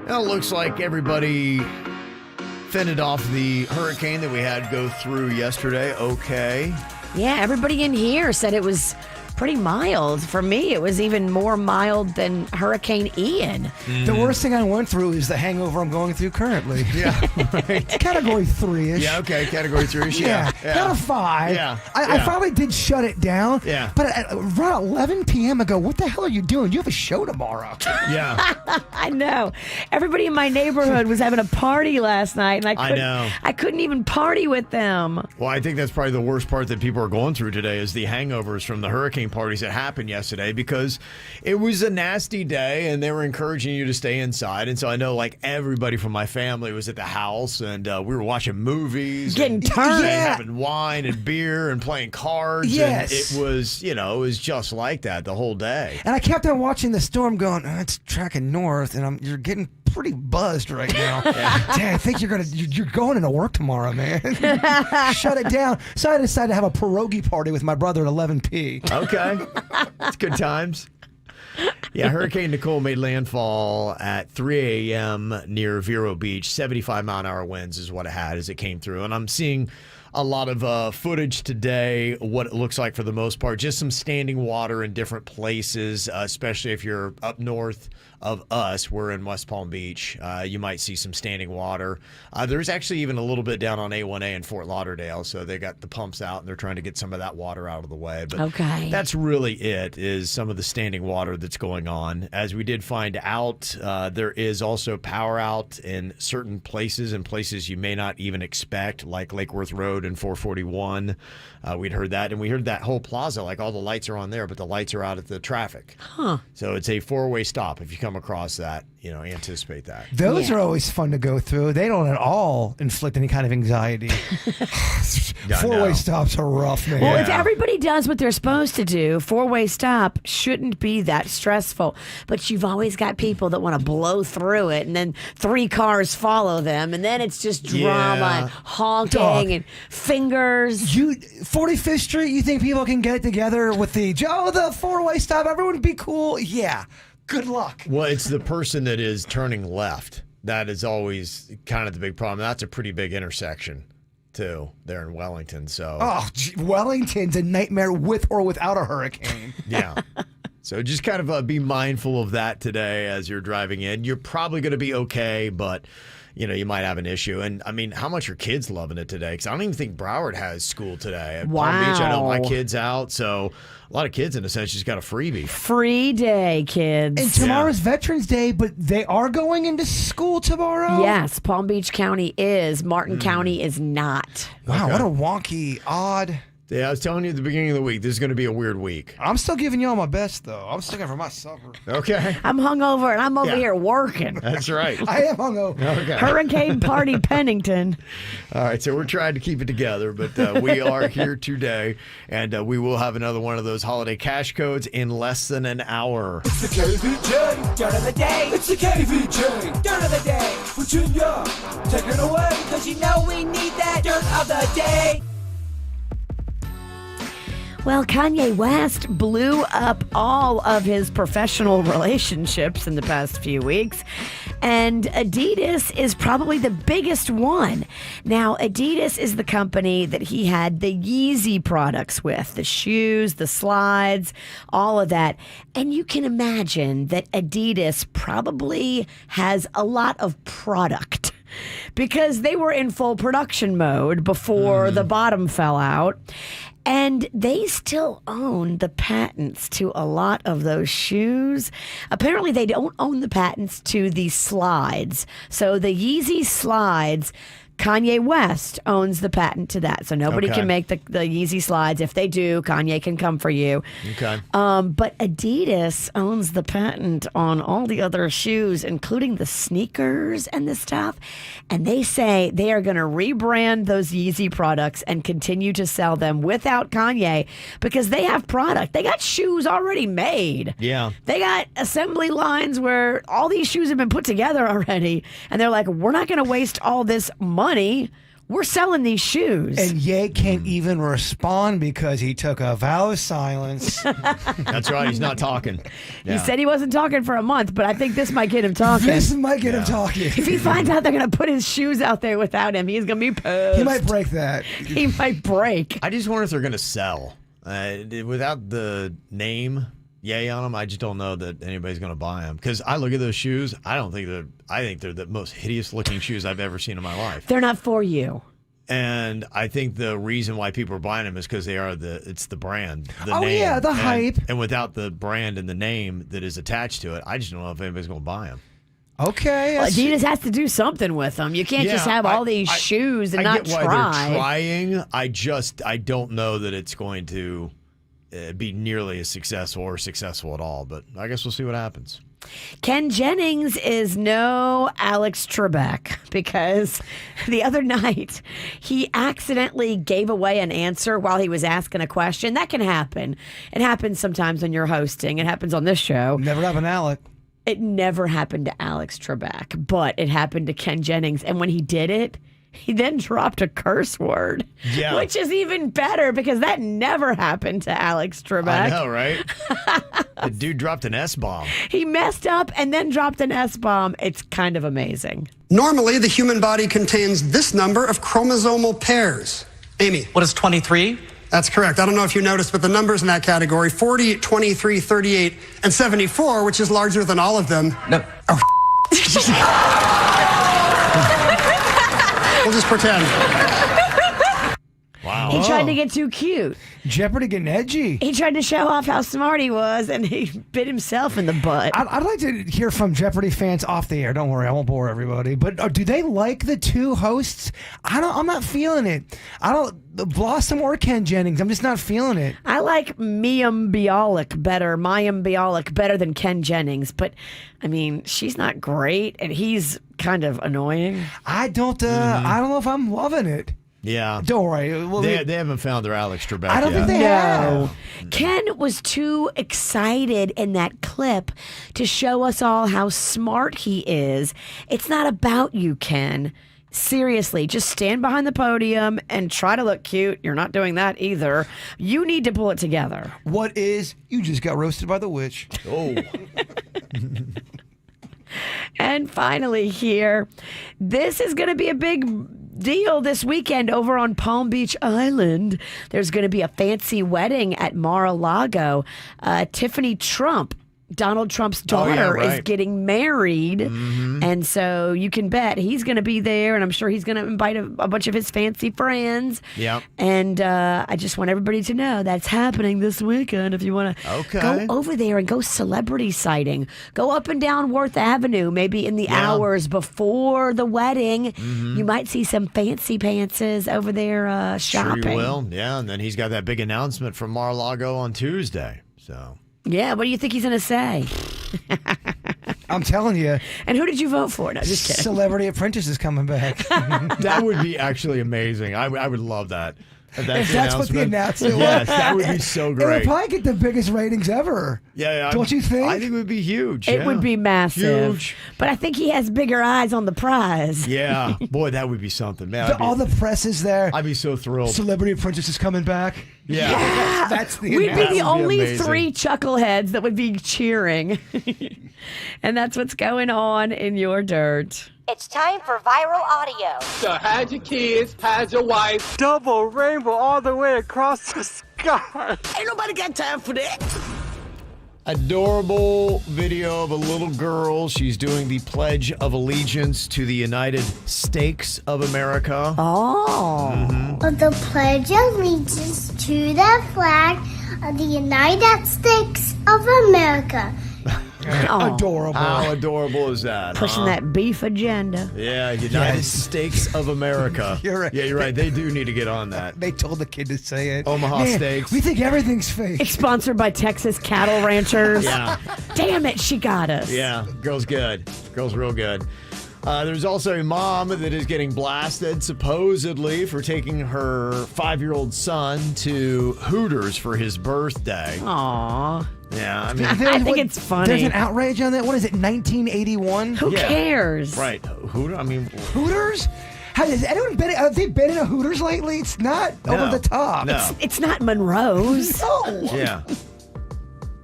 Well, it looks like everybody fended off the hurricane that we had go through yesterday. Okay.
Yeah, everybody in here said it was pretty mild. For me, it was even more mild than Hurricane Ian.
The worst thing I went through is the hangover I'm going through currently.
Yeah, right.
Category 3-ish.
Yeah, okay, category 3-ish. Yeah.
Not a 5.
Yeah.
I finally did shut it down.
Yeah.
But at around 11 p.m. I go, what the hell are you doing? You have a show tomorrow.
Yeah.
I know. Everybody in my neighborhood was having a party last night, and I couldn't even party with them.
Well, I think that's probably the worst part that people are going through today is the hangovers from the hurricane parties that happened yesterday, because it was a nasty day and they were encouraging you to stay inside. And so I know like everybody from my family was at the house, and we were watching movies,
getting turned,
and having wine and beer and playing cards.
Yes.
And it was, it was just like that the whole day.
And I kept on watching the storm going, it's tracking north, and you're getting pretty buzzed right now. Dang, I think you're going into work tomorrow, man. Shut it down. So I decided to have a pierogi party with my brother at 11 p.
Okay. It's good times. Yeah, Hurricane Nicole made landfall at 3 a.m. near Vero Beach. 75-mile-an-hour winds is what it had as it came through. And I'm seeing a lot of footage today, what it looks like for the most part. Just some standing water in different places, especially if you're up north of us. We're in West Palm Beach. You might see some standing water. There's actually even a little bit down on A1A in Fort Lauderdale, so they got the pumps out and they're trying to get some of that water out of the way. But
okay,
that's really it, is some of the standing water that's going on. As we did find out, there is also power out in certain places and places you may not even expect, like Lake Worth Road and 441. We'd heard that, and we heard that whole plaza, like all the lights are on there, but the lights are out at the traffic.
Huh.
So it's a 4-way stop. If you come across that, anticipate that.
Those are always fun to go through. They don't at all inflict any kind of anxiety. 4-way stops are rough, man.
Well, if everybody does what they're supposed to do, 4-way stop shouldn't be that stressful. But you've always got people that want to blow through it, and then 3 cars follow them, and then it's just drama and honking and fingers.
45th Street, you think people can get together with the 4-way stop, everyone would be cool? Yeah. Good luck.
Well, it's the person that is turning left. That is always kind of the big problem. That's a pretty big intersection, too, there in Wellington. So,
Wellington's a nightmare with or without a hurricane.
Yeah. So just kind of be mindful of that today as you're driving in. You're probably going to be okay, but you might have an issue. And I mean, how much are kids loving it today? Because I don't even think Broward has school today. At Palm Beach, I know my kid's out, so a lot of kids, in a sense, just got a freebie.
Free day, kids.
And tomorrow's Veterans Day, but they are going into school tomorrow?
Yes, Palm Beach County is. Martin County is not.
Wow, what a wonky, odd...
Yeah, I was telling you at the beginning of the week, this is going to be a weird week.
I'm still giving you all my best, though. I'm still going for my supper.
Okay.
I'm hungover, and I'm over here working.
That's right.
I am hungover.
Okay.
Hurricane Party Pennington.
All right, so we're trying to keep it together, but we are here today, and we will have another one of those holiday cash codes in less than an hour.
It's the KVJ dirt of the day. It's the KVJ dirt of the day. Virginia, take it away, because you know we need that dirt of the day.
Well, Kanye West blew up all of his professional relationships in the past few weeks, and Adidas is probably the biggest one. Now, Adidas is the company that he had the Yeezy products with, the shoes, the slides, all of that. And you can imagine that Adidas probably has a lot of product because they were in full production mode before the bottom fell out. And they still own the patents to a lot of those shoes. Apparently, they don't own the patents to the slides. So the Yeezy slides, Kanye West owns the patent to that. So nobody can make the Yeezy slides. If they do, Kanye can come for you.
Okay.
But Adidas owns the patent on all the other shoes, including the sneakers and the stuff. And they say they are going to rebrand those Yeezy products and continue to sell them without Kanye because they have product. They got shoes already made.
Yeah.
They got assembly lines where all these shoes have been put together already. And they're like, we're not going to waste all this money. We're selling these shoes.
And Ye can't even respond because he took a vow of silence.
That's right. He's not talking.
He said he wasn't talking for a month, but I think this might get him talking.
This might get him talking.
If he finds out they're going to put his shoes out there without him, he's going to be pissed.
He might break that.
He might break.
I just wonder if they're going to sell. Without the name Ye on them, I just don't know that anybody's going to buy them. Because I look at those shoes, I think they're the most hideous looking shoes I've ever seen in my life.
They're not for you.
And I think the reason why people are buying them is because it's the brand, the name.
Yeah, the hype.
And without the brand and the name that is attached to it, I just don't know if anybody's going to buy them.
Okay.
Well, Adidas has to do something with them. You can't just have all these shoes and not
get why
try.
They're trying. I don't know that it's going to be nearly as successful or successful at all, but I guess we'll see what happens.
Ken Jennings is no Alex Trebek because the other night he accidentally gave away an answer while he was asking a question. That can happen. It happens sometimes when you're hosting. It happens on this show.
Never happened to Alec.
It never happened to Alex Trebek, but it happened to Ken Jennings. And when he did it, he then dropped a curse word, which is even better because that never happened to Alex Trebek.
I know, right? The dude dropped an S-bomb.
He messed up and then dropped an S-bomb. It's kind of amazing.
Normally, the human body contains this number of chromosomal pairs. Amy.
What is 23?
That's correct. I don't know if you noticed, but the numbers in that category, 40, 23, 38, and 74, which is larger than all of them.
No.
Oh, we'll just pretend.
Wow.
He tried to get too cute.
Jeopardy getting edgy.
He tried to show off how smart he was, and he bit himself in the butt.
I'd like to hear from Jeopardy fans off the air. Don't worry, I won't bore everybody. But do they like the two hosts? I'm not feeling it. Blossom or Ken Jennings. I'm just not feeling it.
I like Mayim Bialik better than Ken Jennings, but I mean, she's not great, and he's kind of annoying.
I don't know if I'm loving it.
Yeah.
Don't worry.
They haven't found their Alex Trebek
I don't think they have.
Ken was too excited in that clip to show us all how smart he is. It's not about you, Ken. Seriously, just stand behind the podium and try to look cute. You're not doing that either. You need to pull it together.
You just got roasted by the witch.
Oh.
And finally here, this is going to be a big deal this weekend over on Palm Beach Island. There's going to be a fancy wedding at Mar-a-Lago. Tiffany Trump Donald Trump's daughter is
right.
getting married. And so you can bet he's going to be there, and I'm sure he's going to invite a bunch of his fancy friends.
Yep.
And I just want everybody to know that's happening this weekend. If you want to go over there and go celebrity sighting, go up and down Worth Avenue, maybe in the hours before the wedding. You might see some fancy pantses over there shopping.
Sure you will. Yeah, and then he's got that big announcement from Mar-a-Lago on Tuesday. So...
Yeah, what do you think he's going to say?
I'm telling you.
And who did you vote for? No, just kidding.
Celebrity Apprentice is coming back.
That would be actually amazing. I would love that.
If that's what the announcement was.
Yes, that would be so
It would
great.
probably get the biggest ratings ever.
Yeah,
Don't you think?
I think it would be huge.
It
yeah.
would be massive.
Huge.
But I think he has bigger eyes on the prize.
Yeah. Boy, that would be something, man.
All the press is there.
I'd be so thrilled.
Celebrity Apprentice is coming back.
Yeah.
That's the
We'd be
announcement.
the only
amazing.
3 chuckleheads that would be cheering. And that's what's going on in your dirt.
It's time for viral audio.
So how'd your kids, how'd your wife? Double rainbow all the way across the sky.
Ain't nobody got time for that.
Adorable video of a little girl. She's doing the Pledge of Allegiance to the United States of America.
Oh.
Of the Pledge of Allegiance to the flag of the United States of America.
Adorable.
How adorable is that?
Pushing that beef agenda.
Yeah, United States of America.
You're right.
Yeah, you're right. They do need to get on that.
They told the kid to say it.
Omaha
Man,
Steaks.
We think everything's fake.
It's sponsored by Texas Cattle Ranchers.
Yeah.
Damn it, she got us.
Yeah, girl's good. Girl's real good. There's also a mom that is getting blasted, supposedly, for taking her 5-year-old son to Hooters for his birthday.
Aww.
Yeah, I mean...
I think it's funny.
There's an outrage on that. What is it, 1981?
Who cares?
Right. Hooters? I mean...
Hooters? Has anyone been? Have they been in a Hooters lately? It's not over the top.
No.
It's not Monroe's.
No.
Yeah.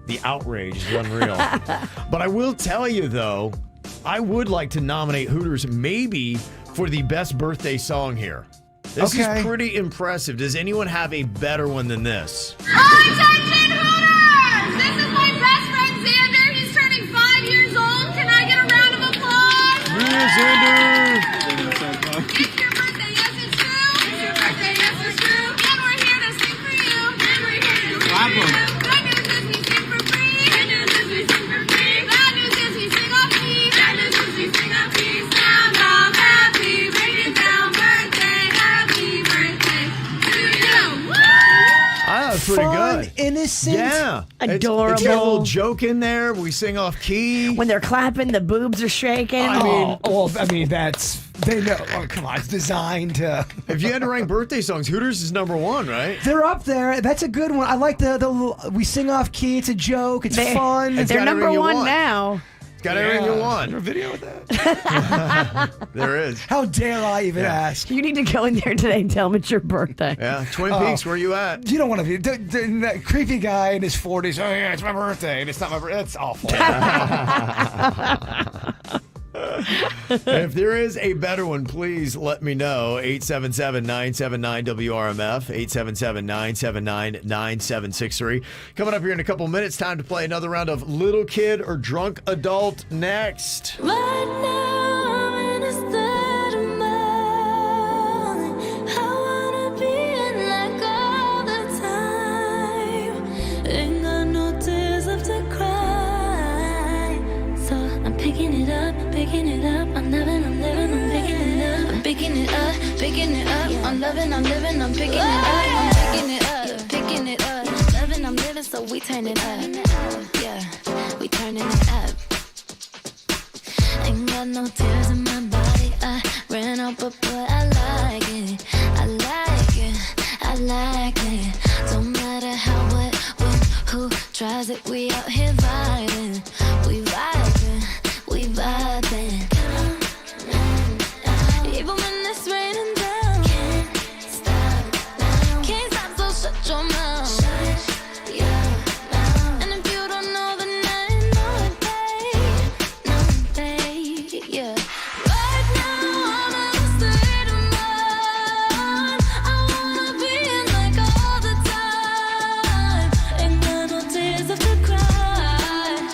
The outrage is unreal. But I will tell you, though, I would like to nominate Hooters maybe for the best birthday song here. This is pretty impressive. Does anyone have a better one than this?
Attention Hooters! This is my best friend Xander. He's turning 5 years old. Can I get a round of applause?
Yeah, Xander!
It's your birthday, yes it's true. It's your birthday, yes it's true. And we're here to sing for you. And we're here to sing for you. Good news is we sing for free. Good news is we sing for free. Bad news is we sing off key. Bad news is we sing off key. Sound off happy. Bring it down birthday. Happy birthday to you. Woo!
That's pretty
Fun,
good.
innocent.
Yeah.
Adorable.
It's got a little joke in there. We sing off key.
When they're clapping, the boobs are shaking.
I mean, that's they know. Oh, come on, it's designed to.
If you had to rank birthday songs, Hooters is number 1, right?
They're up there. That's a good one. I like the we sing off key. It's a joke. It's fun.
They're number 1 now.
It's got everything you want.
Is there a video with that?
There is.
How dare I even ask?
You need to go in there today and tell them it's your birthday.
Yeah, Twin Peaks, where you at?
You don't want to be that creepy guy in his 40s. Oh yeah, it's my birthday, and it's not my birthday. That's awful.
If there is a better one, please let me know. 877-979-WRMF, 877-979-9763. Coming up here in a couple minutes, time to play another round of Little Kid or Drunk Adult next.
Right now I'm in a state of mind. I wanna be in like all the time. Ain't got no tears left to cry. So I'm picking it up, picking it up. I'm living, I'm living, I'm picking it up. I'm picking it up, picking it up. I'm loving, I'm living, I'm picking it up. I'm picking it up, picking it up. I'm loving, I'm living, so we turn it up. Yeah, we turning it up. Ain't got no tears in my body. I ran out, but boy, I like it. I like it. I like it. Don't matter how, what, when, who tries it. We out here vibing. We vibing. We vibing. Even when it's raining down. Can't stop now. Can't stop, so shut your mouth. Shut your mouth. And if you don't know, then I know it, babe. No, babe, yeah. Right now I'm in a state of mind. I wanna be in like all the time. Ain't got no tears left to cry.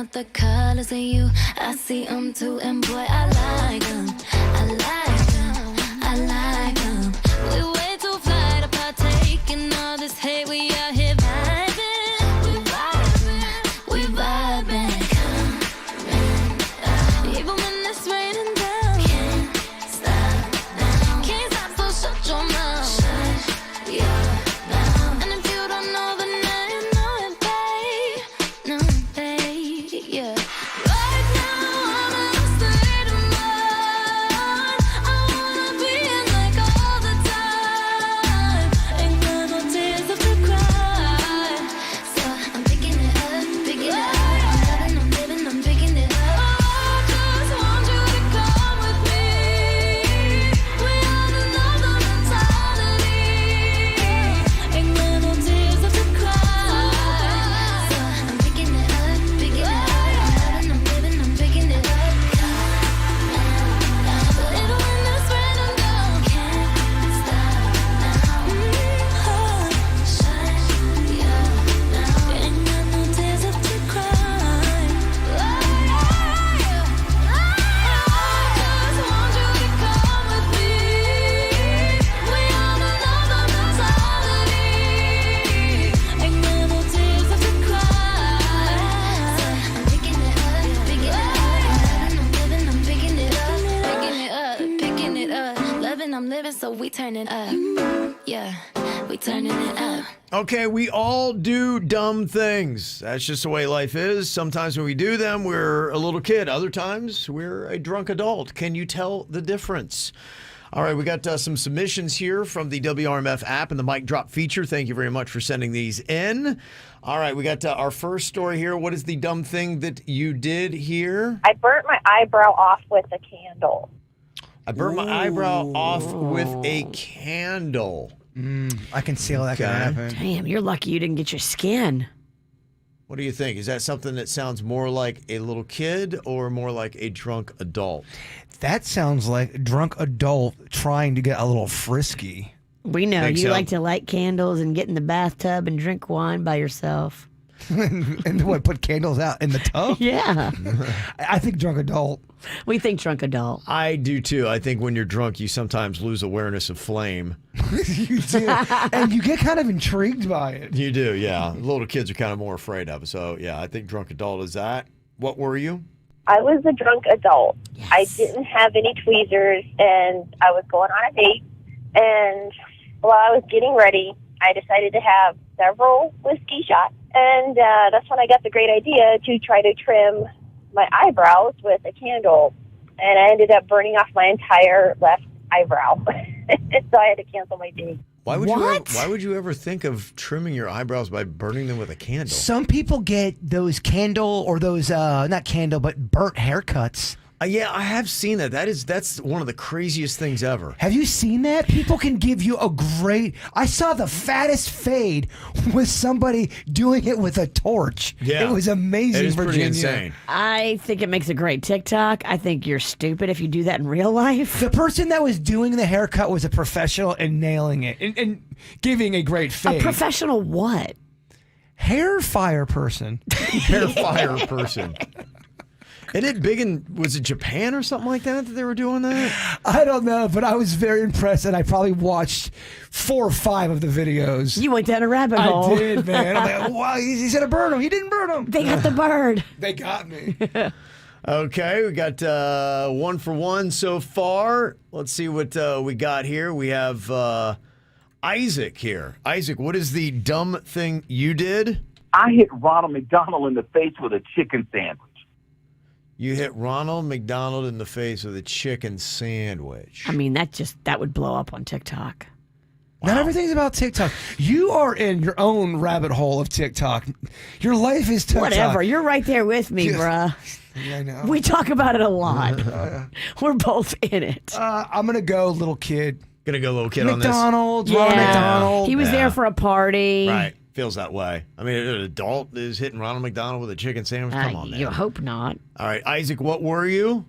out the colors of you. I see them too, and boy, I like them. I like them. I like them. We way too fly to partake in all this hate. We out here vibing. We vibing. We vibing. Even when it's raining down. Can't stop now. Can't stop, so shut your mouth. Shut your mouth. And if you don't know, then now you know it, babe. No, babe, yeah. Right now, I'm in a state of mind. I wanna be in like all the time. Ain't got no tears left to cry. So I'm picking it up, picking it up. I'm living, I'm picking it up. I just want you to come with me. We have another mentality. Ain't got no tears left to cry. So I'm picking it up, picking it up. I'm living, I'm picking it up. Little when it's raining down, can't stop now. Shut your mouth. Ain't got no tears left to cry. I just want you to come with me. We on another mentality. Ain't got no tears left to cry. So I'm picking it up, picking it up. I'm living, I'm picking it up, picking it up, picking it up. Loving, I'm living, so we turn it up. Yeah, we turning it up.
Okay, we all do dumb things. That's just the way life is. Sometimes when we do them, we're a little kid. Other times, we're a drunk adult. Can you tell the difference? All right, we got some submissions here from the WRMF app and the Mic Drop feature. Thank you very much for sending these in. All right, we got our first story here. What is the dumb thing that you did here?
I burnt my eyebrow off with a candle.
I burnt my eyebrow off with a candle.
I can see how that could happen.
Damn, you're lucky you didn't get your skin.
What do you think? Is that something that sounds more like a little kid or more like a drunk adult?
That sounds like a drunk adult trying to get a little frisky.
We know
Think
you
so?
like to light candles and get in the bathtub and drink wine by yourself.
And what, put candles out in the tub?
Yeah.
I think drunk adult.
We think drunk adult.
I do too. I think when you're drunk, you sometimes lose awareness of flame.
You do. And you get kind of intrigued by it.
You do, yeah. Little kids are kind of more afraid of it. So, yeah, I think drunk adult is that. What were you?
I was a drunk adult.
Yes.
I didn't have any tweezers, and I was going on a date. And while I was getting ready, I decided to have several whiskey shots. And that's when I got the great idea to try to trim my eyebrows with a candle. And I ended up burning off my entire left eyebrow. So I had to cancel my date.
Why would you ever think of trimming your eyebrows by burning them with a candle?
Some people get those candle or those, not candle, but burnt haircuts.
Yeah, I have seen that. That's one of the craziest things ever.
Have you seen that? People can give you a great... I saw the fattest fade with somebody doing it with a torch.
Yeah.
It was amazing,
It is
Virginia.
pretty insane.
I think it makes a great TikTok. I think you're stupid if you do that in real life.
The person that was doing the haircut was a professional and nailing it and giving a great fade.
A professional what?
Hair fire person.
Hair fire person. Isn't it big in, was it Japan or something like that they were doing that?
I don't know, but I was very impressed, and I probably watched 4 or 5 of the videos.
You went down a rabbit hole.
I did, man. I'm like, wow, he said to burn him. He didn't burn him.
They got the bird.
They got me.
Okay, we got 1 for 1 so far. Let's see what we got here. We have Isaac here. Isaac, what is the dumb thing you did?
I hit Ronald McDonald in the face with a chicken sandwich.
You hit Ronald McDonald in the face with a chicken sandwich.
I mean, that would blow up on TikTok.
Not everything's about TikTok. You are in your own rabbit hole of TikTok. Your life is TikTok.
Whatever. You're right there with me, bruh.
Yeah, I know.
We talk about it a lot. We're both in it.
I'm going to go little kid.
Gonna go little kid
McDonald's,
on this.
Ronald McDonald.
He was there for a party.
Right. Feels that way. I mean, an adult is hitting Ronald McDonald with a chicken sandwich. Come on, man.
You hope not.
All right, Isaac, what were you?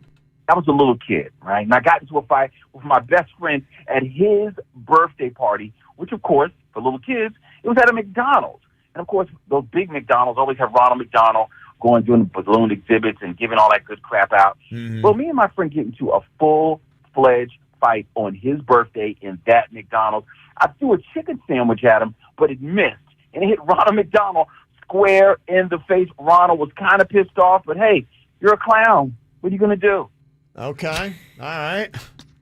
I was a little kid, right? And I got into a fight with my best friend at his birthday party, which, of course, for little kids, it was at a McDonald's. And, of course, those big McDonald's always have Ronald McDonald going doing the balloon exhibits and giving all that good crap out. Well, me and my friend get into a full-fledged fight on his birthday in that McDonald's. I threw a chicken sandwich at him, but it missed, and it hit Ronald McDonald square in the face. Ronald was kind of pissed off, but hey, you're a clown. What are you going to do?
Okay. All right.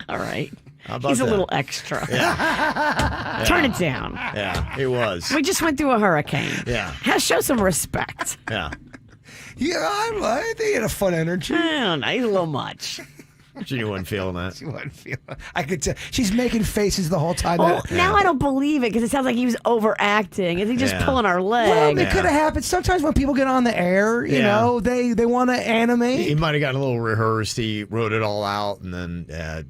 All right.
How about
He's a
that?
little extra.
Yeah.
Turn it down.
Yeah, he was.
We just went through a hurricane.
Yeah.
Show some respect.
Yeah.
Yeah, I think he had a fun energy.
I don't know. He's a little much.
She wasn't feeling that.
She wasn't feeling it. I could tell. She's making faces the whole time.
Well, now I don't believe it because it sounds like he was overacting. Is he just pulling our leg?
Well, it could have happened. Sometimes when people get on the air, you know, they want to animate.
He might have gotten a little rehearsed. He wrote it all out, and then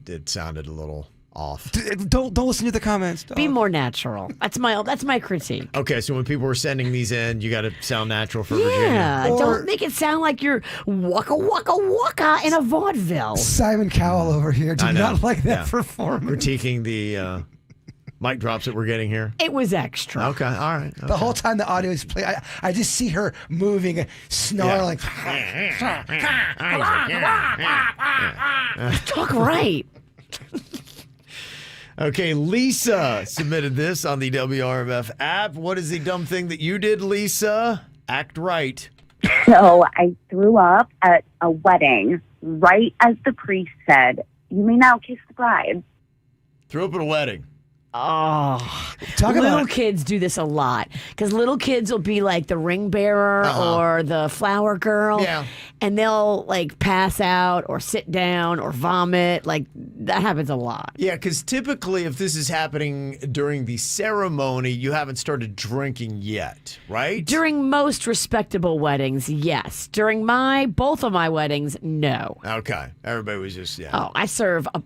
it sounded a little off.
Don't listen to the comments.
Be more natural. That's my critique.
Okay, so when people were sending these in, you got to sound natural for Virginia.
Yeah, don't make it sound like you're waka waka waka in a vaudeville.
Simon Cowell over here did not like that performance.
Critiquing the mic drops that we're getting here.
It was extra.
Okay, all right.
The whole time the audio is playing, I just see her moving, snarling.
Talk right.
Okay, Lisa submitted this on the WRMF app. What is the dumb thing that you did, Lisa? Act right.
So I threw up at a wedding right as the priest said, "You may now kiss the bride."
Threw up at a wedding.
Oh,
Talk about
little
it.
kids do this a lot because little kids will be like the ring bearer or the flower girl, and they'll like pass out or sit down or vomit. Like that happens a lot.
Yeah, because typically if this is happening during the ceremony, you haven't started drinking yet, right?
During most respectable weddings, yes. During both of my weddings, no.
Okay, everybody was just
Oh,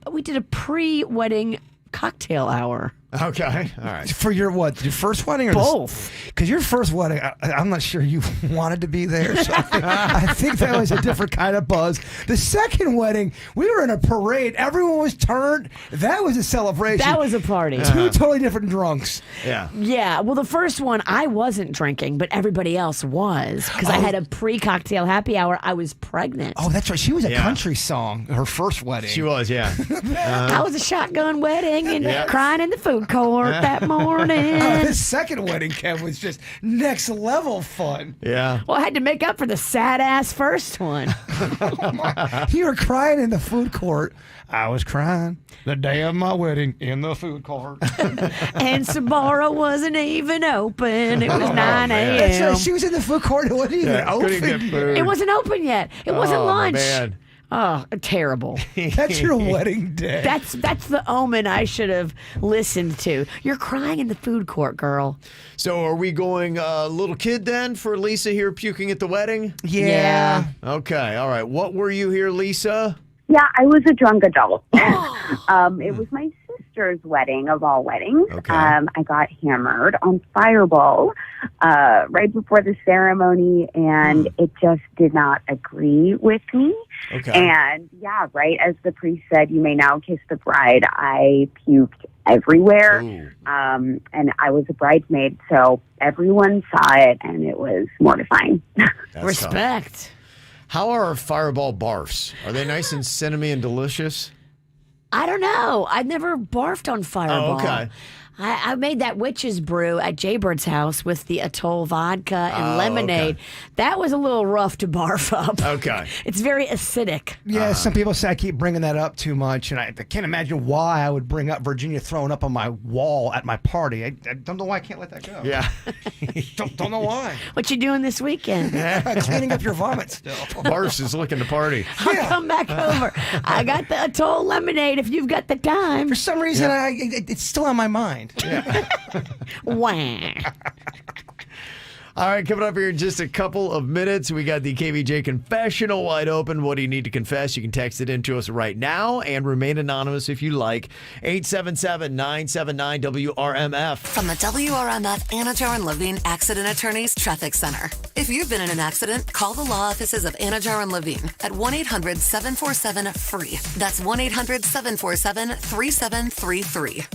we did a pre-wedding cocktail hour.
Okay, all right.
For your first wedding or
both?
Because your first wedding, I'm not sure you wanted to be there. So I think that was a different kind of buzz. The second wedding, we were in a parade. Everyone was turned. That was a celebration.
That was a party.
Two totally different drunks.
Yeah.
Yeah. Well, the first one, I wasn't drinking, but everybody else was because I had a pre-cocktail happy hour. I was pregnant.
Oh, that's right. She was a country song, her first wedding.
She was, yeah.
I was a shotgun wedding and crying in the food court that morning.
The second wedding, Kev, was just next level fun.
Yeah.
Well, I had to make up for the sad-ass first one.
You were crying in the food court. I was crying the day of my wedding in the food court.
And Sabara wasn't even open. It was 9 a.m.
That's right. She was in the food court. It wasn't even
couldn't get
open.
food.
It wasn't open yet. It wasn't lunch.
Man.
Oh, terrible.
That's your wedding day.
That's the omen I should have listened to. You're crying in the food court, girl.
So are we going little kid then for Lisa here puking at the wedding?
Yeah.
Okay, all right. What were you here, Lisa?
Yeah, I was a drunk adult. It was my sister's wedding of all weddings.
Okay.
I got hammered on Fireball right before the ceremony, and it just did not agree with me.
Okay.
And yeah, right as the priest said, "You may now kiss the bride," I puked everywhere. And I was a bridesmaid, so everyone saw it, and it was mortifying.
That's
Respect.
tough. How are Fireball barfs? Are they nice and cinnamony and delicious?
I don't know. I've never barfed on Fireball.
Oh, okay.
I made that witch's brew at Jaybird's house with the Atoll vodka and lemonade.
Okay.
That was a little rough to barf up.
Okay.
It's very acidic.
Yeah, some people say I keep bringing that up too much, and I can't imagine why I would bring up Virginia throwing up on my wall at my party. I don't know why I can't let that go.
Yeah.
don't know why.
What you doing this weekend?
Cleaning up your vomit still.
Barfs is looking to party.
I'll come back over. I got the Atoll lemonade if you've got the time.
For some reason, it's still on my mind.
Yeah.
Wah.
All right, coming up here in just a couple of minutes, we got the KVJ confessional wide open. What do you need to confess? You can text it in to us right now and remain anonymous if you like. 877-979-WRMF.
From the WRMF Anajar and Levine Accident Attorneys Traffic Center. If you've been in an accident, call the law offices of Anajar and Levine at 1-800-747-FREE. That's 1-800-747-3733.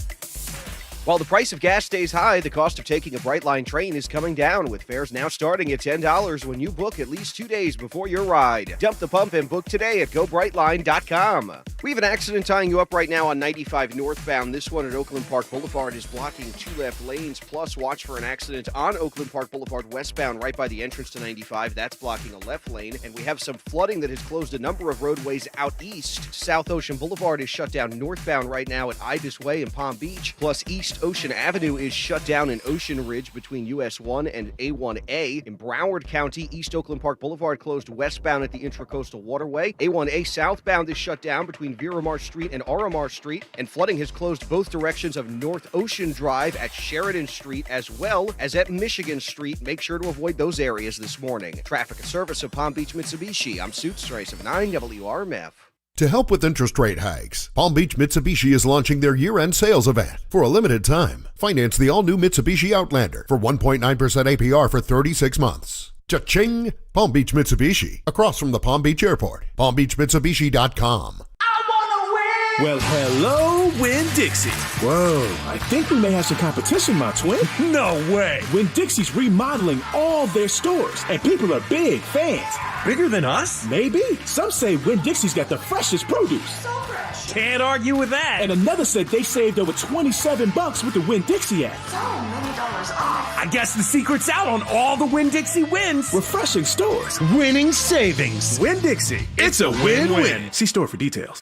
While the price of gas stays high, the cost of taking a Brightline train is coming down, with fares now starting at $10 when you book at least 2 days before your ride. Dump the pump and book today at GoBrightline.com. We have an accident tying you up right now on 95 northbound. This one at Oakland Park Boulevard is blocking 2 left lanes. Plus, watch for an accident on Oakland Park Boulevard westbound right by the entrance to 95. That's blocking a left lane. And we have some flooding that has closed a number of roadways out east. South Ocean Boulevard is shut down northbound right now at Ibis Way in Palm Beach. Plus, East Ocean Avenue is shut down in Ocean Ridge between US 1 and A1A. In Broward County, East Oakland Park Boulevard closed westbound at the Intracoastal Waterway. A1A southbound is shut down between Viramar Street and Aramar Street. And flooding has closed both directions of North Ocean Drive at Sheridan Street as well as at Michigan Street. Make sure to avoid those areas this morning. Traffic and service of Palm Beach Mitsubishi. I'm Suits Trace of 9 WRMF.
To help with interest rate hikes, Palm Beach Mitsubishi is launching their year-end sales event. For a limited time, finance the all-new Mitsubishi Outlander for 1.9% APR for 36 months. Cha-ching! Palm Beach Mitsubishi, across from the Palm Beach Airport. PalmBeachMitsubishi.com.
Well, hello, Winn-Dixie. Whoa, I think we may have some competition, my twin. No way. Winn-Dixie's remodeling all their stores, and people are big fans. Bigger than us? Maybe. Some say Winn-Dixie's got the freshest produce. So fresh. Can't argue with that. And another said they saved over $27 with the Winn-Dixie app.
So many dollars off.
I guess the secret's out on all the Winn-Dixie wins. Refreshing stores. Winning savings. Winn-Dixie. It's a win-win. See store for details.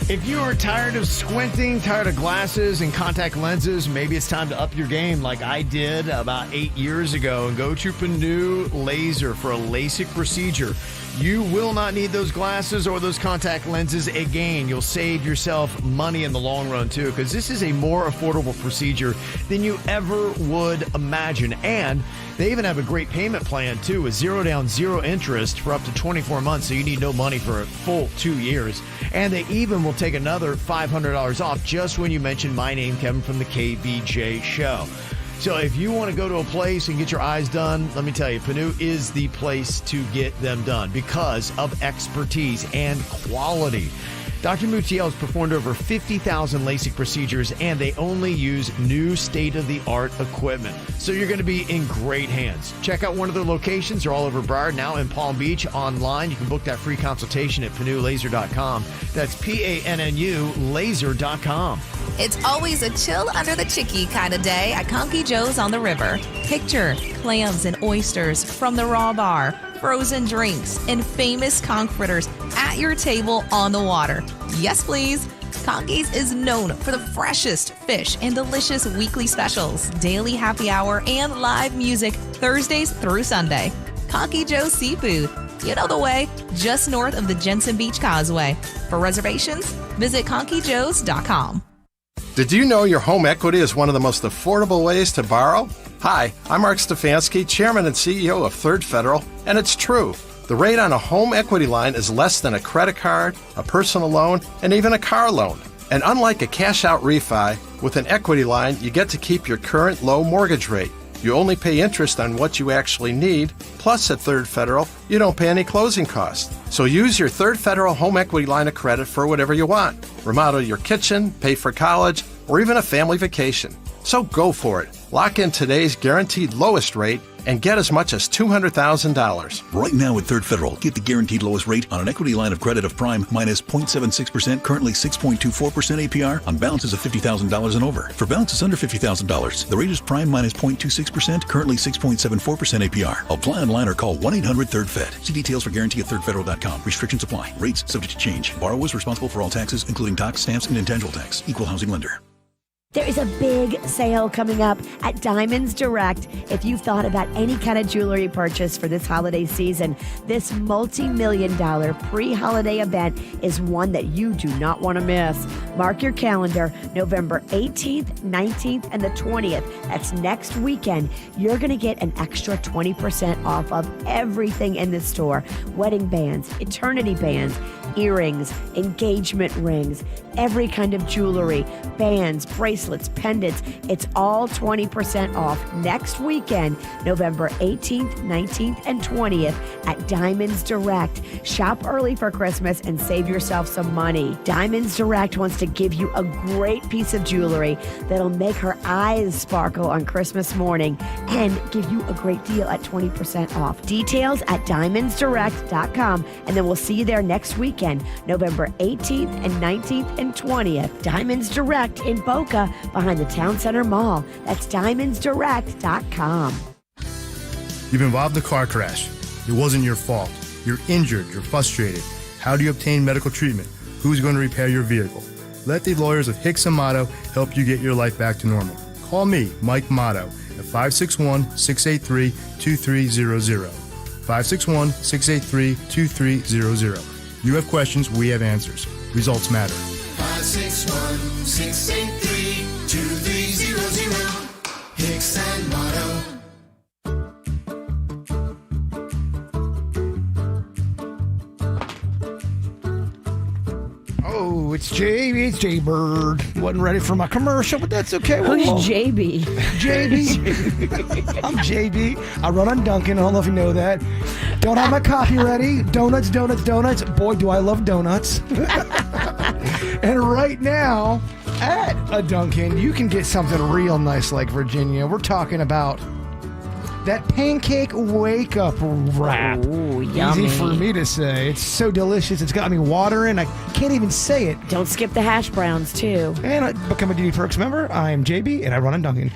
If you are tired of squinting, tired of glasses and contact lenses, maybe it's time to up your game like I did about 8 years ago and go to Panu Laser for a LASIK procedure. You will not need those glasses or those contact lenses again. You'll save yourself money in the long run, too, because this is a more affordable procedure than you ever would imagine. And they even have a great payment plan, too, with 0 down, 0 interest for up to 24 months, so you need no money for a full 2 years. And they even will take another $500 off just when you mention my name, Kevin, from the KVJ show. So if you want to go to a place and get your eyes done, let me tell you, Panu is the place to get them done because of expertise and quality. Dr. Mutiel has performed over 50,000 LASIK procedures, and they only use new state-of-the-art equipment. So you're going to be in great hands. Check out one of their locations. They're all over Broward, now in Palm Beach. Online, you can book that free consultation at PanuLaser.com. That's PANNU laser.com.
It's always a chill under the chicky kind of day at Conky Joe's on the river. Picture clams and oysters from the raw bar, frozen drinks, and famous conch fritters at your table on the water. Yes, please. Conky's is known for the freshest fish and delicious weekly specials, daily happy hour, and live music Thursdays through Sunday. Conky Joe's Seafood. You know the way, just north of the Jensen Beach Causeway. For reservations, visit conkyjoes.com.
Did you know your home equity is one of the most affordable ways to borrow? Hi, I'm Mark Stefanski, Chairman and CEO of Third Federal, and it's true. The rate on a home equity line is less than a credit card, a personal loan, and even a car loan. And unlike a cash-out refi, with an equity line, you get to keep your current low mortgage rate. You only pay interest on what you actually need. Plus, at Third Federal, you don't pay any closing costs. So use your Third Federal home equity line of credit for whatever you want. Remodel your kitchen, pay for college, or even a family vacation. So go for it. Lock in today's guaranteed lowest rate and get as much as $200,000.
Right now at Third Federal, get the guaranteed lowest rate on an equity line of credit of prime minus 0.76%, currently 6.24% APR on balances of $50,000 and over. For balances under $50,000, the rate is prime minus 0.26%, currently 6.74% APR. Apply online or call 1-800-3RD-FED. See details for guarantee at thirdfederal.com. Restrictions apply. Rates subject to change. Borrowers responsible for all taxes, including tax, stamps, and intangible tax. Equal housing lender.
There is a big sale coming up at Diamonds Direct. If you've thought about any kind of jewelry purchase for this holiday season, this multi-million-dollar pre-holiday event is one that you do not want to miss. Mark your calendar, November 18th, 19th, and the 20th. That's next weekend. You're going to get an extra 20% off of everything in the store. Wedding bands, eternity bands, earrings, engagement rings, every kind of jewelry, bands, bracelets, pendants. It's all 20% off next weekend, November 18th, 19th, and 20th at Diamonds Direct. Shop early for Christmas and save yourself some money. Diamonds Direct wants to give you a great piece of jewelry that'll make her eyes sparkle on Christmas morning and give you a great deal at 20% off. Details at diamondsdirect.com, and then we'll see you there next weekend, November 18th and 19th and 20th. Diamonds Direct in Boca behind the Town Center Mall. That's diamondsdirect.com.
You've involved a car crash. It wasn't your fault. You're injured. You're frustrated. How do you obtain medical treatment? Who's going to repair your vehicle? Let the lawyers of Hicks and Motto help you get your life back to normal. Call me, Mike Motto, at 561-683-2300. 561-683-2300. You have questions, we have answers. Results matter.
561-683-2300. Hicks and Motto.
Oh, it's JB. It's J-Bird. Wasn't ready for my commercial, but that's okay.
Who's JB?
JB. I'm JB. I run on Dunkin'. I don't know if you know that. Don't have my coffee ready. Donuts, donuts, donuts. Boy, do I love donuts. And right now, at a Dunkin', you can get something real nice like Virginia. We're talking about that pancake wake-up wrap.
Ooh, yummy.
Easy for me to say. It's so delicious. It's got me watering. I can't even say it.
Don't skip the hash browns, too.
And I become a DD Perks member. I'm JB, and I run on Dunkin'.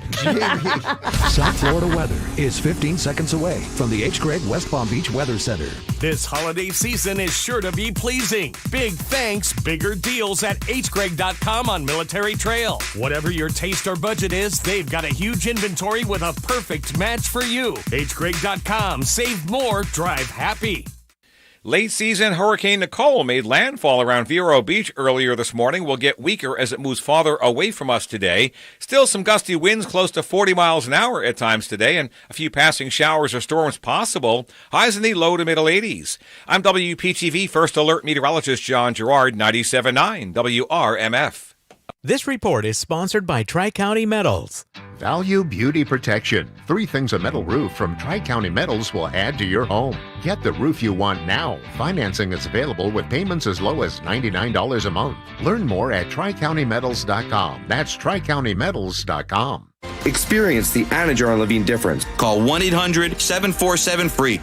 South Florida weather is 15 seconds away from the H. Gregg West Palm Beach Weather Center.
This holiday season is sure to be pleasing. Big thanks, bigger deals at hgreg.com on Military Trail. Whatever your taste or budget is, they've got a huge inventory with a perfect match for you. hgreg.com. Save more, drive happy.
Late season Hurricane Nicole made landfall around Vero Beach earlier this morning. Will get weaker as it moves farther away from us today. Still some gusty winds close to 40 miles an hour at times today, and a few passing showers or storms possible. Highs in the low to middle 80s. I'm WPTV First Alert Meteorologist John Gerard, 97.9 WRMF.
This report is sponsored by Tri-County Metals.
Value Beauty Protection. 3 things a metal roof from Tri-County Metals will add to your home. Get the roof you want now. Financing is available with payments as low as $99 a month. Learn more at TriCountyMetals.com. That's TriCountyMetals.com.
Experience the Anna Jar Levine difference. Call 1-800-747-FREE.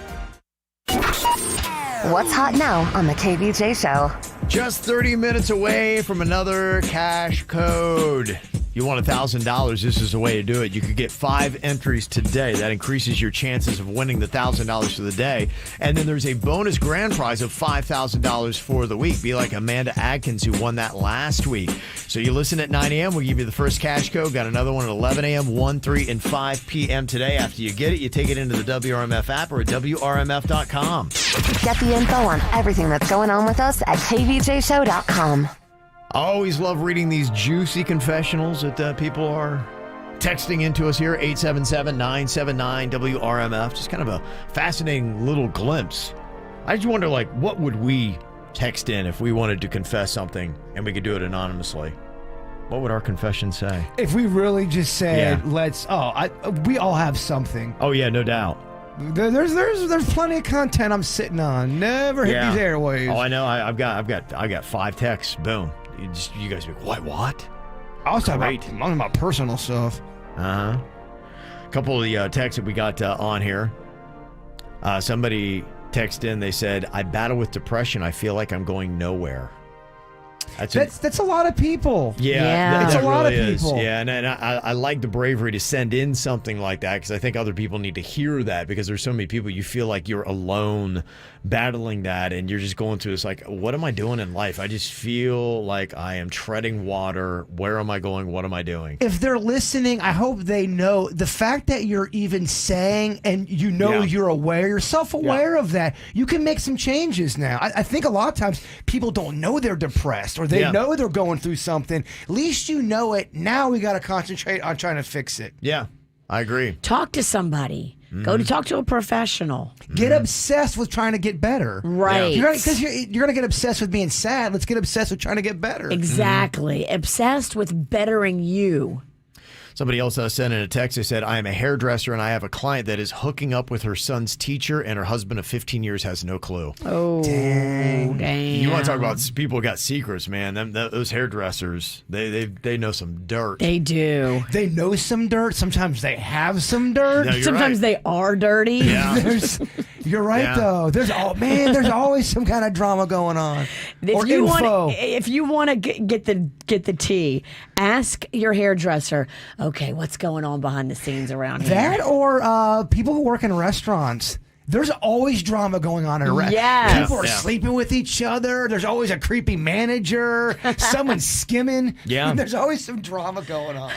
What's hot now on the KVJ show?
Just 30 minutes away from another cash code. You want $1,000, this is the way to do it. You could get 5 entries today. That increases your chances of winning the $1,000 for the day. And then there's a bonus grand prize of $5,000 for the week. Be like Amanda Adkins, who won that last week. So you listen at 9 a.m. We'll give you the first cash code. Got another one at 11 a.m., 1, 3, and 5 p.m. today. After you get it, you take it into the WRMF app or at WRMF.com.
Get the info on everything that's going on with us at kvjshow.com.
I always love reading these juicy confessionals that people are texting into us here, 877-979-WRMF. Just kind of a fascinating little glimpse. I just wonder, like, what would we text in if we wanted to confess something and we could do it anonymously? What would our confession say?
If we really just said, we all have something.
Oh, yeah, no doubt.
There's plenty of content I'm sitting on. Never hit these airwaves.
Oh, I know. I got 5 texts. Boom. You guys be like, what?
I was talking about personal stuff.
A couple of the texts that we got on here. Somebody texted in. They said, "I battle with depression. I feel like I'm going nowhere."
That's a lot of people.
Yeah.
That's
that
a lot
really
of people.
Is. Yeah, and I like the bravery to send in something like that because I think other people need to hear that because there's so many people you feel like you're alone battling that and you're just going through this like, what am I doing in life? I just feel like I am treading water. Where am I going? What am I doing?
If they're listening, I hope they know the fact that you're even saying and you're aware, you're self-aware of that. You can make some changes now. I think a lot of times people don't know they're depressed or they know they're going through something. At least you know it. Now we got to concentrate on trying to fix it.
Yeah, I agree.
Talk to somebody. Go to talk to a professional.
Get obsessed with trying to get better.
Right.
Because you're going to get obsessed with being sad. Let's get obsessed with trying to get better.
Exactly. Obsessed with bettering you.
Somebody else sent in a text. They said, I am a hairdresser and I have a client that is hooking up with her son's teacher, and her husband of 15 years has no clue.
Oh, dang.
You want to talk about people who got secrets, man. Those hairdressers, they know some dirt.
They do.
They know some dirt. Sometimes they have some dirt.
No, you're
Sometimes
right.
they are dirty.
Yeah.
You're right,
Yeah.
though. There's always some kind of drama going on. Or info.
If you want to get the tea, ask your hairdresser, okay, what's going on behind the scenes around here?
That or people who work in restaurants. There's always drama going on in a restaurant.
Yes.
People are sleeping with each other. There's always a creepy manager. Someone's skimming.
Yeah.
There's always some drama going on.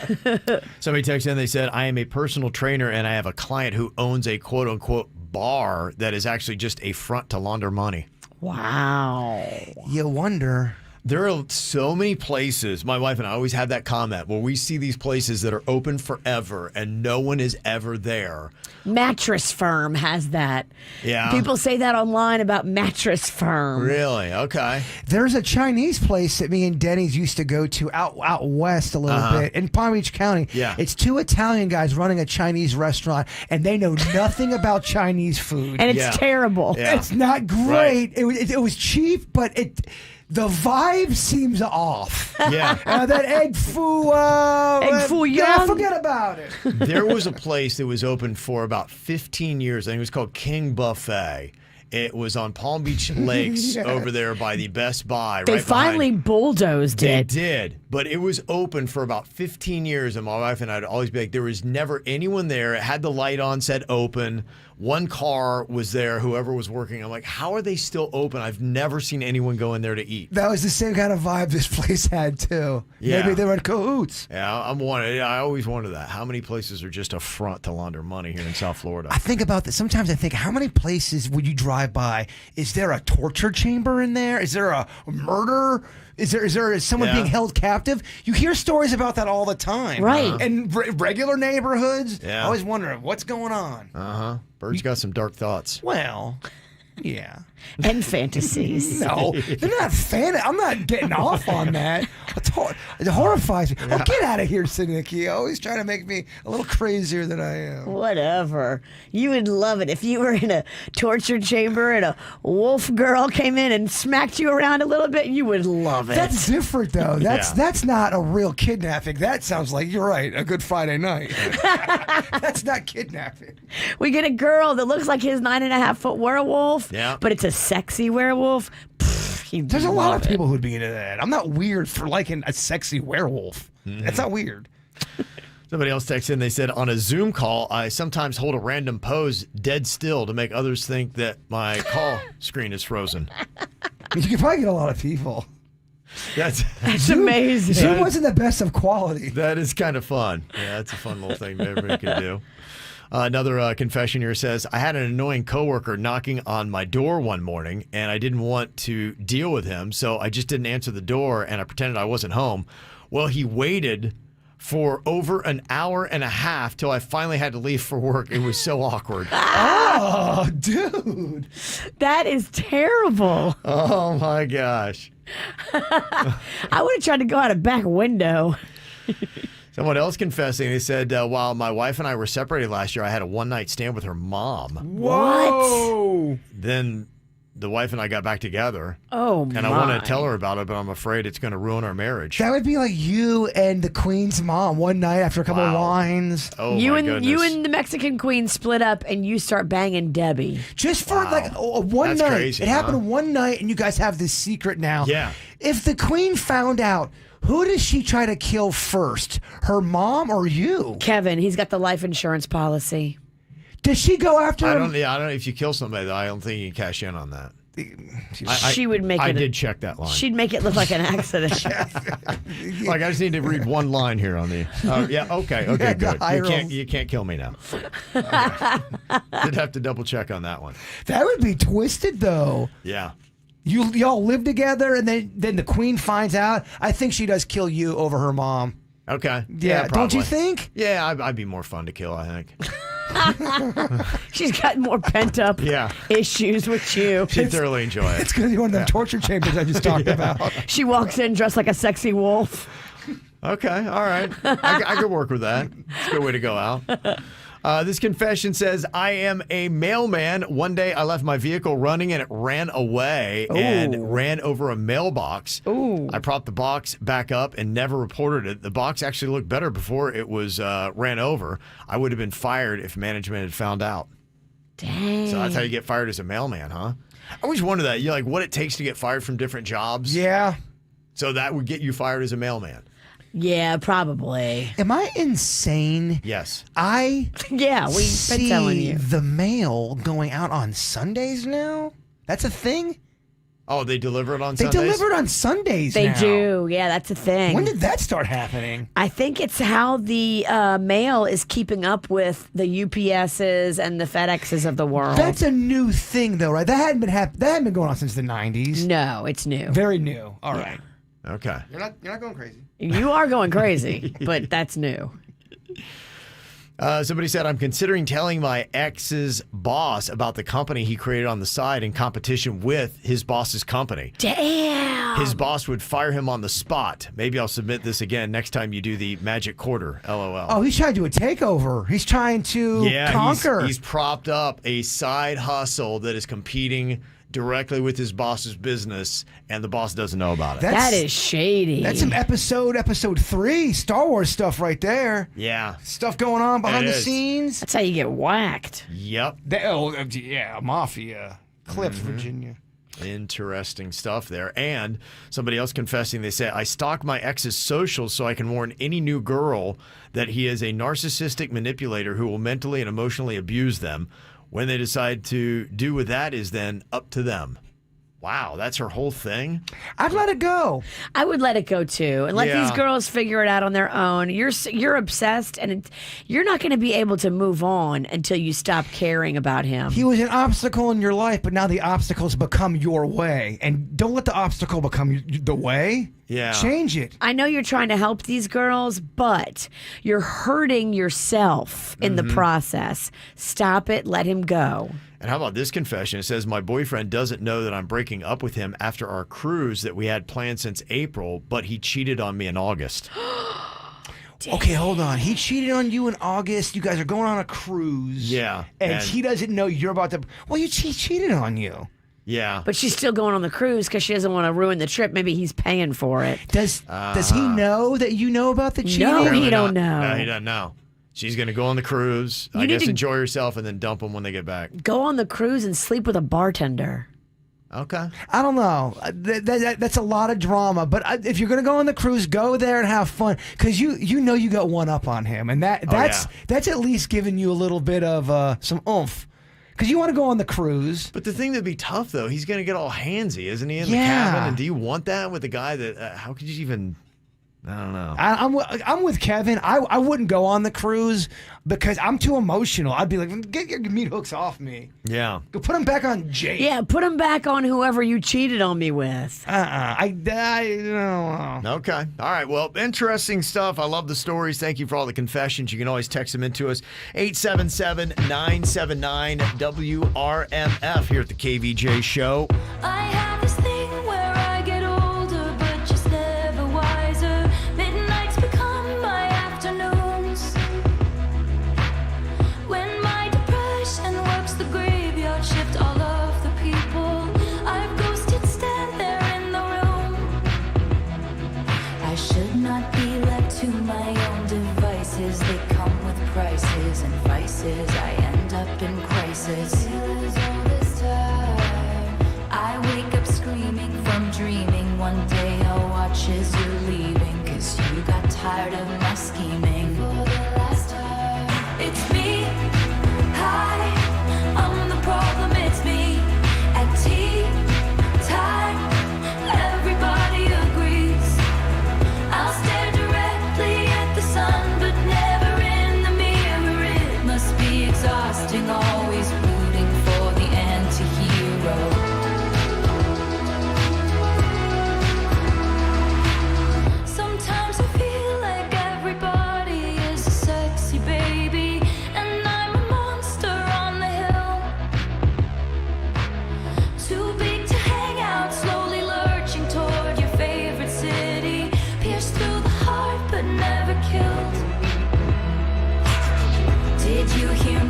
Somebody texted in, they said, I am a personal trainer and I have a client who owns a quote-unquote bar that is actually just a front to launder money.
Wow.
You wonder.
There are so many places, my wife and I always have that comment, where we see these places that are open forever and no one is ever there.
Mattress Firm has that.
Yeah.
People say that online about Mattress Firm.
Really? Okay.
There's a Chinese place that me and Denny's used to go to out west a little bit in Palm Beach County.
Yeah.
It's two Italian guys running a Chinese restaurant, and they know nothing about Chinese food.
And it's terrible.
Yeah.
It's not great.
Right.
It was cheap, but the vibe seems off.
Yeah.
That egg foo.
Egg foo
Yeah,
young.
forget about it.
There was a place that was open for about 15 years. I think it was called King Buffet. It was on Palm Beach Lakes
Yes.
over there by the Best Buy.
They
right
finally
behind.
bulldozed
They
it.
did, but it was open for about 15 years, and my wife and I would always be like, there was never anyone there. It had the light on, said open. One car was there, whoever was working. I'm like, how are they still open? I've never seen anyone go in there to eat.
That was the same kind of vibe this place had, too.
Yeah.
Maybe they were in cahoots.
Yeah, I always wonder that. How many places are just a front to launder money here in South Florida?
I think about this. Sometimes I think, how many places would you drive by? Is there a torture chamber in there? Is there a murder? Is there someone
Yeah.
being held captive? You hear stories about that all the time.
Right.
In regular neighborhoods.
Yeah.
I always wonder, what's going on?
Uh-huh. Bird's got some dark thoughts.
Well, yeah.
And fantasies.
No, they're not I'm not getting off on that. It horrifies me. Oh, get out of here, Siddiqui. Always trying to make me a little crazier than I am.
Whatever. You would love it if you were in a torture chamber and a wolf girl came in and smacked you around a little bit. You would love it.
That's different, though.
Yeah.
That's not a real kidnapping. That sounds like, you're right, a good Friday night. That's not kidnapping.
We get a girl that looks like his 9.5-foot werewolf,
Yeah.
but it's a sexy werewolf.
There's a lot of people who'd be into that. I'm not weird for liking a sexy werewolf. That's not weird.
Somebody else texted in, they said, on a Zoom call, I sometimes hold a random pose dead still to make others think that my call screen is frozen.
You could probably get a lot of people.
That's
amazing.
Zoom wasn't the best of quality.
That is kind of fun. Yeah, that's a fun little thing everybody can do. Another confession here says, I had an annoying coworker knocking on my door one morning, and I didn't want to deal with him, so I just didn't answer the door, and I pretended I wasn't home. Well, he waited for over an hour and a half till I finally had to leave for work. It was so awkward.
Oh, dude.
That is terrible.
Oh, my gosh.
I would have tried to go out a back window.
Someone else confessing, they said, while my wife and I were separated last year, I had a one-night stand with her mom.
Whoa.
Then the wife and I got back together.
Oh,
and I want to tell her about it, but I'm afraid it's going to ruin our marriage.
That would be like you and the Queen's mom one night after a couple of wines.
Oh,
you
my
and
goodness.
you and the Mexican queen split up, and you start banging Debbie.
Just for like one
That's
night.
crazy,
it happened
huh?
one night, and you guys have this secret now.
Yeah.
If the Queen found out, who does she try to kill first? Her mom or you?
Kevin, he's got the life insurance policy.
Does she go after
I
him?
don't know if you kill somebody, though, I don't think you can cash in on that.
She would make
I
it.
did check that line.
She'd make it look like an accident.
Like, I just need to read one line here on the. Yeah, okay,
Yeah,
good. You can't kill me now. Okay. Did have to double check on that one.
That would be twisted, though.
Yeah.
Y'all live together, and then the Queen finds out. I think she does kill you over her mom.
Okay.
Yeah, don't you
probably.
think?
Yeah, I'd be more fun to kill, I think.
She's got more pent up issues with you.
She'd thoroughly enjoy it.
It's going to be one of them torture chambers I just talked about.
She walks in dressed like a sexy wolf.
Okay, all right. I could work with that. It's a good way to go out. This confession says, I am a mailman. One day I left my vehicle running and it ran away and ran over a mailbox. I propped the box back up and never reported it. The box actually looked better before it was ran over. I would have been fired if management had found out.
Dang.
So that's how you get fired as a mailman, huh? I always wonder that. You like what it takes to get fired from different jobs.
Yeah.
So that would get you fired as a mailman.
Yeah, probably.
Am I insane?
Yes.
We've been telling you.
The mail going out on Sundays now? That's a thing?
Oh, they deliver it on
They
Sundays?
deliver it on Sundays
They
now.
do. Yeah, that's a thing.
When did that start happening?
I think it's how the mail is keeping up with the UPSs and the FedExes of the world.
That's a new thing, though, right? That hadn't been going on since the 90s.
No, it's new.
Very new. All right.
Okay.
You're not going crazy.
You are going crazy, but that's new.
Somebody said, I'm considering telling my ex's boss about the company he created on the side in competition with his boss's company.
Damn.
His boss would fire him on the spot. Maybe I'll submit this again next time you do the magic quarter. LOL.
Oh, he's trying to do a takeover. He's trying to conquer.
He's propped up a side hustle that is competing directly with his boss's business, and the boss doesn't know about it.
That is shady.
That's some episode 3 Star Wars stuff right there.
Yeah.
Stuff going on behind
It
the
is.
scenes.
That's how you get whacked.
Yep.
Mafia. Clips, Virginia.
Interesting stuff there. And somebody else confessing, they say, I stalk my ex's socials so I can warn any new girl that he is a narcissistic manipulator who will mentally and emotionally abuse them. When they decide to do with that is then up to them. Wow, that's her whole thing?
I'd let it go.
I would let it go too, and let
Yeah.
these girls figure it out on their own. You're obsessed, and you're not going to be able to move on until you stop caring about him.
He was an obstacle in your life, but now the obstacle's become your way. And don't let the obstacle become the way.
Yeah.
Change it.
I know you're trying to help these girls, but you're hurting yourself in the process. Stop it. Let him go.
And how about this confession? It says, my boyfriend doesn't know that I'm breaking up with him after our cruise that we had planned since April, but he cheated on me in August.
Okay, hold on. He cheated on you in August. You guys are going on a cruise.
Yeah.
And he doesn't know you're about to. Well, he cheated on you.
Yeah.
But she's still going on the cruise because she doesn't want to ruin the trip. Maybe he's paying for it.
Does he know that you know about the cheating?
No, he
Apparently
don't
not.
know.
No, he doesn't know. She's going to go on the cruise, I
need
guess
to-
enjoy herself, and then dump him when they get back.
Go on the cruise and sleep with a bartender.
Okay.
I don't know. That's a lot of drama. But if you're going to go on the cruise, go there and have fun. Because you know you got one up on him. And that's at least giving you a little bit of some oomph. Because you want to go on the cruise.
But the thing that'd be tough, though, he's going to get all handsy, isn't he, in the
Yeah.
cabin? And do you want that with a guy that, how could you even, I don't know.
I'm with Kevin. I wouldn't go on the cruise because I'm too emotional. I'd be like, get your meat hooks off me.
Yeah.
Go put him back on Jake.
Yeah, put him back on whoever you cheated on me with.
I don't know.
Okay. All right. Well, interesting stuff. I love the stories. Thank you for all the confessions. You can always text them into us. 877-979-WRMF here at the KVJ Show.
I have this thing where I get older, but just never wiser. Midnights become my afternoons. When my depression works the graveyard shift, all of the people I've ghosted stand there in the room. I should not be left to my own devices. They come with prices and vices. I end up in crisis. I wake up screaming from dreaming. One day I'll watch as you're leaving, 'cause you got tired of my scheming. For the last time, it's me. Hi, I'm the problem, it's me. At tea time, everybody agrees. I'll stare directly at the sun, but never in the mirror. It must be exhausting, always rooting for the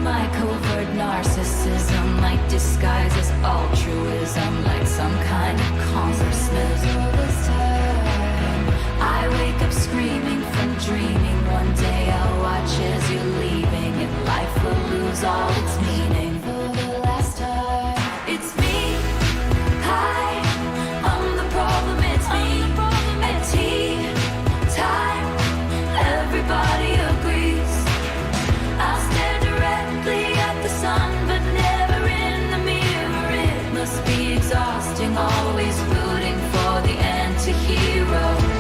my covert narcissism, like disguises altruism, like some kind of consciousness. I wake up screaming from dreaming. One day I'll watch as you're leaving, and life will lose all its meaning. For the last time, it's me. Hi, I'm the problem. It's me. At tea time, everybody agrees. I'll stare directly at the sun, but never in the mirror. It must be exhausting, always rooting for the anti-hero.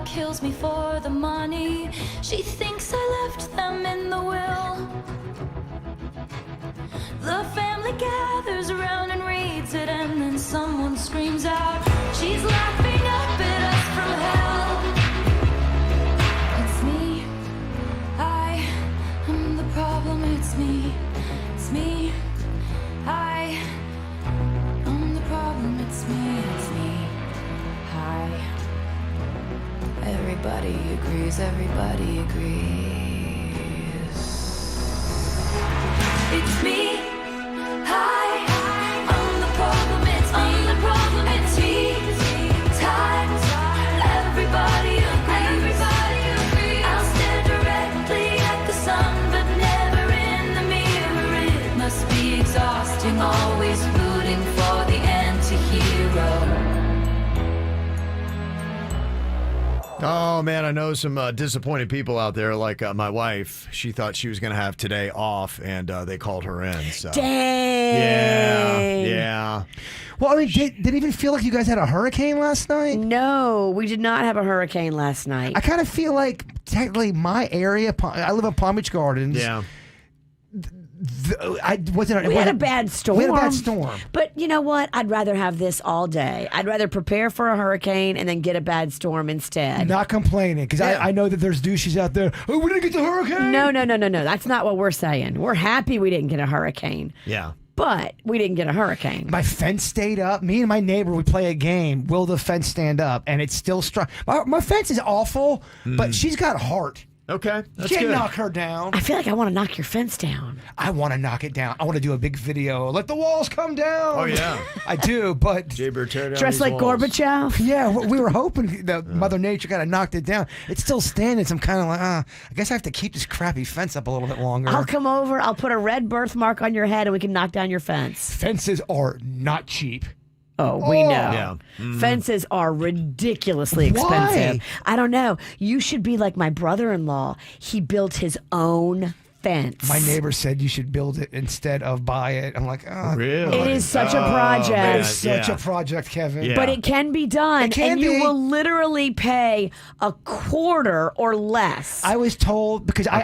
Kills me for the money. She thinks I left them in the will. The family gathers around and reads it, and then someone screams out, she's laughing up at us from hell. It's me. I am the problem. It's me. It's me. I am the problem. It's me. It's me. Hi. Everybody agrees, everybody agrees. It's me. Hi, I'm the problem. It's me. I'm the problem. It's tea time. Everybody agrees. Everybody agrees. I'll stare directly at the sun, but never in the mirror. It must be exhausting, always rooting for the anti-hero.
Oh, man, I know some disappointed people out there, like my wife. She thought she was going to have today off, and they called her in. So.
Dang.
Yeah.
Well, I mean, did it even feel like you guys had a hurricane last night?
No, we did not have a hurricane last night.
I kind of feel like technically my area, I live in Palm Beach Gardens.
Yeah.
We had a bad storm.
We had a bad storm.
But you know what? I'd rather have this all day. I'd rather prepare for a hurricane and then get a bad storm instead.
Not complaining, because I know that there's douches out there. Oh, we didn't get the hurricane.
No. That's not what we're saying. We're happy we didn't get a hurricane.
Yeah.
But we didn't get a hurricane.
My fence stayed up. Me and my neighbor, we play a game. Will the fence stand up? And it's still strong. My fence is awful, but she's got heart.
Okay,
that's good. You can't knock her down.
I feel like I want to knock your fence down.
I want to knock it down. I want to do a big video. Let the walls come down.
Oh, yeah.
I do, but...
Dressed like Gorbachev?
Yeah, we were hoping that Mother Nature kind of knocked it down. It's still standing, so I'm kind of like, I guess I have to keep this crappy fence up a little bit longer.
I'll come over. I'll put a red birthmark on your head and we can knock down your fence.
Fences are not cheap.
Oh, we know.
Yeah.
Fences are ridiculously expensive.
Why?
I don't know. You should be like my brother-in-law. He built his own fence.
My neighbor said you should build it instead of buy it. I'm like,
really?
It is such a project.
It's such a project, Kevin.
Yeah.
But it can be done.
It can
and you
be.
will literally pay a quarter or less.
I was told because I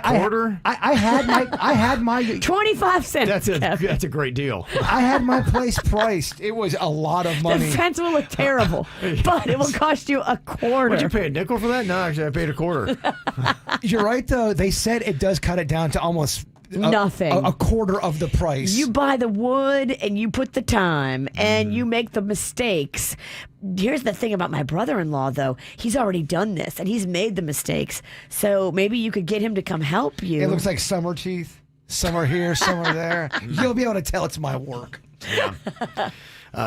had my
25 cents.
That's a great deal.
I had my place priced. It was a lot of money.
The fence will look terrible, but it will cost you a quarter.
Would you pay a nickel for that? No, actually, I paid a quarter.
You're right, though. They said it does cut it down to almost
nothing.
A quarter of the price.
You buy the wood and you put the time and you make the mistakes. Here's the thing about my brother-in-law, though. He's already done this and he's made the mistakes. So maybe you could get him to come help you.
It looks like summer teeth. Some are here, some are there. You'll be able to tell it's my work.
Yeah.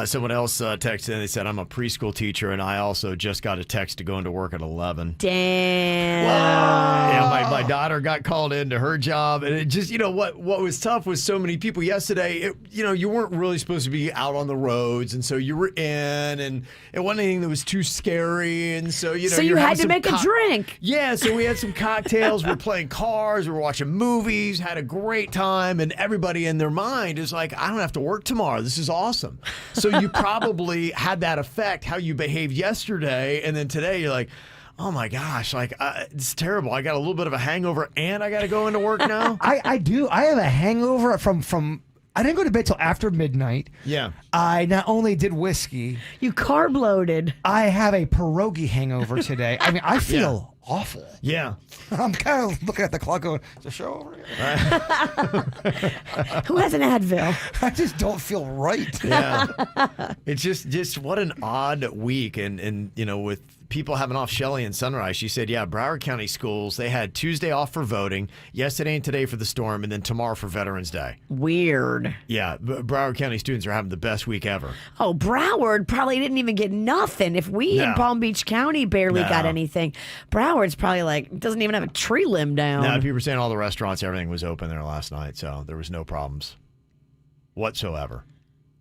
Someone else texted and they said, I'm a preschool teacher and I also just got a text to go into work at 11.
Damn.
Yeah, my daughter got called into her job and it just, what was tough was so many people yesterday, you weren't really supposed to be out on the roads and so you were in and it wasn't anything that was too scary and so,
So you had to make a drink.
Yeah, so we had some cocktails, we were playing cards, we were watching movies, had a great time and everybody in their mind is like, I don't have to work tomorrow. This is awesome. So you probably had that effect, how you behaved yesterday, and then today you're like, oh my gosh, it's terrible. I got a little bit of a hangover, and I got to go into work now.
I do. I have a hangover from. I didn't go to bed till after midnight.
Yeah.
I not only did whiskey.
You carb loaded.
I have a pierogi hangover today. I mean, I feel awful.
Yeah.
I'm kind of looking at the clock going, is the show over yet?
Who has an Advil?
I just don't feel right.
Yeah. It's just what an odd week. And with people having off Shelley and Sunrise, she said, yeah, Broward County schools, they had Tuesday off for voting, yesterday and today for the storm, and then tomorrow for Veterans Day.
Weird.
Yeah. Broward County students are having the best week ever.
Oh, Broward probably didn't even get nothing. If we in Palm Beach County barely got anything, Broward's probably doesn't even have a tree limb down.
No, people were saying all the restaurants, everything was open there last night, so there was no problems whatsoever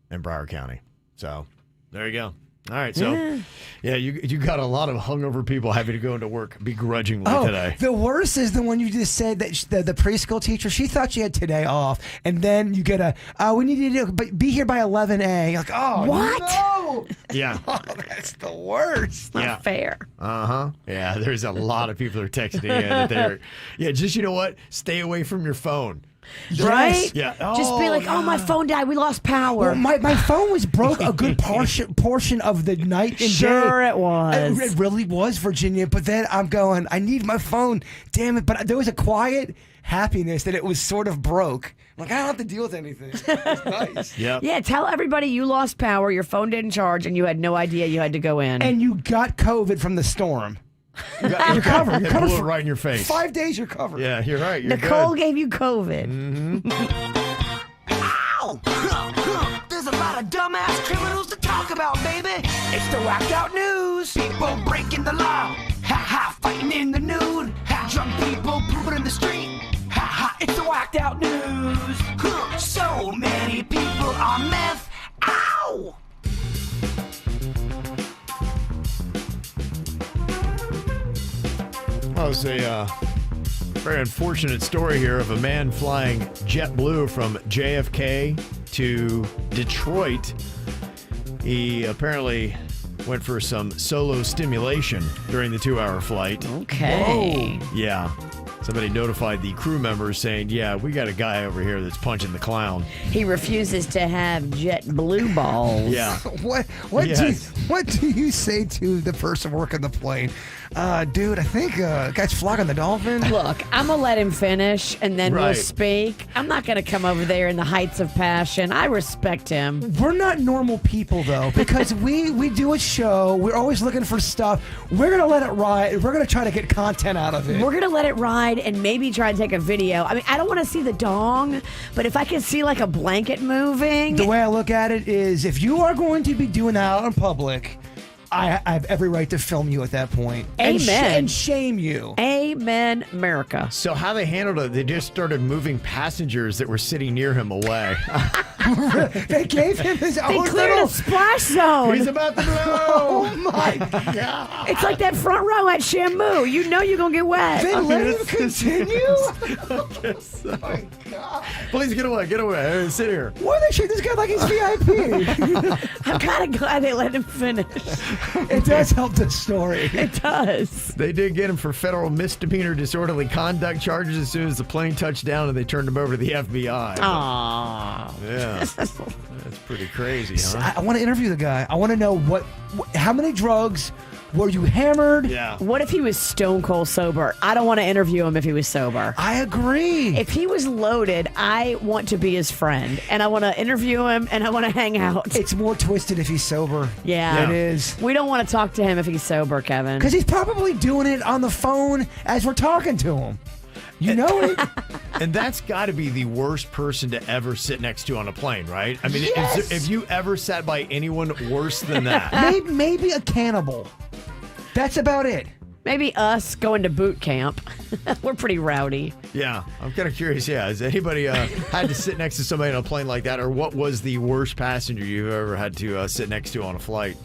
in Broward County. So there you go. All right, so you got a lot of hungover people having to go into work begrudgingly today.
The worst is the one you just said that the preschool teacher, she thought she had today off, and then you get we need to be here by 11 a. You're like, oh,
what?
No.
Yeah.
Oh, that's the worst.
Not fair.
Yeah, there's a lot of people that are texting in that they're, just, you know what? Stay away from your phone.
Right?
Yeah.
Just be like, oh, my phone died. We lost power.
Well, my phone was broke a good portion of the night and day.
Sure it was.
It really was, Virginia. But then I'm going, I need my phone. Damn it. But there was a quiet happiness that it was sort of broke. I'm like, I don't have to deal with anything. It's nice.
Yeah, tell everybody you lost power, your phone didn't charge, and you had no idea you had to go in.
And you got COVID from the storm.
You're covered. You're covered right in your face.
5 days, you're covered.
Yeah, you're right. You're
Nicole
good.
gave you COVID.
Mm-hmm.
Ow! There's a lot of dumbass criminals to talk about, baby. It's the whacked out news. People breaking the law. Ha ha, fighting in the nude. Ha, drunk people pooping in the street. Ha ha, it's the whacked out news. So many people on meth. Ow!
Well, it was a very unfortunate story here of a man flying JetBlue from JFK to Detroit. He apparently went for some solo stimulation during the 2-hour flight.
Okay.
Whoa. Yeah. Somebody notified the crew members saying, yeah, we got a guy over here that's punching the clown.
He refuses to have JetBlue balls.
Yeah.
What do you say to the person working the plane? Dude, I think guy's flogging the dolphin.
Look, I'm going to let him finish, and then we'll
Right.
speak. I'm not going to come over there in the heights of passion. I respect him.
We're not normal people, though, because we do a show. We're always looking for stuff. We're going to let it ride. We're going to try to get content out of it.
We're going to let it ride and maybe try to take a video. I mean, I don't want to see the dong, but if I can see like a blanket moving.
The way I look at it is, if you are going to be doing that out in public, I have every right to film you at that point.
Amen.
And shame you.
Amen, America.
So how they handled it, they just started moving passengers that were sitting near him away.
They gave him his own
They cleared
little...
a splash zone.
He's about to blow.
Oh, my God.
It's like that front row at Shamu. You know you're going to get wet.
They let him continue?
Oh my God. Please get away, get away. Sit here.
Why are they treat this guy like he's VIP?
I'm kind of glad they let him finish.
It does help the story.
It does.
They did get him for federal misdemeanor disorderly conduct charges as soon as the plane touched down, and they turned him over to the FBI.
Aww.
Yeah. That's pretty crazy, huh?
I want to interview the guy. I want to know how many drugs were you hammered?
Yeah.
What if he was stone cold sober? I don't want to interview him if he was sober.
I agree.
If he was loaded, I want to be his friend, and I want to interview him, and I want to hang out.
It's more twisted if he's sober.
Yeah.
It is.
We don't want to talk to him if he's sober, Kevin.
Because he's probably doing it on the phone as we're talking to him. You know it.
And that's got to be the worst person to ever sit next to on a plane, right? I mean,
Yes.
have you ever sat by anyone worse than that?
Maybe a cannibal. That's about it.
Maybe us going to boot camp. We're pretty rowdy.
Yeah, I'm kind of curious. Yeah, has anybody had to sit next to somebody on a plane like that, or what was the worst passenger you've ever had to sit next to on a flight?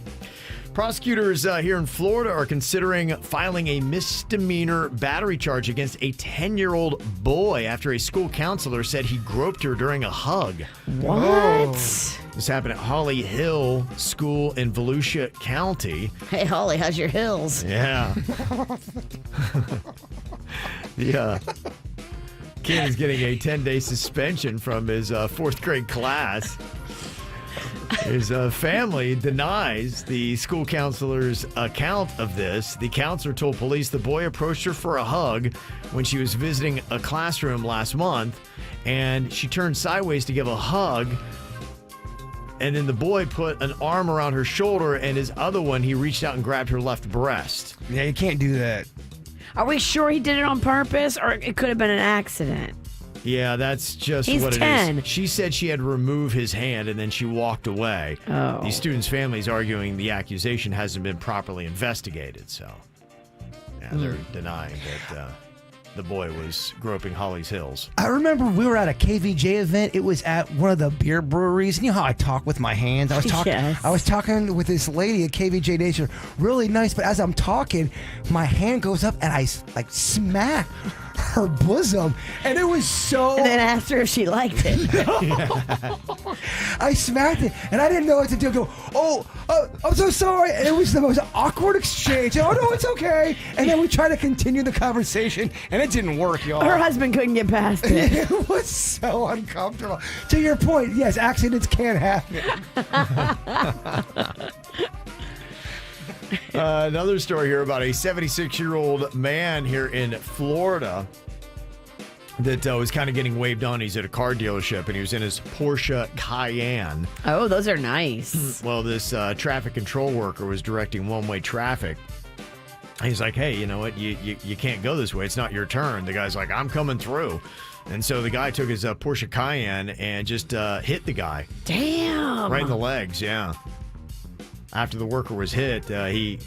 Prosecutors here in Florida are considering filing a misdemeanor battery charge against a 10-year-old boy after a school counselor said he groped her during a hug.
What?
Whoa. This happened at Holly Hill School in Volusia County.
Hey, Holly, how's your hills?
Yeah. The kid is getting a 10-day suspension from his fourth grade class. His family denies the school counselor's account of this. The counselor told police the boy approached her for a hug when she was visiting a classroom last month, and she turned sideways to give a hug. And then the boy put an arm around her shoulder, and his other one, he reached out and grabbed her left breast.
Yeah, you can't do that.
Are we sure he did it on purpose, or it could have been an accident?
Yeah, that's just
He's
what
10.
it is. She said she had to remove his hand, and then she walked away.
Oh.
The student's family is arguing the accusation hasn't been properly investigated, so yeah, they're denying that the boy was groping Holly's Hills.
I remember we were at a KVJ event. It was at one of the beer breweries. You know how I talk with my hands? I was talking.
Yes.
I was talking with this lady at KVJ Nation, really nice. But as I'm talking, my hand goes up and I like smack her bosom, and it was so.
And then asked her if she liked it.
I smacked it, and I didn't know what to do. Go, I'm so sorry. And it was the most awkward exchange. Oh no, it's okay. And then we tried to continue the conversation, and it didn't work, y'all.
Her husband couldn't get past it.
It was so uncomfortable. To your point, yes, accidents can happen.
Another story here about a 76-year-old man here in Florida that was kind of getting waved on. He's at a car dealership, and he was in his Porsche Cayenne.
Oh, those are nice.
Well, this traffic control worker was directing one-way traffic. He's like, hey, you know what? You can't go this way. It's not your turn. The guy's like, I'm coming through. And so the guy took his Porsche Cayenne and just hit the guy.
Damn.
Right in the legs, yeah. After the worker was hit, he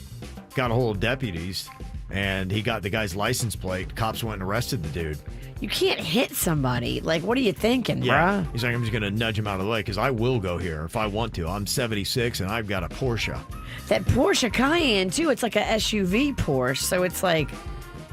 got a hold of deputies, and he got the guy's license plate. Cops went and arrested the dude.
You can't hit somebody. Like, what are you thinking,
Yeah.
bruh?
He's like, I'm just going to nudge him out of the way because I will go here if I want to. I'm 76, and I've got a Porsche.
That Porsche Cayenne, too, it's like a SUV Porsche, so it's like...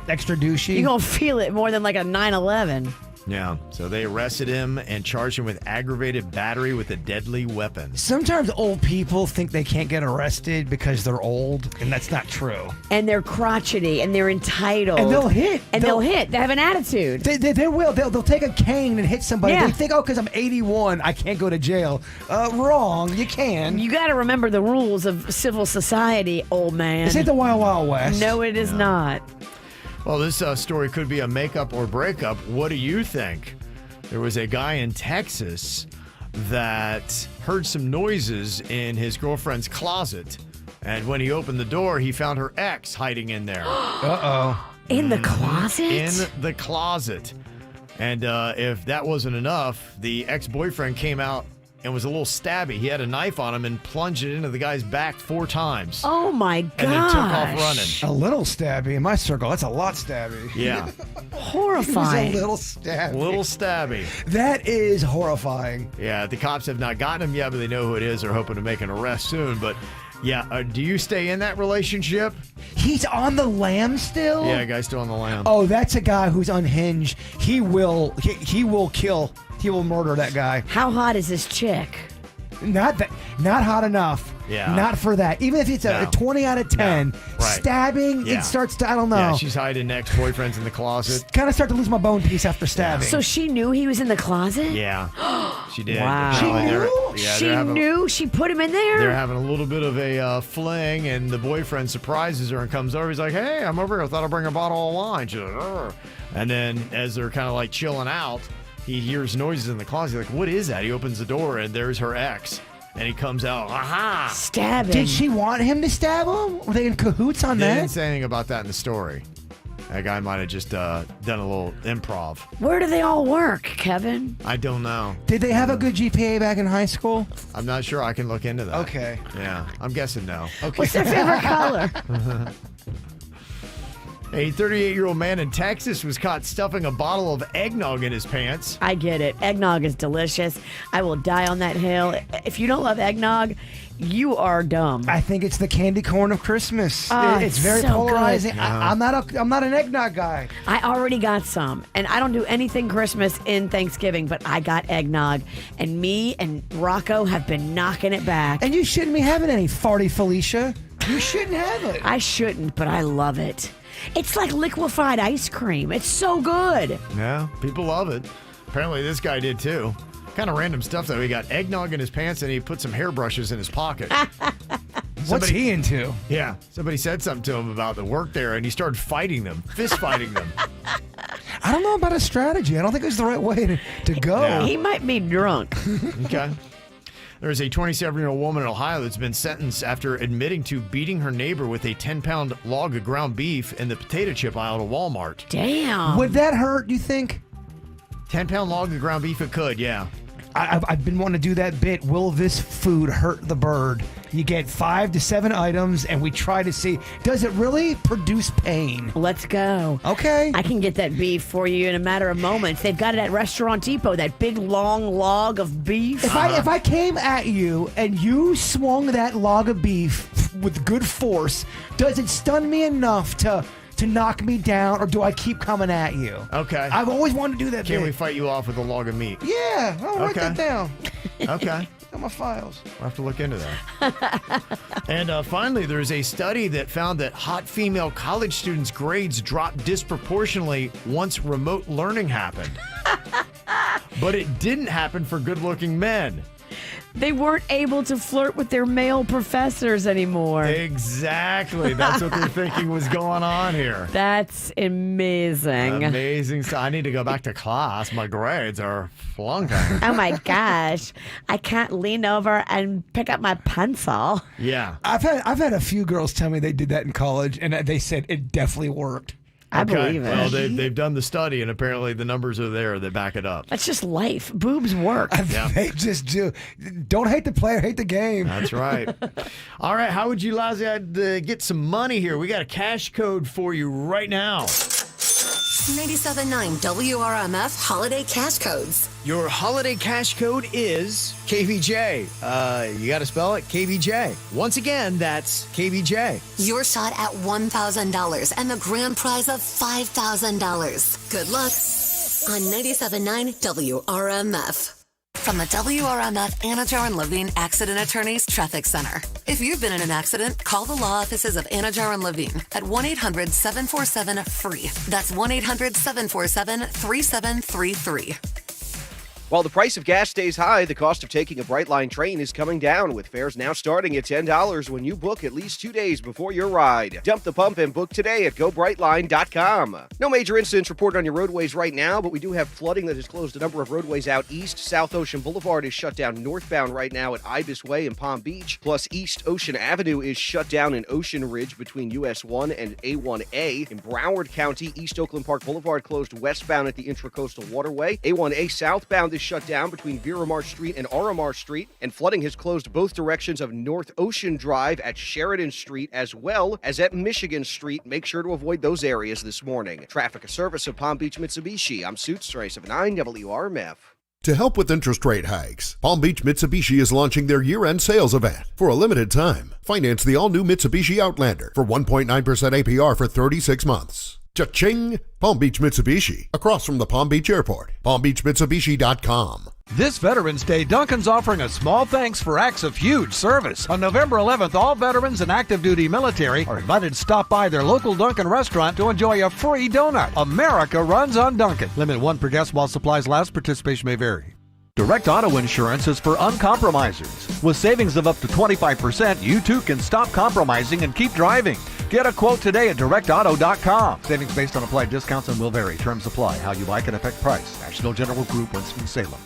Extra douchey.
You're going to feel it more than like a 911.
Yeah, so they arrested him and charged him with aggravated battery with a deadly weapon.
Sometimes old people think they can't get arrested because they're old, and that's not true.
And they're crotchety, and they're entitled.
And they'll hit.
And they'll hit. They have an attitude.
They will. They'll take a cane and hit somebody.
Yeah.
They think, because I'm 81, I can't go to jail. Wrong. You can.
You got to remember the rules of civil society, old man.
This ain't the Wild Wild West.
No, it is not.
Well, this story could be a makeup or breakup. What do you think? There was a guy in Texas that heard some noises in his girlfriend's closet. And when he opened the door, he found her ex hiding in there.
Uh-oh.
In the closet?
In the closet. And if that wasn't enough, the ex-boyfriend came out and was a little stabby. He had a knife on him and plunged it into the guy's back 4 times.
Oh, my gosh.
And then took off running.
A little stabby. In my circle, that's a lot stabby.
Yeah.
Horrifying.
It was a little stabby.
Little stabby.
That is horrifying.
Yeah, the cops have not gotten him yet, but they know who it is. They're hoping to make an arrest soon. But yeah, do you stay in that relationship?
He's on the lam still?
Yeah, guy's still on the lam.
Oh, that's a guy who's unhinged. He will kill. He will murder that guy.
How hot is this chick?
Not hot enough.
Yeah.
Not for that. Even if it's a 20 out of 10,
Right.
stabbing,
Yeah.
it starts to, I don't know.
Yeah, she's hiding ex-boyfriends in the closet.
Kind of start to lose my bone piece after stabbing.
So she knew he was in the closet?
Yeah, she did.
Wow.
Apparently
She
they're-
knew?
yeah,
She
they're having-
knew? She put him in there?
They're having a little bit of a fling, and the boyfriend surprises her and comes over. He's like, hey, I'm over here. I thought I'd bring a bottle of wine. She's like, "Ugh." And then as they're kind of like chilling out, he hears noises in the closet. He's like, what is that? He opens the door, and there's her ex. And he comes out, aha!
Stab him.
Did she want him to stab him? Were they in cahoots on
They
that?
didn't say anything about that in the story. That guy might have just done a little improv.
Where do they all work, Kevin?
I don't know.
Did they have a good GPA back in high school?
I'm not sure. I can look into that.
Okay.
Yeah, I'm guessing no. Okay.
What's their favorite color?
A 38-year-old man in Texas was caught stuffing a bottle of eggnog in his pants.
I get it. Eggnog is delicious. I will die on that hill. If you don't love eggnog, you are dumb.
I think it's the candy corn of Christmas.
Oh,
It's very
so
polarizing.
good.
I'm not an eggnog guy.
I already got some, and I don't do anything Christmas in Thanksgiving, but I got eggnog, and me and Rocco have been knocking it back.
And you shouldn't be having any farty Felicia. You shouldn't have it.
I shouldn't, but I love it. It's like liquefied ice cream. It's so good.
Yeah, people love it. Apparently this guy did too. Kind of random stuff, though. He got eggnog in his pants and he put some hairbrushes in his pocket.
What's he into?
Yeah. Somebody said something to him about the work there, and he started fighting them, fist fighting them.
I don't know about a strategy. I don't think it's the right way to go.
Yeah.
He might be drunk.
Okay. There's a 27-year-old woman in Ohio that's been sentenced after admitting to beating her neighbor with a 10-pound log of ground beef in the potato chip aisle at Walmart.
Damn.
Would that hurt, do you think?
10-pound log of ground beef, it could, yeah.
I've been wanting to do that bit. Will this food hurt the bird? You get 5 to 7 items, and we try to see, does it really produce pain?
Let's go.
Okay.
I can get that beef for you in a matter of moments. They've got it at Restaurant Depot, that big long log of beef.
If I came at you and you swung that log of beef with good force, does it stun me enough to knock me down, or do I keep coming at you?
Okay.
I've always wanted to do that.
Can we fight you off with a log of meat?
Yeah, I'll write that down.
Okay.
Got my files.
We'll have to look into that. And finally, there's a study that found that hot female college students' grades dropped disproportionately once remote learning happened. But it didn't happen for good-looking men.
They weren't able to flirt with their male professors anymore.
Exactly. That's what they're thinking was going on here.
That's amazing.
Amazing. So I need to go back to class. My grades are flunking.
Oh my gosh. I can't lean over and pick up my pencil.
Yeah.
I've had a few girls tell me they did that in college, and they said it definitely worked.
I believe it.
Well, they've done the study, and apparently the numbers are there that back it up.
That's just life. Boobs work.
Yeah.
They just do. Don't hate the player, hate the game.
That's right. All right, how would you guys get some money here? We got a cash code for you right now.
97.9 WRMF Holiday Cash Codes.
Your holiday cash code is KVJ. You got to spell it KVJ. Once again, that's KVJ.
Your shot at $1,000 and the grand prize of $5,000. Good luck on 97.9 WRMF. From the WRMF Anajar and Levine Accident Attorneys Traffic Center. If you've been in an accident, call the law offices of Anajar and Levine at 1-800-747-FREE. That's 1-800-747-3733.
While the price of gas stays high, the cost of taking a Brightline train is coming down, with fares now starting at $10 when you book at least 2 days before your ride. Dump the pump and book today at GoBrightline.com. No major incidents reported on your roadways right now, but we do have flooding that has closed a number of roadways out east. South Ocean Boulevard is shut down northbound right now at Ibis Way in Palm Beach. Plus, East Ocean Avenue is shut down in Ocean Ridge between US 1 and A1A. In Broward County, East Oakland Park Boulevard closed westbound at the Intracoastal Waterway. A1A southbound is shut down between Viramar Street and Aramar Street, and flooding has closed both directions of North Ocean Drive at Sheridan Street as well as at Michigan Street. Make sure to avoid those areas this morning. Traffic, a service of Palm Beach Mitsubishi. I'm Suits 379 WRMF.
To help with interest rate hikes, Palm Beach Mitsubishi is launching their year-end sales event. For a limited time, finance the all-new Mitsubishi Outlander for 1.9% APR for 36 months. Cha-ching! Palm Beach Mitsubishi, across from the Palm Beach Airport. PalmBeachMitsubishi.com.
This Veterans Day, Dunkin's offering a small thanks for acts of huge service. On November 11th, all veterans and active duty military are invited to stop by their local Dunkin' restaurant to enjoy a free donut. America runs on Dunkin'. Limit 1 per guest while supplies last. Participation may vary. Direct auto insurance is for uncompromisers. With savings of up to 25%, you too can stop compromising and keep driving. Get a quote today at directauto.com. Savings based on applied discounts and will vary. Terms apply. How you buy can affect price. National General Group, Winston-Salem.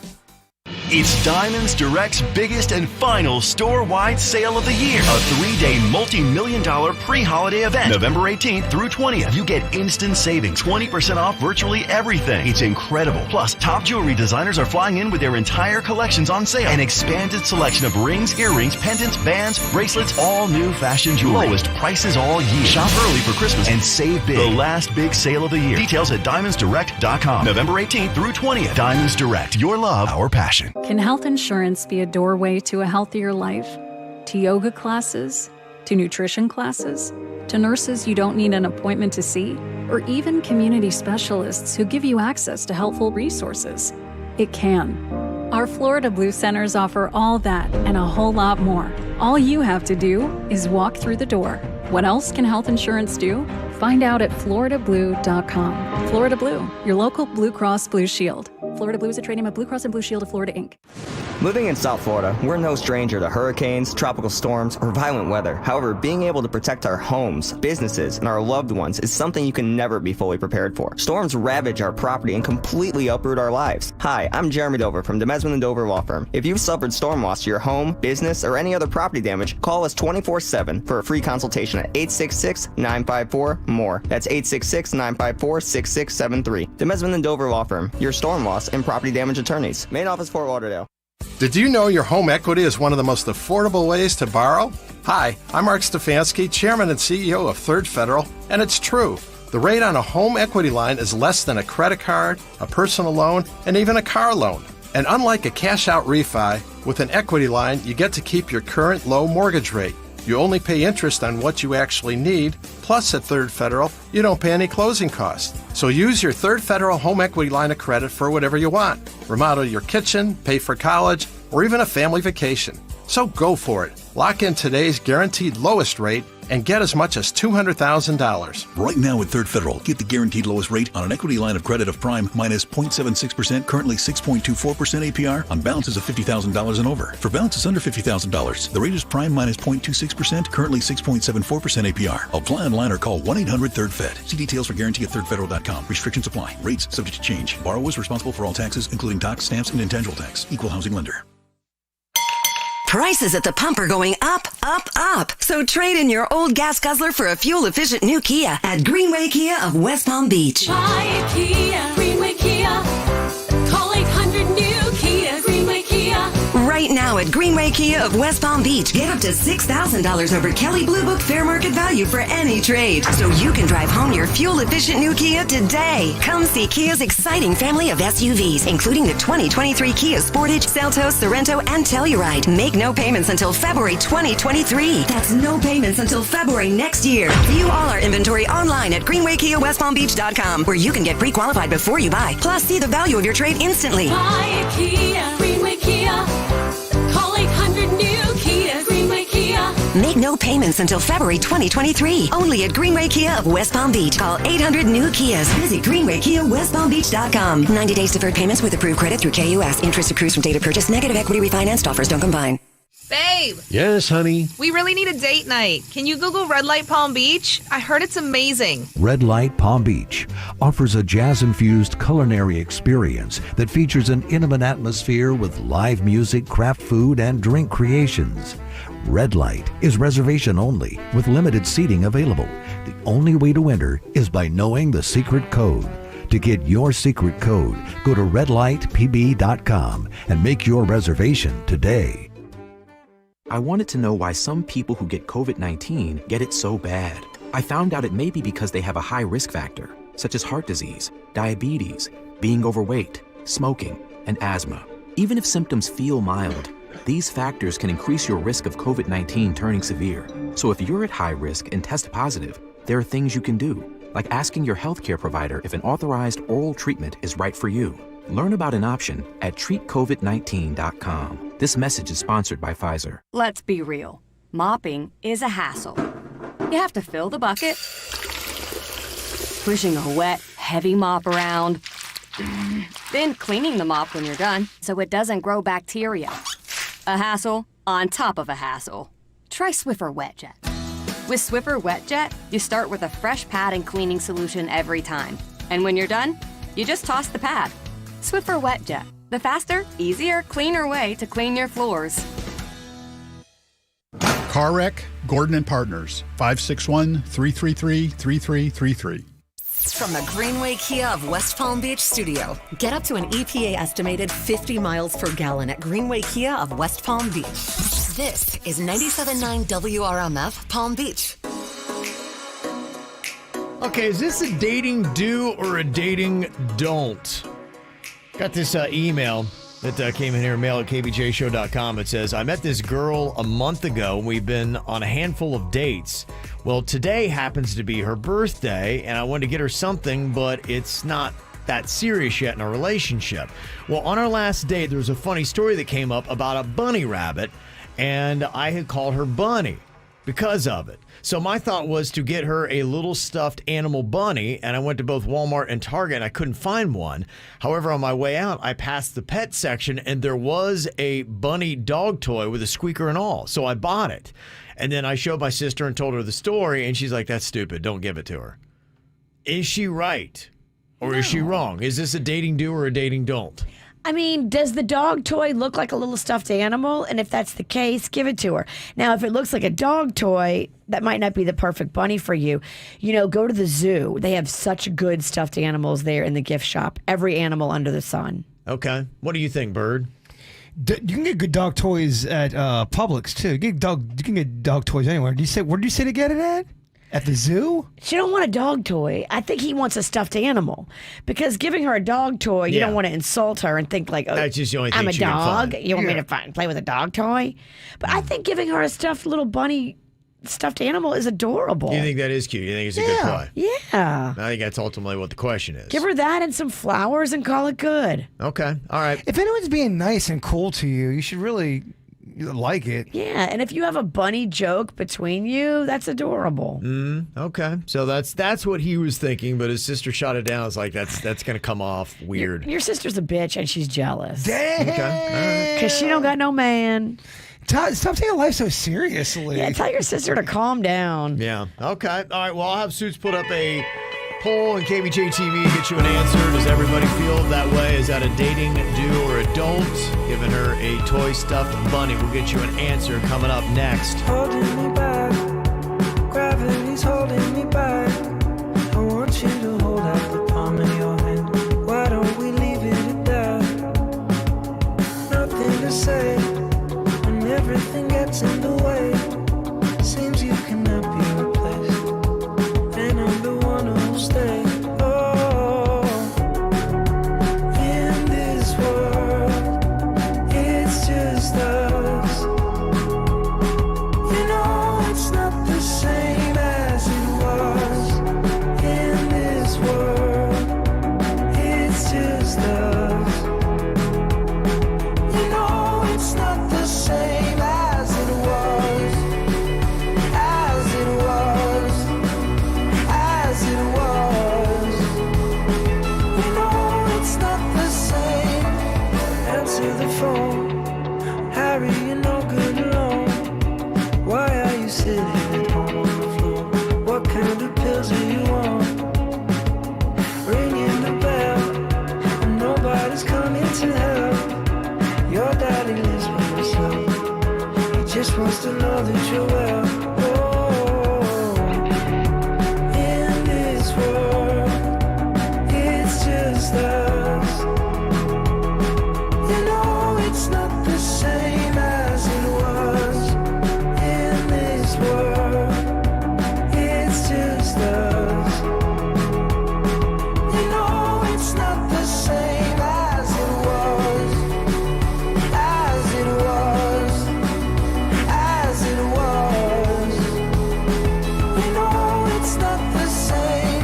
It's Diamonds Direct's biggest and final store-wide sale of the year. A 3-day multi-million-dollar pre-holiday event. November 18th through 20th. You get instant savings, 20% off virtually everything. It's incredible. Plus, top jewelry designers are flying in with their entire collections on sale. An expanded selection of rings, earrings, pendants, bands, bracelets, all new fashion jewelry. Lowest prices all year. Shop early for Christmas and save big. The last big sale of the year. Details at diamondsdirect.com. November 18th through 20th. Diamonds Direct. Your love, our passion.
Can health insurance be a doorway to a healthier life? To yoga classes? To nutrition classes? To nurses you don't need an appointment to see? Or even community specialists who give you access to helpful resources? It can. Our Florida Blue Centers offer all that and a whole lot more. All you have to do is walk through the door. What else can health insurance do? Find out at floridablue.com. Florida Blue, your local Blue Cross Blue Shield. Florida Blue is a trade name of Blue Cross and Blue Shield of Florida, Inc.
Living in South Florida, we're no stranger to hurricanes, tropical storms, or violent weather. However, being able to protect our homes, businesses, and our loved ones is something you can never be fully prepared for. Storms ravage our property and completely uproot our lives. Hi, I'm Jeremy Dover from Demesman & Dover Law Firm. If you've suffered storm loss to your home, business, or any other property damage, call us 24/7 for a free consultation at 866-954-MORE. That's 866-954-6673. Demesman & Dover Law Firm, your storm loss and property damage attorneys. Main office, Fort Lauderdale.
Did you know your home equity is one of the most affordable ways to borrow? Hi, I'm Mark Stefanski, Chairman and CEO of Third Federal, and it's true. The rate on a home equity line is less than a credit card, a personal loan, and even a car loan. And unlike a cash-out refi, with an equity line, you get to keep your current low mortgage rate. You only pay interest on what you actually need, plus at Third Federal, you don't pay any closing costs. So use your Third Federal home equity line of credit for whatever you want. Remodel your kitchen, pay for college, or even a family vacation. So go for it. Lock in today's guaranteed lowest rate and get as much as $200,000.
Right now at Third Federal, get the guaranteed lowest rate on an equity line of credit of prime minus 0.76%, currently 6.24% APR on balances of $50,000 and over. For balances under $50,000, the rate is prime minus 0.26%, currently 6.74% APR. Apply online or call 1-800-3RD-FED. See details for guarantee at thirdfederal.com. Restrictions apply. Rates subject to change. Borrowers responsible for all taxes, including tax, stamps, and intangible tax. Equal housing lender.
Prices at the pump are going up, up, up. So trade in your old gas guzzler for a fuel-efficient new Kia at Greenway Kia of West Palm Beach.
Buy a Kia, Greenway Kia. Call 800-NEW-KIA, Greenway Kia.
Right now at Greenway Kia of West Palm Beach, get up to $6,000 over Kelley Blue Book fair market value for any trade. So you can drive home your fuel-efficient new Kia today. Come see Kia's exciting family of SUVs, including the 2023 Kia Sportage, Seltos, Sorento, and Telluride. Make no payments until February 2023. That's no payments until February next year. View all our inventory online at greenwaykiawestpalmbeach.com, where you can get pre-qualified before you buy. Plus, see the value of your trade instantly.
Buy a Kia, Greenway Kia. Call 800-NEW-KIA, Greenway Kia.
Make no payments until February 2023. Only at Greenway Kia of West Palm Beach. Call 800-NEW-KIAs. Visit greenwaykiawestpalmbeach.com. 90 days deferred payments with approved credit through KUS. Interest accrues from date of purchase. Negative equity refinanced offers don't combine.
Babe,
Yes, honey.
we really need a date night. Can you Google Red Light Palm Beach? I heard it's amazing.
Red Light Palm Beach offers a jazz-infused culinary experience that features an intimate atmosphere with live music, craft food, and drink creations. Red Light is reservation only with limited seating available. The only way to enter is by knowing the secret code. To get your secret code, go to redlightpb.com and make your reservation today.
I wanted to know why some people who get COVID-19 get it so bad. I found out it may be because they have a high risk factor, such as heart disease, diabetes, being overweight, smoking, and asthma. Even if symptoms feel mild, these factors can increase your risk of COVID-19 turning severe. So if you're at high risk and test positive, there are things you can do, like asking your healthcare provider if an authorized oral treatment is right for you. Learn about an option at treatcovid19.com. This message is sponsored by Pfizer.
Let's be real. Mopping is a hassle. You have to fill the bucket, pushing a wet, heavy mop around, then cleaning the mop when you're done so it doesn't grow bacteria. A hassle on top of a hassle. Try Swiffer WetJet. With Swiffer WetJet, you start with a fresh pad and cleaning solution every time. And when you're done, you just toss the pad. Swiffer WetJet, the faster, easier, cleaner way to clean your floors.
Car wreck, Gordon and Partners, 561-333-3333.
From the Greenway Kia of West Palm Beach studio, get up to an EPA estimated 50 miles per gallon at Greenway Kia of West Palm Beach. This is 97.9 WRMF Palm Beach.
Okay, is this a dating do or a dating don't? Got this email that came in here, mail at kvjshow.com. It says, I met this girl a month ago, and we've been on a handful of dates. Well, today happens to be her birthday, and I wanted to get her something, but it's not that serious yet in our relationship. Well, on our last date, there was a funny story that came up about a bunny rabbit, and I had called her Bunny. because of it. So my thought was to get her a little stuffed animal bunny, and I went to both Walmart and Target, and I couldn't find one. However, on my way out, I passed the pet section, and there was a bunny dog toy with a squeaker and all. So I bought it. And then I showed my sister and told her the story, and she's like, that's stupid. Don't give it to her. Is she right? Or is she wrong? Is this a dating do or a dating don't?
I mean, does the dog toy look like a little stuffed animal? And if that's the case, give it to her. Now, if it looks like a dog toy, that might not be the perfect bunny for you. You know, go to the zoo. They have such good stuffed animals there in the gift shop. Every animal under the sun.
Okay. What do you think, Bird?
You can get good dog toys at Publix, too. You can get dog toys anywhere. Where did you say to get it at? At the zoo?
She don't want a dog toy. I think he wants a stuffed animal. Because giving her a dog toy, you don't want to insult her and think like, oh,
that's just the only thing
I'm a
she can
dog.
find.
You want me to play with a dog toy? But I think giving her a stuffed little bunny stuffed animal is adorable.
You think that is cute? You think it's a good play?
Yeah.
I think that's ultimately what the question is.
Give her that and some flowers and call it good.
Okay. All right.
If anyone's being nice and cool to you, you should really like it.
Yeah, and if you have a bunny joke between you, that's adorable.
Okay. So that's what he was thinking, but his sister shot it down. It's like, that's going to come off weird.
Your sister's a bitch and she's jealous.
Dang!
Okay.
Because she don't got no man.
Stop taking life so seriously.
Yeah, tell your sister to calm down.
Yeah. Okay. All right. Well, I'll have Suits put up a poll on Kvj TV to get you an answer. Does everybody feel that way? Is that a dating do or a don't? Giving her a toy stuffed bunny. We'll get you an answer coming up next.
Holding me back, gravity's holding me back. I want you to hold out the palm of your hand. Why don't we leave it at that? Nothing to say when everything gets in the way. Seems you cannot be replaced, and I'm the one who'll stay. Oh, in this world, it's just us. You know it's not the same as it was. In this world, it's just us. You know it's not the same as it was. As it was. As it was. You know it's not the same. Answer the phone. Harry, you're no good alone. Why are you sitting at home on the floor? What kind of pills are you on? Ringing the bell, and nobody's coming to help. Your daddy lives by himself. He just wants to know that you're well. Oh, in this world, it's just us. You know it's not the same as it was. In this world, it's just us. You know it's not the same as it was. As it was. As it was. You know it's not the same.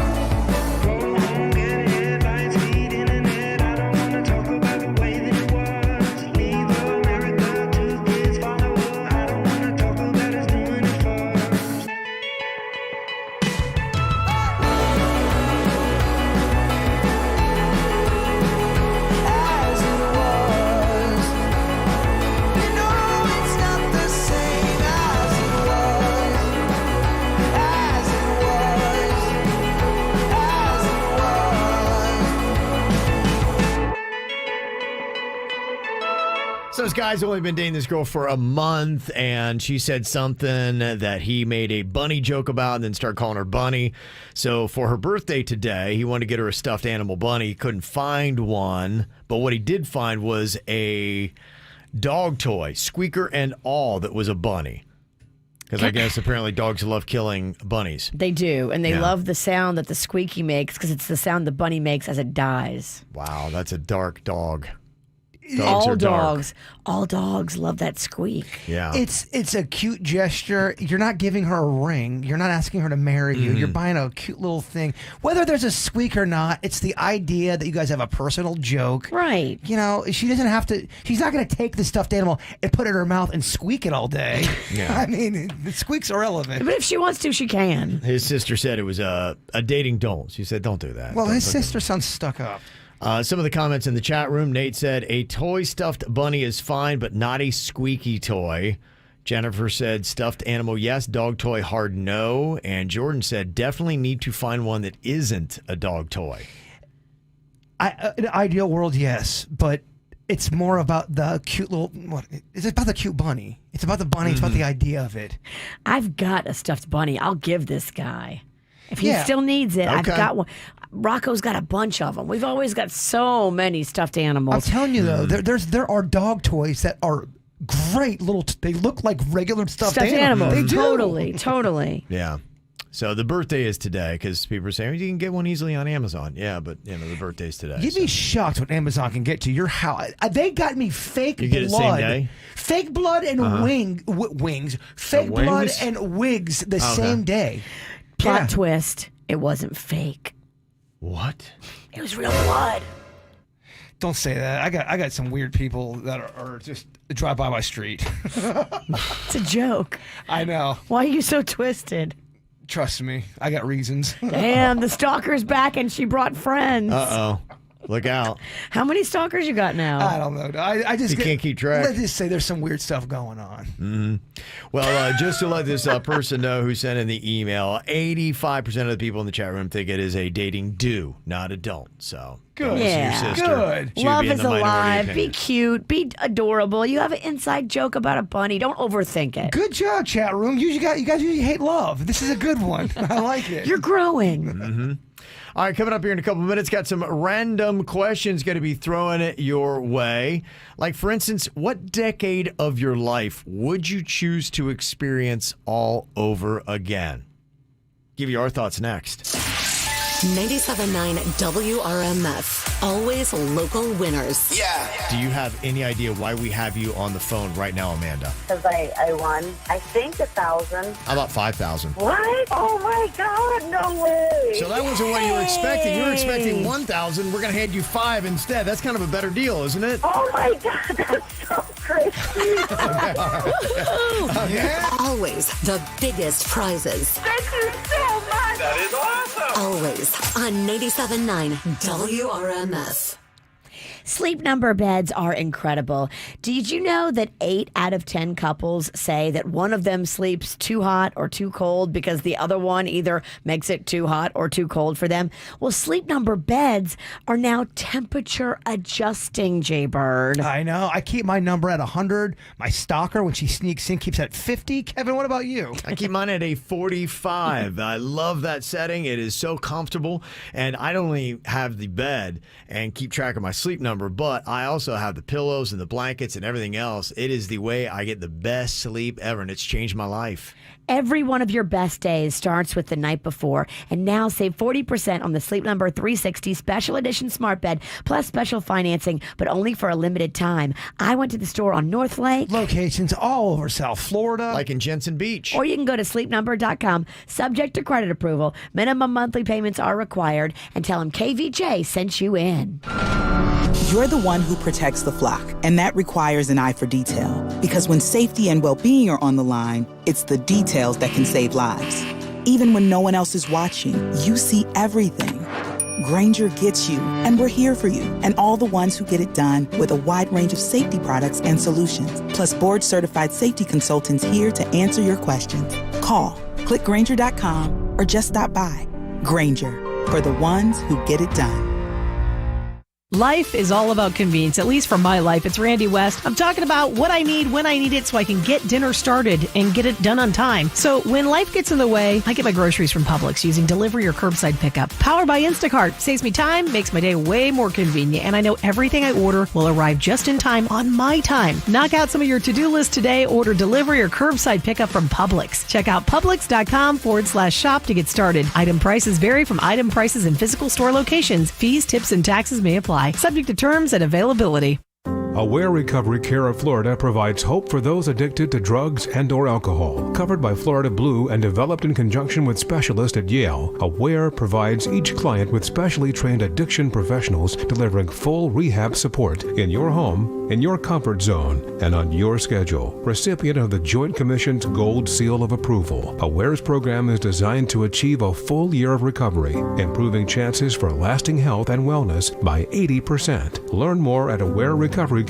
Go home, get headlines, feed internet. I don't wanna talk about the way that it was. Leave America to kids follow up. I don't wanna talk about us doing it first. As it was. You know it's not the same as it was. As it was. As it was.
So this guy's only been dating this girl for a month, and she said something that he made a bunny joke about and then started calling her Bunny. So for her birthday today, he wanted to get her a stuffed animal bunny. He couldn't find one, but what he did find was a dog toy, squeaker and all, that was a bunny. Because I guess apparently dogs love killing bunnies.
They do, and they
Yeah.
love the sound that the squeaky makes because it's the sound the bunny makes as it dies.
Wow, that's a dark dog. Dogs are dark.
All dogs love that squeak.
Yeah.
It's a cute gesture. You're not giving her a ring. You're not asking her to marry you. You're buying a cute little thing. Whether there's a squeak or not, it's the idea that you guys have a personal joke.
Right.
You know, she doesn't have to, she's not going to take the stuffed animal and put it in her mouth and squeak it all day.
Yeah.
I mean, the squeak's irrelevant.
But if she wants to, she can.
His sister said it was a dating don't. She said, don't do that.
Well,
Don't
his
do
sister sounds stuck up.
Some of the comments in the chat room. Nate said, a toy stuffed bunny is fine, but not a squeaky toy. Jennifer said, stuffed animal, yes. Dog toy, hard no. And Jordan said, definitely need to find one that isn't a dog toy.
In an ideal world, yes, but it's more about the cute little. It's about the cute bunny. It's about the bunny. It's about the idea of it.
I've got a stuffed bunny. I'll give this guy. If he
Yeah.
still needs it, I've
Okay.
got one. Rocco's got a bunch of them. We've always got so many stuffed animals.
I'm telling you though, there are dog toys that are great little. They look like regular stuffed animals. They do.
Totally.
Yeah. So the birthday is today because people are saying you can get one easily on Amazon. Yeah, but the birthday's today.
You'd be shocked what Amazon can get to your house. They got me fake
You
blood.
get it same day?
Fake blood and wings. Fake
wings?
blood and wigs the same day.
Plot twist: it wasn't fake.
What?
It was real blood.
Don't say that. I got some weird people that are just drive by my street.
It's a joke.
I know.
Why are you so twisted?
Trust me, I got reasons.
Damn, the stalker's back and she brought friends.
Uh-oh. Look out.
How many stalkers you got now?
I don't know. I just
You can't keep track.
Let's just say there's some weird stuff going on.
Mm-hmm. Well, just to let this person know who sent in the email, 85% of the people in the chat room think it is a dating do, not a don't. So
Good.
that was
Yeah.
your sister.
Good.
She would
Love
be in
is
the minority
alive. Be
opinion.
cute. Be adorable. You have an inside joke about a bunny. Don't overthink it.
Good job, chat room. You guys usually hate love. This is a good one. I like it.
You're growing.
Mm-hmm. All right, coming up here in a couple of minutes, got some random questions going to be thrown it your way. Like, for instance, what decade of your life would you choose to experience all over again? Give you our thoughts next.
97.9 WRMF. Always local winners.
Yeah. Do you have any idea why we have you on the phone right now, Amanda?
Because I won, I think, 1,000.
How about 5,000?
What? Oh my God, no way.
So that wasn't what you were expecting. You were expecting 1,000. We're going to hand you 5 instead. That's kind of a better deal, isn't it?
Oh my God, that's so crazy.
Always the biggest prizes.
Thank you so much.
That is awesome. Always on 97.9 WRMF.
Sleep Number beds are incredible. Did you know that 8 out of 10 couples say that one of them sleeps too hot or too cold because the other one either makes it too hot or too cold for them? Well, Sleep Number beds are now temperature adjusting, Jay-Bird.
I know. I keep my number at 100. My stalker, when she sneaks in, keeps at 50. Kevin, what about you?
I keep mine at a 45. I love that setting. It is so comfortable. And I don't only have the bed and keep track of my sleep number, but I also have the pillows and the blankets and everything else. It is the way I get the best sleep ever, and it's changed my life.
Every one of your best days starts with the night before. And now save 40% on the Sleep Number 360 Special Edition Smart Bed, plus special financing, but only for a limited time. I went to the store on North Lake.
Locations all over South Florida.
Like in Jensen Beach.
Or you can go to sleepnumber.com, subject to credit approval. Minimum monthly payments are required. And tell them KVJ sent you in.
You're the one who protects the flock, and that requires an eye for detail. Because when safety and well-being are on the line, it's the details that can save lives. Even when no one else is watching, you see everything. Grainger gets you, and we're here for you, and all the ones who get it done with a wide range of safety products and solutions. Plus board-certified safety consultants here to answer your questions. Call, click Grainger.com, or just stop by. Grainger, for the ones who get it done.
Life is all about convenience, at least for my life. It's Randy West. I'm talking about what I need when I need it so I can get dinner started and get it done on time. So when life gets in the way, I get my groceries from Publix using delivery or curbside pickup. Powered by Instacart. Saves me time, makes my day way more convenient, and I know everything I order will arrive just in time on my time. Knock out some of your to-do list today. Order delivery or curbside pickup from Publix. Check out Publix.com/shop to get started. Item prices vary from item prices in physical store locations. Fees, tips, and taxes may apply. Subject to terms and availability.
Aware Recovery Care of Florida provides hope for those addicted to drugs and/or alcohol. Covered by Florida Blue and developed in conjunction with specialists at Yale, Aware provides each client with specially trained addiction professionals delivering full rehab support in your home, in your comfort zone, and on your schedule. Recipient of the Joint Commission's Gold Seal of Approval, Aware's program is designed to achieve a full year of recovery, improving chances for lasting health and wellness by 80%. Learn more at awarerecoverycare.com.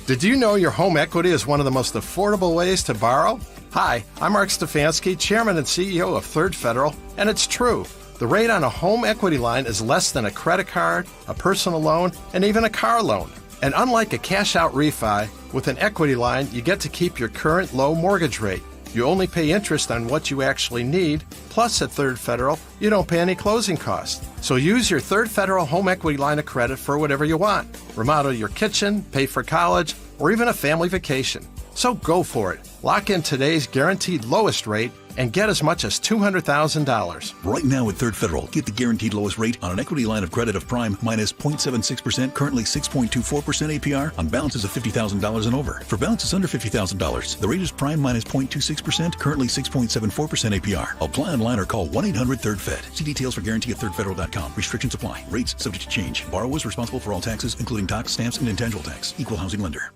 Did you know your home equity is one of the most affordable ways to borrow? Hi, I'm Mark Stefanski, Chairman and CEO of Third Federal, and it's true. The rate on a home equity line is less than a credit card, a personal loan, and even a car loan. And unlike a cash-out refi, with an equity line, you get to keep your current low mortgage rate. You only pay interest on what you actually need. Plus, at Third Federal, you don't pay any closing costs. So use your Third Federal home equity line of credit for whatever you want. Remodel your kitchen, pay for college, or even a family vacation. So go for it. Lock in today's guaranteed lowest rate and get as much as $200,000.
Right now at Third Federal, get the guaranteed lowest rate on an equity line of credit of prime minus 0.76%, currently 6.24% APR on balances of $50,000 and over. For balances under $50,000, the rate is prime minus 0.26%, currently 6.74% APR. Apply online or call 1-800-3RD-FED. See details for guarantee at thirdfederal.com. Restrictions apply. Rates subject to change. Borrowers responsible for all taxes, including tax, stamps, and intangible tax. Equal housing lender.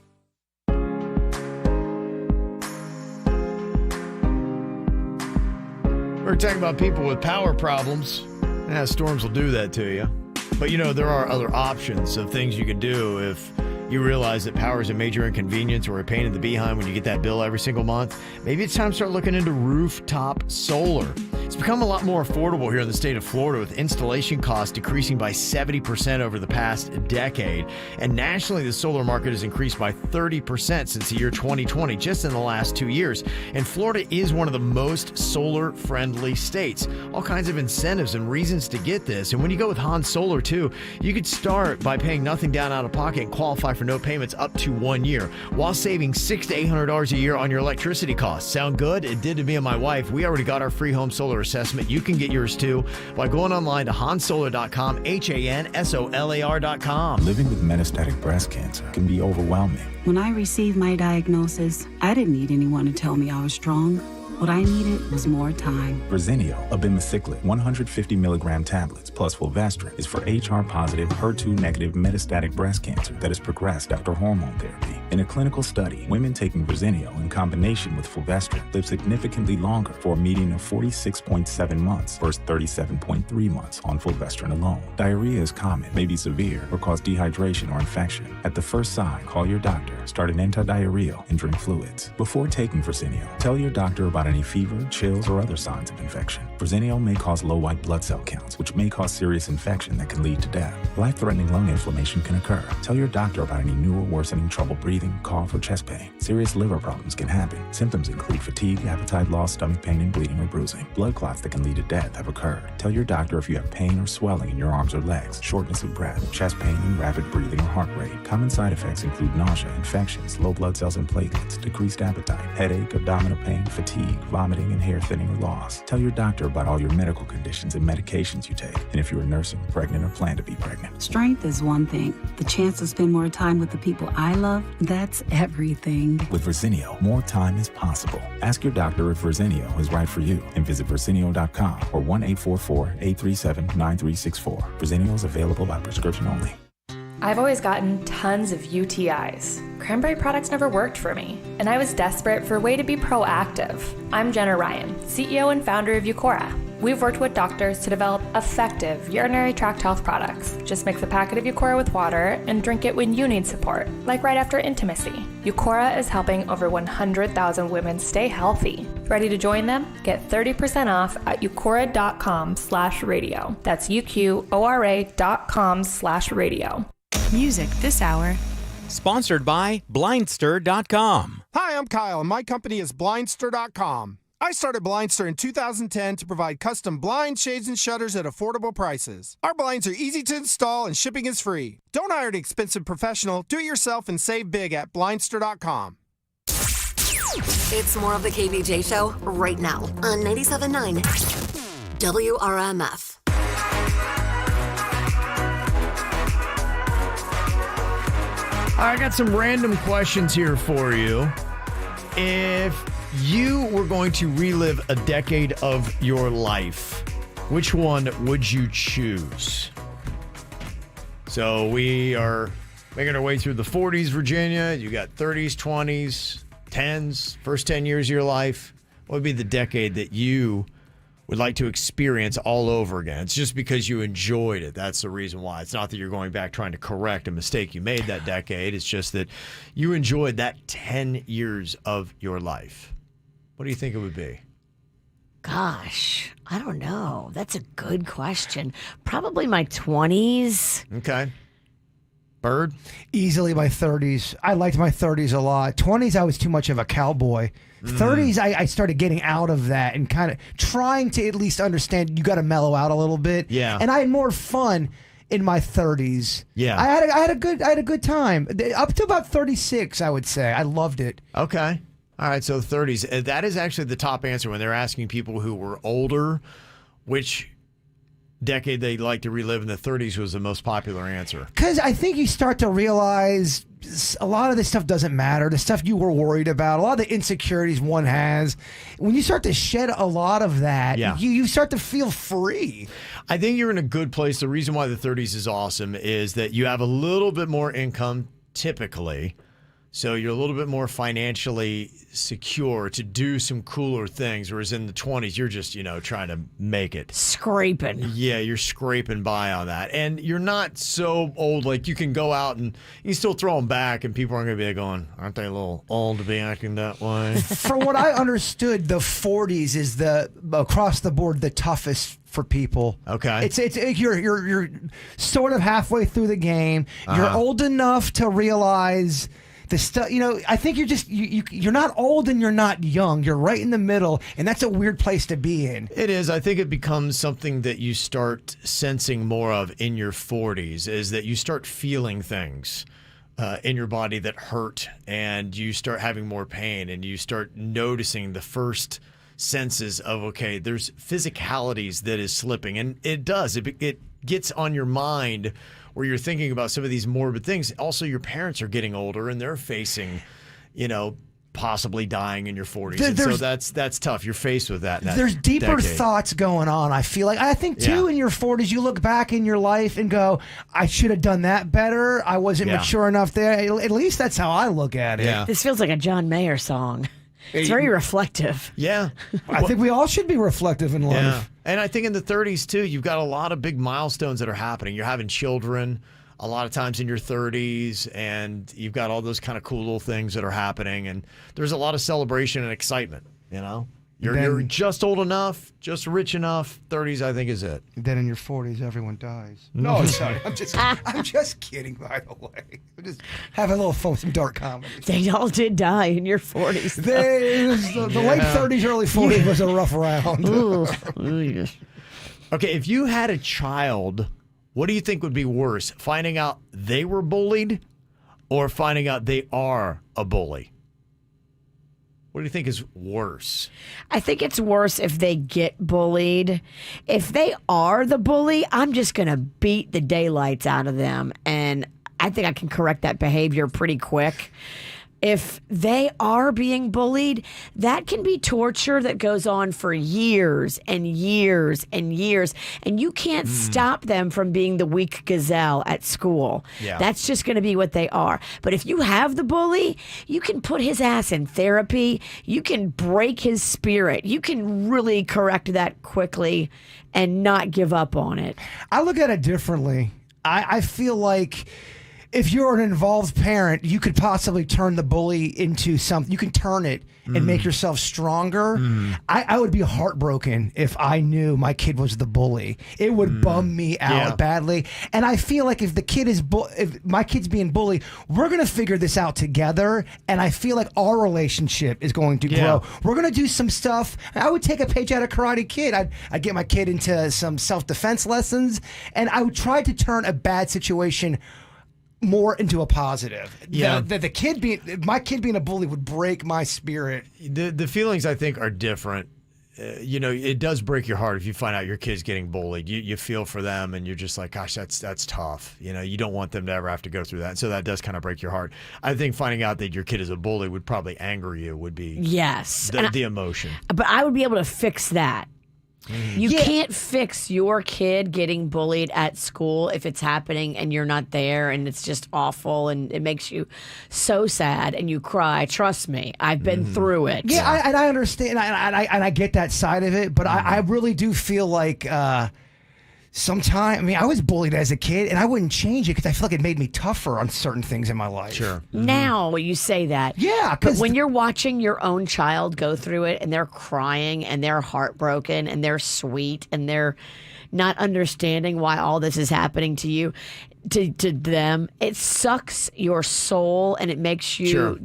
We're talking about people with power problems. Yeah, storms will do that to you. But, there are other options of things you can do if you realize that power is a major inconvenience or a pain in the behind when you get that bill every single month. Maybe it's time to start looking into rooftop solar. It's become a lot more affordable here in the state of Florida, with installation costs decreasing by 70% over the past decade. And nationally, the solar market has increased by 30% since the year 2020, just in the last 2 years. And Florida is one of the most solar-friendly states. All kinds of incentives and reasons to get this. And when you go with Han Solar, too, you could start by paying nothing down out of pocket and qualify for no payments up to 1 year, while saving $600 to $800 a year on your electricity costs. Sound good? It did to me and my wife. We already got our free home solar assessment. You can get yours too by going online to hansolar.com, HANSOLAR.com.
Living with metastatic breast cancer can be overwhelming.
When I received my diagnosis, I didn't need anyone to tell me I was strong. What I needed was more time.
Verzenio, abemaciclib, 150 milligram tablets plus fulvestrant is for HR-positive, HER2-negative metastatic breast cancer that has progressed after hormone therapy. In a clinical study, women taking Verzenio in combination with fulvestrant live significantly longer for a median of 46.7 months versus 37.3 months on fulvestrant alone. Diarrhea is common, may be severe, or cause dehydration or infection. At the first sign, call your doctor, start an antidiarrheal, and drink fluids. Before taking Verzenio, tell your doctor about any fever, chills, or other signs of infection. Verzenio may cause low white blood cell counts, which may cause serious infection that can lead to death. Life-threatening lung inflammation can occur. Tell your doctor about any new or worsening trouble breathing, cough, or chest pain. Serious liver problems can happen. Symptoms include fatigue, appetite loss, stomach pain, and bleeding or bruising. Blood clots that can lead to death have occurred. Tell your doctor if you have pain or swelling in your arms or legs, shortness of breath, chest pain, and rapid breathing or heart rate. Common side effects include nausea, infections, low blood cells and platelets, decreased appetite, headache, abdominal pain, fatigue, vomiting, and hair thinning or loss. Tell your doctor about all your medical conditions and medications you take, and if you are nursing, pregnant, or plan to be pregnant.
Strength is one thing. The chance to spend more time with the people I love, that's everything.
With Verzenio, more time is possible. Ask your doctor if Verzenio is right for you and visit Verzenio.com or 1-844-837-9364. Verzenio is available by prescription only.
I've always gotten tons of UTIs. Cranberry products never worked for me, and I was desperate for a way to be proactive. I'm Jenna Ryan, CEO and founder of Eucora. We've worked with doctors to develop effective urinary tract health products. Just mix a packet of Eucora with water and drink it when you need support, like right after intimacy. Eucora is helping over 100,000 women stay healthy. Ready to join them? Get 30% off at eucora.com/radio. That's UQORA.com/radio.
Music this hour.
Sponsored by Blindster.com.
Hi, I'm Kyle, and my company is Blindster.com. I started Blindster in 2010 to provide custom blinds, shades, and shutters at affordable prices. Our blinds are easy to install and shipping is free. Don't hire an expensive professional. Do it yourself and save big at Blindster.com.
It's more of the KVJ Show right now on 97.9 WRMF.
All right, I got some random questions here for you. If you were going to relive a decade of your life, which one would you choose? So we are making our way through the 40s, Virginia. You got 30s, 20s, 10s, first 10 years of your life. What would be the decade that you would like to experience all over again? It's just because you enjoyed it. That's the reason why. It's not that you're going back trying to correct a mistake you made that decade. It's just that you enjoyed that 10 years of your life. What do you think it would be?
Gosh, I don't know. That's a good question. Probably my 20s.
Okay. Bird?
Easily my 30s. I liked my 30s a lot. 20s, I was too much of a cowboy. 30s, I started getting out of that and kind of trying to at least understand you got to mellow out a little bit.
Yeah.
And I had more fun in my 30s.
Yeah.
I had a good time. Up to about 36, I would say. I loved it.
Okay. All right, so 30s. That is actually the top answer when they're asking people who were older which decade they'd like to relive, in the 30s was the most popular answer.
Because I think you start to realize a lot of this stuff doesn't matter. The stuff you were worried about, a lot of the insecurities one has, when you start to shed a lot of that, you start to feel free.
I think you're in a good place. The reason why the 30s is awesome is that you have a little bit more income typically. So you're a little bit more financially secure to do some cooler things, whereas in the 20s, you're just, trying to make it.
Scraping.
Yeah, you're scraping by on that. And you're not so old, like you can go out and you still throw them back and people aren't going to be going, aren't they a little old to be acting that way?
From what I understood, the 40s is across the board, the toughest for people.
Okay.
You're sort of halfway through the game. You're old enough to realize the stuff, I think you're not old and you're not young. You're right in the middle, and that's a weird place to be in.
It is. I think it becomes something that you start sensing more of in your 40s, is that you start feeling things in your body that hurt, and you start having more pain, and you start noticing the first senses of, okay, there's physicalities that is slipping, and it does. It gets on your mind where you're thinking about some of these morbid things. Also, your parents are getting older and they're facing, possibly dying in your 40s. And so that's tough. You're faced with that.
There's deeper
decade.
thoughts going on, I feel like. I think, too, in your 40s, you look back in your life and go, I should have done that better. I wasn't mature enough there. At least that's how I look at it.
Yeah.
This feels like a John Mayer song. It's very reflective.
Yeah.
I think we all should be reflective in life.
Yeah. And I think in the 30s, too, you've got a lot of big milestones that are happening. You're having children a lot of times in your 30s, and you've got all those kind of cool little things that are happening. And there's a lot of celebration and excitement, You're just old enough, just rich enough. 30s, I think, is it.
Then in your 40s, everyone dies. No, sorry. I'm just kidding, by the way. I'm just having a little fun with some dark comedy.
They all did die in your 40s.
The late 30s, early 40s was a rough round.
Okay, if you had a child, what do you think would be worse? Finding out they were bullied or finding out they are a bully? What do you think is worse?
I think it's worse if they get bullied. If they are the bully, I'm just going to beat the daylights out of them. And I think I can correct that behavior pretty quick. If they are being bullied, that can be torture that goes on for years and years and years. And you can't stop them from being the weak gazelle at school.
Yeah.
That's just going to be what they are. But if you have the bully, you can put his ass in therapy. You can break his spirit. You can really correct that quickly and not give up on it.
I look at it differently. I feel like if you're an involved parent, you could possibly turn the bully into something. You can turn it and make yourself stronger. I would be heartbroken if I knew my kid was the bully. It would bum me out badly. And I feel like if the kid is, if my kid's being bullied, we're going to figure this out together. And I feel like our relationship is going to grow. We're going to do some stuff. I would take a page out of Karate Kid. I'd get my kid into some self-defense lessons. And I would try to turn a bad situation more into a positive.
Yeah.
My kid being a bully would break my spirit.
The feelings, I think, are different. it does break your heart if you find out your kid's getting bullied. You feel for them, and you're just like, gosh, that's tough. You don't want them to ever have to go through that. So that does kind of break your heart. I think finding out that your kid is a bully would probably anger you. Would be the emotion.
But I would be able to fix that. You can't fix your kid getting bullied at school if it's happening and you're not there, and it's just awful and it makes you so sad and you cry. Trust me, I've been through it.
Yeah, I understand, and I get that side of it, but I really do feel like sometimes, I was bullied as a kid, and I wouldn't change it because I feel like it made me tougher on certain things in my life.
Sure.
Now you say that.
Yeah.
But when you're watching your own child go through it and they're crying and they're heartbroken and they're sweet and they're not understanding why all this is happening to you, to them, it sucks your soul and it makes you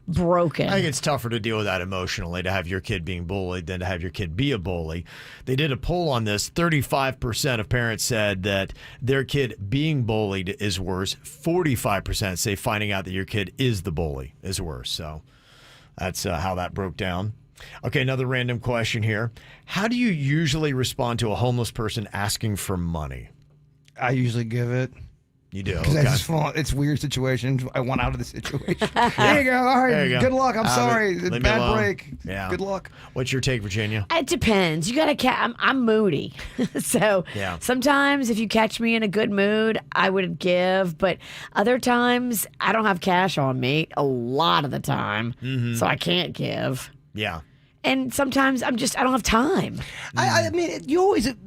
broken.
I think it's tougher to deal with that emotionally, to have your kid being bullied than to have your kid be a bully. They did a poll on this. 35% of parents said that their kid being bullied is worse. 45% say finding out that your kid is the bully is worse. So that's how that broke down. Okay, another random question here. How do you usually respond to a homeless person asking for money?
I usually give it.
You do?
Because it's weird situations. I want out of the situation. There you go. All right.
There you go.
Good luck. I'm sorry.
Leave me
Bad
alone.
break.
Yeah.
Good luck.
What's your take, Virginia?
It depends. You got to. I'm moody, so sometimes if you catch me in a good mood, I would give. But other times, I don't have cash on me a lot of the time, so I can't give.
Yeah.
And sometimes I don't have time.
I mean,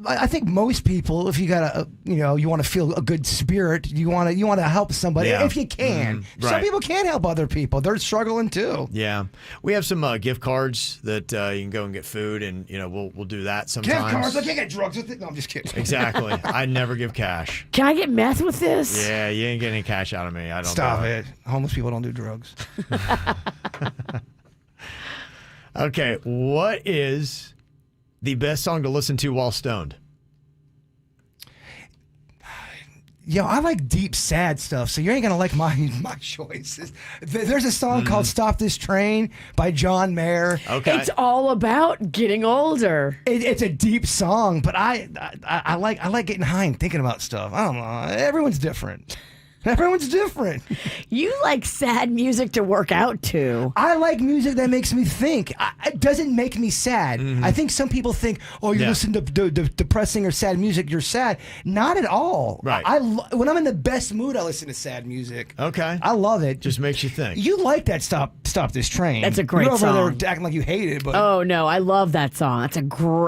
I think most people, if you got you want to feel a good spirit, you want to help somebody if you can. Some people can't help other people; they're struggling too.
Yeah, we have some gift cards that you can go and get food, and we'll do that sometimes.
Gift cards, I can't get drugs with it. No, I'm just kidding.
Exactly. I never give cash.
Can I get meth with this?
Yeah, you ain't getting any cash out of me. I don't.
Stop it. Homeless people don't do drugs.
Okay, what is the best song to listen to while stoned?
I like deep, sad stuff, so you ain't going to like my choices. There's a song called Stop This Train by John Mayer.
Okay.
It's all about getting older.
It's a deep song, but I like getting high and thinking about stuff. I don't know. Everyone's different. Everyone's different.
You like sad music to work out to.
I like music that makes me think. It doesn't make me sad. I think some people think, you listen to depressing or sad music, you're sad. Not at all.
Right.
When I'm in the best mood, I listen to sad music.
Okay.
I love it.
Just makes you think.
You like that Stop This Train.
That's a great
You're over
song.
there acting like you hate it. But
Oh, no, I love that song. That's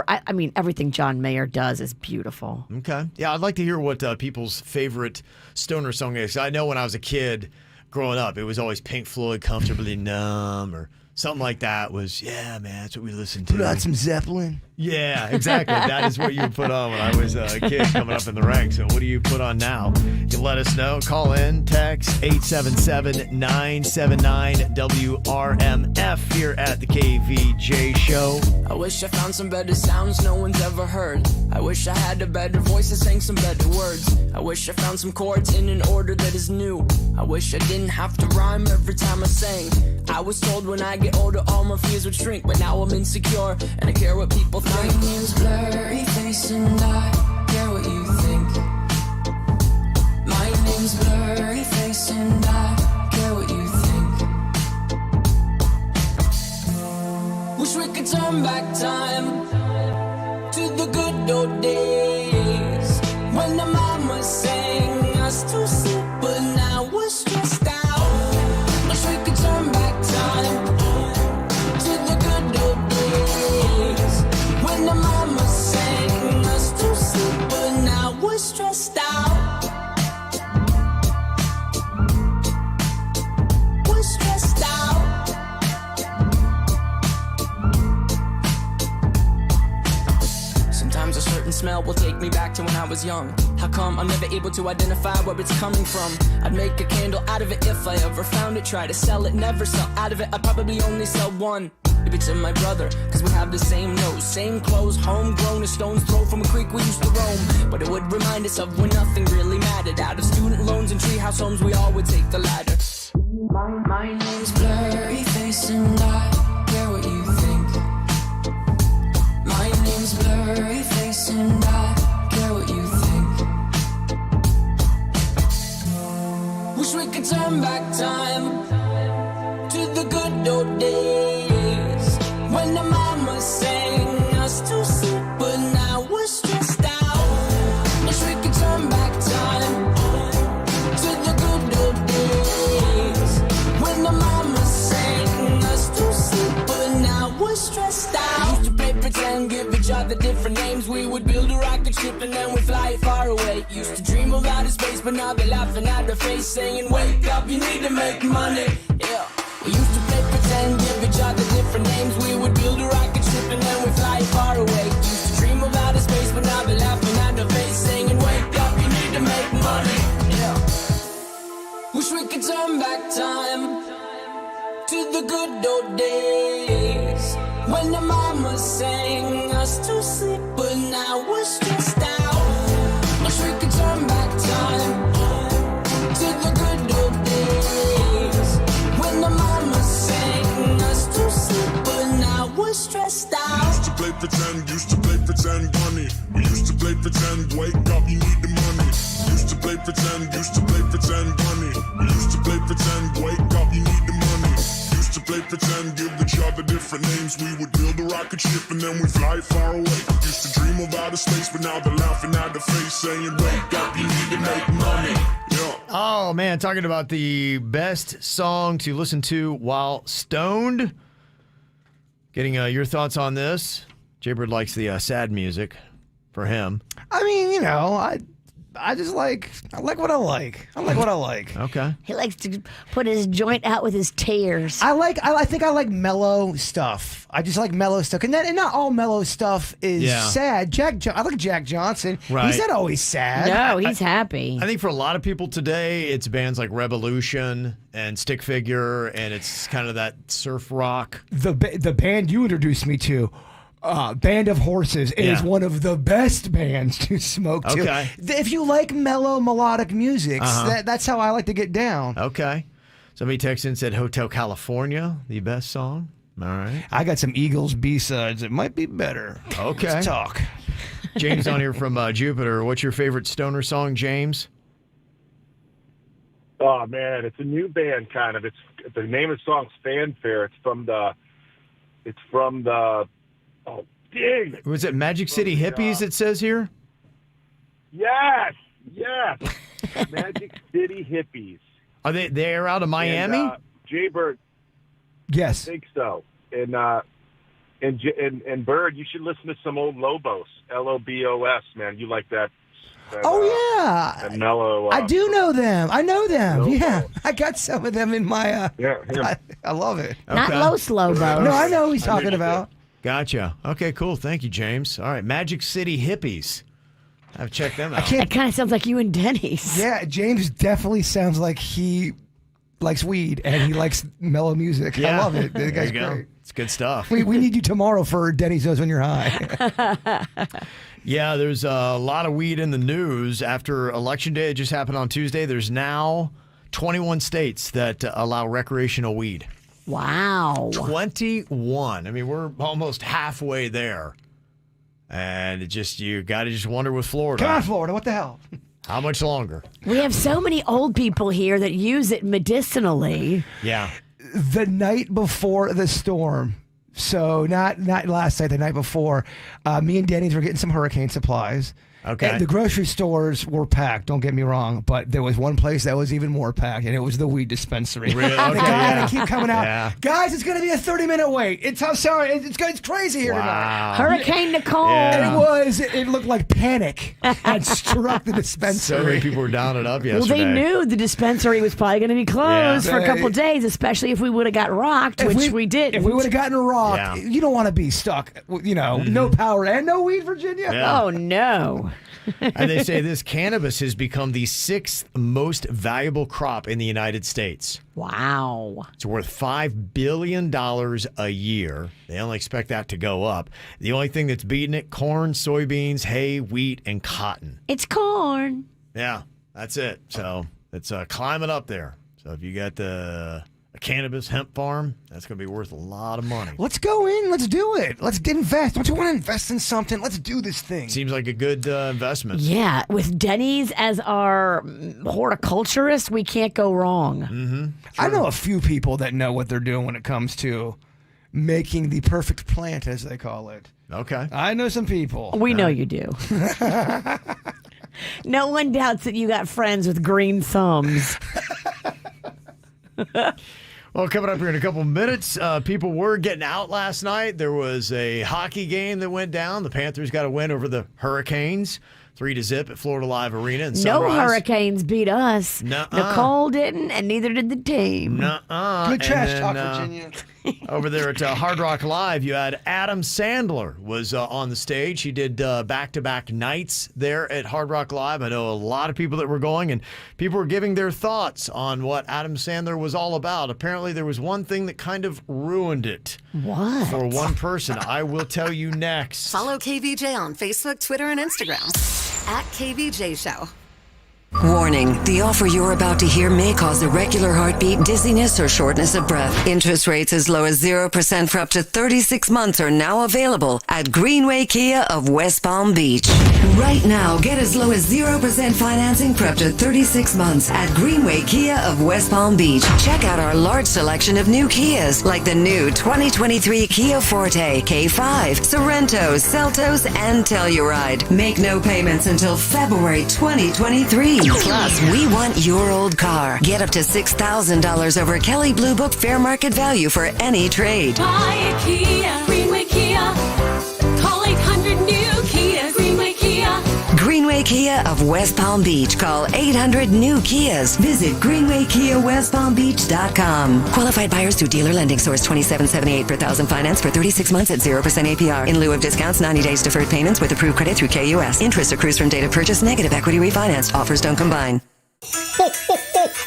I mean, everything John Mayer does is beautiful.
Okay. Yeah, I'd like to hear what people's favorite stoner song is. I know when I was a kid growing up, it was always Pink Floyd, Comfortably Numb, or something like that. Man, that's what we listened to.
put out some Zeppelin.
Yeah, exactly. That is what you would put on when I was a kid coming up in the ranks. So what do you put on now? You can let us know. Call in, text 877-979-WRMF here at the KVJ Show.
I wish I found some better sounds no one's ever heard. I wish I had a better voice and sang some better words. I wish I found some chords in an order that is new. I wish I didn't have to rhyme every time I sang. I was told when I get older all my fears would shrink, but now I'm insecure and I care what people think.
My name's Blurry Face and I care what you think. My name's Blurry Face and I care what you think.
Wish we could turn back time to the good old days when the mama sang us to sleep, but now we're stressed out. Wish we could turn back time to the good old days when the mama sang us to sleep, but now we're stressed out. We're stressed out. Sometimes a certain smell will take me back to when I was young. How come I'm never able to identify where it's coming from? I'd make a candle out of it if I ever found it. Try to sell it, never sell out of it. I'd probably only sell one. Maybe to my brother, cause we have the same nose, same clothes, homegrown, a stone's throw from a creek we used to roam. But it would remind us of when nothing really mattered. Out of student loans and treehouse homes, we all would take the ladder.
My name's Blurry Face and I care what you think.
different names. We would build a rocket ship and then we'd fly far away. Used to dream of outer space, but now they're laughing at their face, saying, wake up, you need to make money. Yeah. We used to play pretend, give each other different names. We would build a rocket ship and then we'd fly far away. Used to dream of outer space, but now they're laughing at their face, saying, wake up, you need to make money. Yeah. Wish we could turn back time to the good old days when the mama sang us to sleep, but now we're stressed out. Wish we could turn back time to the good old days when the mama sang us to sleep, but now we're stressed out.
Used to play pretend, bunny. We used to play pretend, wake up, you need the money. Used to play pretend, bunny. We used to play pretend, wake up, you need the money. Used to play pretend, give each other different names. We would build a rocket ship and then we'd fly far away. Used to dream of outer space, but now they're laughing at the face, saying, wake up, you need to make money. Yeah.
Oh, man, talking about the best song to listen to while stoned. Getting your thoughts on this. Jaybird likes the sad music for him.
I mean, I just I like what I like. I like what I like.
Okay.
He likes to put his joint out with his tears.
I think I like mellow stuff. I just like mellow stuff. And not all mellow stuff is sad. I like Jack Johnson.
Right.
He's not always sad.
No, he's happy.
I think for a lot of people today, it's bands like Revolution and Stick Figure, and it's kind of that surf rock.
The band you introduced me to, Band of Horses, is one of the best bands to smoke to.
Okay.
If you like mellow melodic music, that's how I like to get down.
Okay. Somebody texted and said Hotel California, the best song. All right.
I got some Eagles B-sides. It might be better.
Okay.
Let's talk.
James on here from Jupiter. What's your favorite stoner song, James?
Oh, man, it's a new band, kind of. The name of the song's Fanfare. It's from the oh, dang.
Was it Magic City Hippies, it says here?
Yes. Magic City Hippies.
Are they're out of Miami?
And, Jaybird.
Yes.
I think so. And Bird, you should listen to some old Lobos. Lobos, man. You like that? That mellow.
I do know them. I know them.
Lobos.
Yeah. I got some of them in my. I love it.
Not Los Lobos.
No, I know who he's talking about.
Gotcha. Okay, cool. Thank you, James. All right, Magic City Hippies. I've checked them out.
It kind of sounds like you and Denny's.
Yeah, James definitely sounds like he likes weed and he likes mellow music.
Yeah.
I love it. The
There
guy's
you go.
great.
It's good stuff.
We need you tomorrow for Denny's Knows When You're High.
Yeah, there's a lot of weed in the news. After Election Day, it just happened on Tuesday, there's now 21 states that allow recreational weed.
Wow.
21. I mean, we're almost halfway there. And you got to just wonder with Florida.
Come on, Florida. What the hell?
How much longer?
We have so many old people here that use it medicinally.
Yeah.
The night before the storm. So not last night, the night before, me and Denny's were getting some hurricane supplies.
Okay.
And the grocery stores were packed, don't get me wrong, but there was one place that was even more packed, and it was the weed dispensary.
Really?
And the
Okay,
guy had
yeah.
to keep coming out.
Yeah.
Guys, it's going to be a 30-minute wait. It's crazy here tonight.
Hurricane Nicole.
Yeah.
It looked like panic had struck the dispensary.
So many people were down and up yesterday.
Well, they knew the dispensary was probably going to be closed for a couple of days, especially if we would have got rocked, which we did.
If we would have gotten rocked, you don't want to be stuck, no power and no weed, Virginia.
Yeah.
Oh, no.
And they say this cannabis has become the 6th most valuable crop in the United States.
Wow.
It's worth $5 billion a year. They only expect that to go up. The only thing that's beating it, corn, soybeans, hay, wheat, and cotton.
It's corn.
Yeah, that's it. So it's climbing up there. So if you got a cannabis hemp farm, that's going to be worth a lot of money.
Let's go in. Let's do it. Let's invest. Don't you want to invest in something? Let's do this thing.
Seems like a good investment.
Yeah, with Denny's as our horticulturist, we can't go wrong.
Mm-hmm.
I know a few people that know what they're doing when it comes to making the perfect plant, as they call it.
Okay.
I know some people.
We know you do. No one doubts that you got friends with green thumbs.
Well, coming up here in a couple minutes, people were getting out last night. There was a hockey game that went down. The Panthers got a win over the Hurricanes, 3-0 at Florida Live Arena in Sunrise.
No Hurricanes beat us.
Nuh-uh.
Nicole didn't, and neither did the team.
Nuh-uh.
Good trash
And
talk,
then,
Virginia.
Over there at Hard Rock Live, you had Adam Sandler was on the stage. He did back-to-back nights there at Hard Rock Live. I know a lot of people that were going, and people were giving their thoughts on what Adam Sandler was all about. Apparently, there was one thing that kind of ruined it.
What?
For one person. I will tell you next.
Follow KVJ on Facebook, Twitter, and Instagram at KVJ Show. Warning, the offer you're about to hear may cause irregular heartbeat, dizziness, or shortness of breath. Interest rates as low as 0% for up to 36 months are now available at Greenway Kia of West Palm Beach. Right now, get as low as 0% financing for up to 36 months at Greenway Kia of West Palm Beach. Check out our large selection of new Kias, like the new 2023 Kia Forte, K5, Sorrentos, Seltos, and Telluride. Make no payments until February 2023. Plus, we want your old car. Get up to $6,000 over Kelley Blue Book fair market value for any trade.
Buy a Kia, Greenway Kia. Call 800-NEW-KIA, Greenway Kia.
Greenway Kia of West Palm Beach. Call 800-NEW-KIAs. Visit GreenwayKiaWestPalmBeach.com. Qualified buyers through dealer lending source $27.78 per thousand finance for 36 months at 0% APR. In lieu of discounts, 90 days deferred payments with approved credit through KUS. Interest accrues from date of purchase. Negative equity refinanced. Offers don't combine.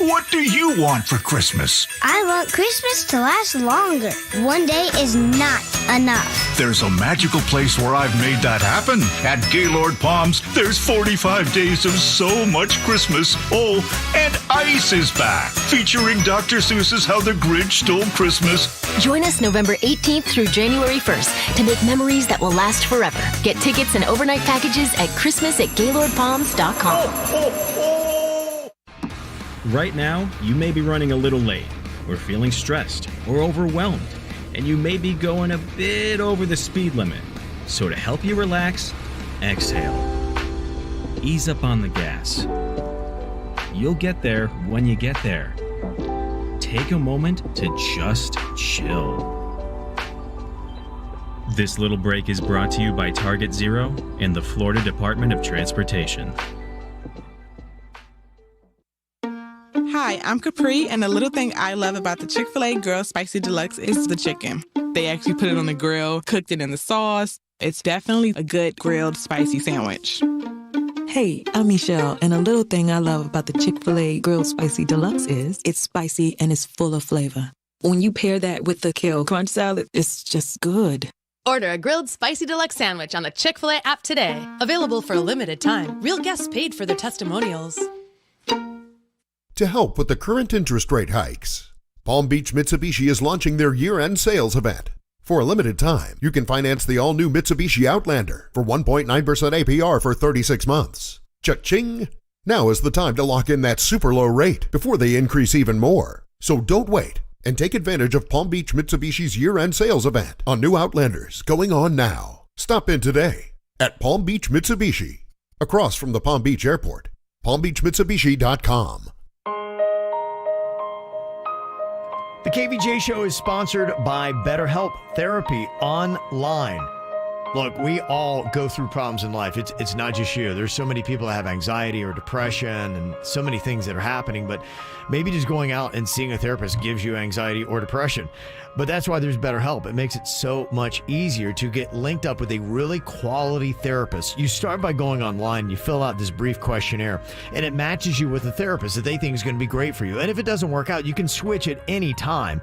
What do you want for Christmas?
I want Christmas to last longer. One day is not enough.
There's a magical place where I've made that happen. At Gaylord Palms, there's 45 days of so much Christmas. Oh, and Ice is back, featuring Dr. Seuss's How the Grinch Stole Christmas.
Join us November 18th through January 1st to make memories that will last forever. Get tickets and overnight packages at Christmas@GaylordPalms.com.
Right now, you may be running a little late, or feeling stressed, or overwhelmed, and you may be going a bit over the speed limit. So to help you relax, exhale. Ease up on the gas. You'll get there when you get there. Take a moment to just chill. This little break is brought to you by Target Zero and the Florida Department of Transportation.
Hi, I'm Capri, and the little thing I love about the Chick-fil-A Grilled Spicy Deluxe is the chicken. They actually put it on the grill, cooked it in the sauce. It's definitely a good grilled spicy sandwich.
Hey, I'm Michelle, and a little thing I love about the Chick-fil-A Grilled Spicy Deluxe is it's spicy and it's full of flavor. When you pair that with the kale crunch salad, it's just good.
Order a grilled spicy deluxe sandwich on the Chick-fil-A app today. Available for a limited time. Real guests paid for their testimonials.
To help with the current interest rate hikes, Palm Beach Mitsubishi is launching their year-end sales event. For a limited time, you can finance the all-new Mitsubishi Outlander for 1.9% APR for 36 months. Cha-ching! Now is the time to lock in that super low rate before they increase even more. So don't wait and take advantage of Palm Beach Mitsubishi's year-end sales event on new Outlanders going on now. Stop in today at Palm Beach Mitsubishi, across from the Palm Beach Airport. PalmBeachMitsubishi.com.
The KVJ show is sponsored by BetterHelp Therapy Online. Look, we all go through problems in life. It's not just you. There's so many people that have anxiety or depression and so many things that are happening, but maybe just going out and seeing a therapist gives you anxiety or depression. But that's why there's BetterHelp. It makes it so much easier to get linked up with a really quality therapist. You start by going online, you fill out this brief questionnaire, and it matches you with a therapist that they think is going to be great for you. And if it doesn't work out, you can switch at any time.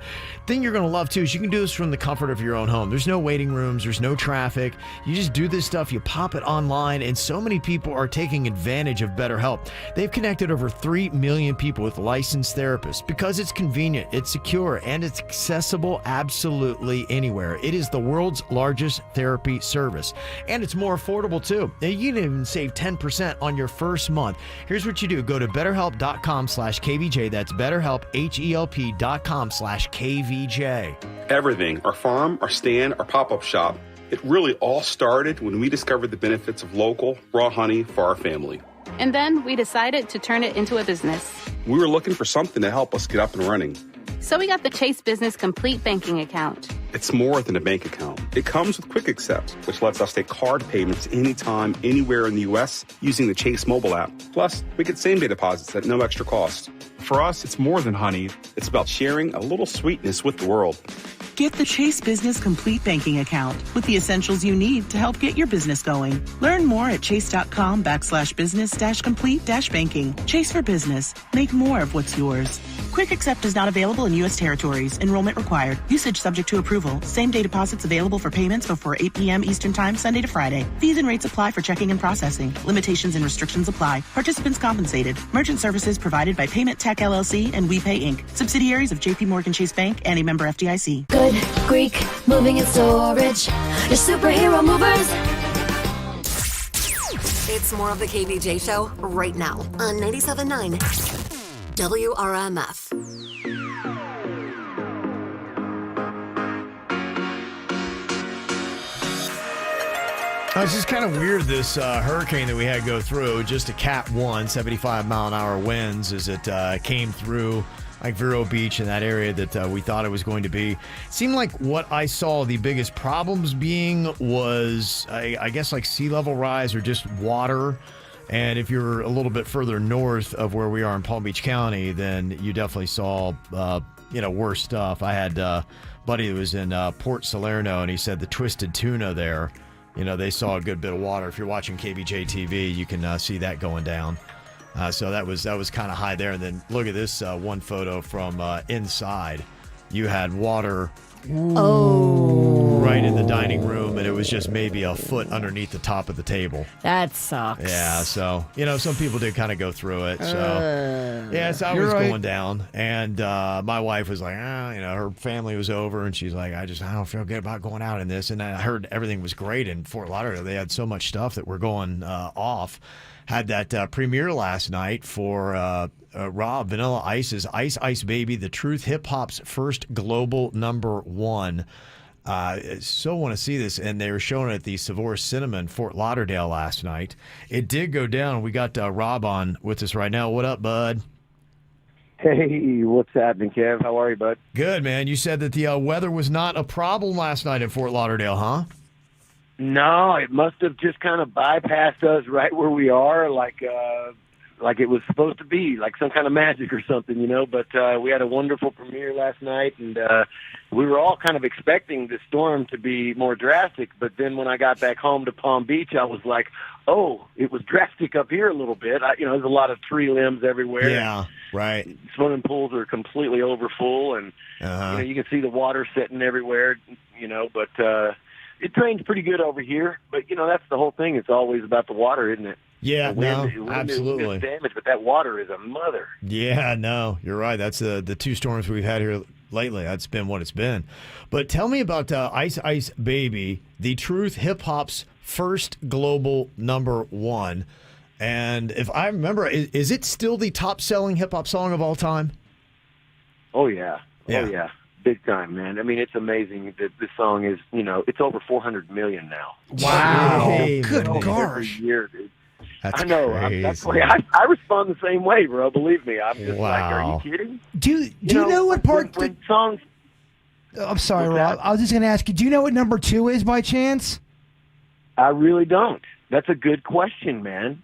Thing you're going to love too is you can do this from the comfort of your own home. There's no waiting rooms, there's no traffic. You just do this stuff, you pop it online, and so many people are taking advantage of BetterHelp. They've connected over 3 million people with licensed therapists because it's convenient, it's secure, and it's accessible absolutely anywhere. It is the world's largest therapy service, and it's more affordable too. Now, you can even save 10% on your first month. Here's what you do. Go to betterhelp.com/KVJ. That's BetterHelp, HELP.com/KVJ.
Everything, our farm, our stand, our pop-up shop, it really all started when we discovered the benefits of local, raw honey for our family.
And then we decided to turn it into a business.
We were looking for something to help us get up and running.
So we got the Chase Business Complete Banking Account.
It's more than a bank account. It comes with Quick Accept, which lets us take card payments anytime, anywhere in the U.S. using the Chase mobile app. Plus, we get same-day deposits at no extra cost. For us, it's more than honey. It's about sharing a little sweetness with the world.
Get the Chase Business Complete Banking Account with the essentials you need to help get your business going. Learn more at chase.com/business-complete-banking. Chase for business. Make more of what's yours. Quick Accept is not available in U.S. territories. Enrollment required. Usage subject to approval. Same-day deposits available for payments before 8 p.m. Eastern Time, Sunday to Friday. Fees and rates apply for checking and processing. Limitations and restrictions apply. Participants compensated. Merchant services provided by Payment Tech LLC and WePay Inc. Subsidiaries of J.P. Morgan Chase Bank and a member FDIC.
Good Greek moving and storage. Your superhero movers.
It's more of the KVJ show right now on 97.9 WRMF.
It's just kind of weird, this hurricane that we had go through. Just a Cat 1, 75-mile-an-hour winds as it came through like Vero Beach in that area that we thought it was going to be. It seemed like what I saw the biggest problems being was, I guess, like sea level rise or just water. And if you're a little bit further north of where we are in Palm Beach County, then you definitely saw, worse stuff. I had a buddy who was in Port Salerno, and he said the Twisted Tuna there, they saw a good bit of water. If you're watching Kvj TV, you can see that going down. So that was kind of high there. And then look at this one photo from inside. You had water right in the dining room, and it was just maybe a foot underneath the top of the table.
That sucks.
Yeah, so, some people did kind of go through it. So, so I was going down. And my wife was like, her family was over, and she's like, I don't feel good about going out in this. And I heard everything was great in Fort Lauderdale. They had so much stuff that were going off. Had that premiere last night for Rob Vanilla Ice's Ice Ice Baby, the Truth Hip Hop's first global #1. So want to see this, and they were showing it at the Savour Cinema in Fort Lauderdale last night. It did go down. We got Rob on with us right now. What up, bud?
Hey, what's happening, Kev? How are you, bud?
Good, man. You said that the weather was not a problem last night in Fort Lauderdale, huh?
No, it must have just kind of bypassed us right where we are, like it was supposed to be, like some kind of magic or something, But we had a wonderful premiere last night, and we were all kind of expecting the storm to be more drastic. But then when I got back home to Palm Beach, I was like, oh, it was drastic up here a little bit. There's a lot of tree limbs everywhere.
Yeah, right.
Swimming pools are completely overfull, and you can see the water sitting everywhere, but it drains pretty good over here, but that's the whole thing. It's always about the water, isn't it?
Yeah, absolutely.
Is damage, but that water is a mother.
Yeah, no, you're right. That's the two storms we've had here lately. That's been what it's been. But tell me about Ice Ice Baby, the Truth Hip Hop's first global #1. And if I remember, is it still the top-selling hip hop song of all time?
Oh yeah. Oh yeah. Big time, man. I mean, it's amazing that this song is, it's over 400 million now.
Wow.
Hey,
good
gosh.
gosh.
Every year, dude.
That's
I know.
crazy.
That's why I respond the same way, bro. Believe me. I'm just like, are you kidding?
Do you know what part?
When songs.
I'm sorry,
What's
Rob.
that?
I was just going to ask you, do you know what #2 is by chance?
I really don't. That's a good question, man.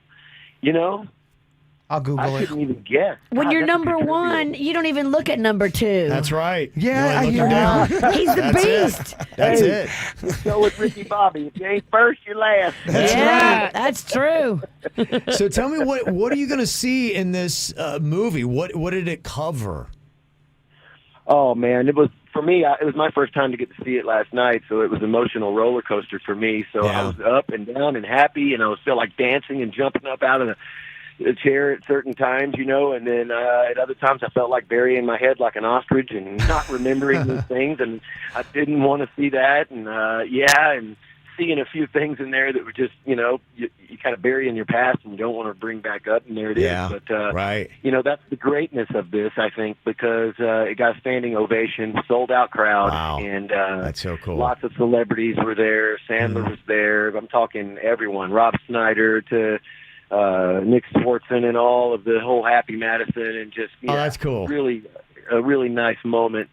I'll Google
I
it.
couldn't even guess.
When
God,
you're
that's a good
#1, you don't even look at #2.
That's right.
Yeah,
You
I
only look
hear
down.
He's the
That's
beast.
It. That's it.
So with Ricky Bobby, if you ain't first, you're last.
That's true.
So tell me, what are you going to see in this movie? What did it cover?
Oh man, it was for me. It was my first time to get to see it last night, so it was an emotional roller coaster for me. So I was up and down and happy, and I was still like dancing and jumping up out of the chair at certain times, and then at other times I felt like burying my head like an ostrich and not remembering these things, and I didn't want to see that, and and seeing a few things in there that were just, you kind of bury in your past and you don't want to bring back up, and there it is. But,
right.
That's the greatness of this, I think, because it got a standing ovation, sold-out crowd.
Wow.
And
that's so cool.
Lots of celebrities were there. Sandler was there. I'm talking everyone, Rob Schneider to Nick Swartzen and all of the whole Happy Madison, and just,
that's cool.
Really, a really nice moment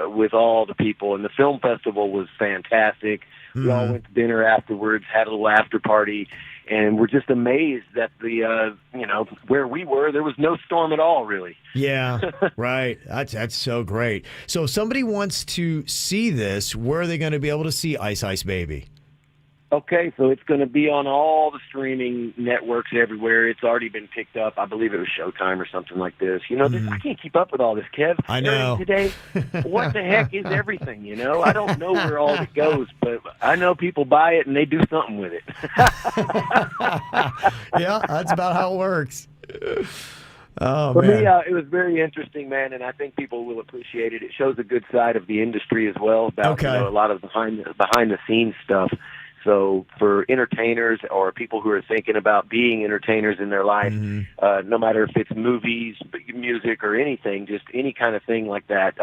with all the people. And the film festival was fantastic. We all went to dinner afterwards, had a little after party, and we're just amazed that where we were, there was no storm at all, really.
Yeah, right. That's so great. So if somebody wants to see this, where are they going to be able to see Ice Ice Baby?
Okay, so it's going to be on all the streaming networks everywhere. It's already been picked up. I believe it was Showtime or something like this. I can't keep up with all this, Kev.
I know.
Today, what the heck is everything, I don't know where all it goes, but I know people buy it and they do something with it.
Yeah, that's about how it works. Oh,
For
man.
me, it was very interesting, man, and I think people will appreciate it. It shows a good side of the industry as well, about a lot of behind the scenes stuff. So for entertainers or people who are thinking about being entertainers in their life, no matter if it's movies, music, or anything, just any kind of thing like that,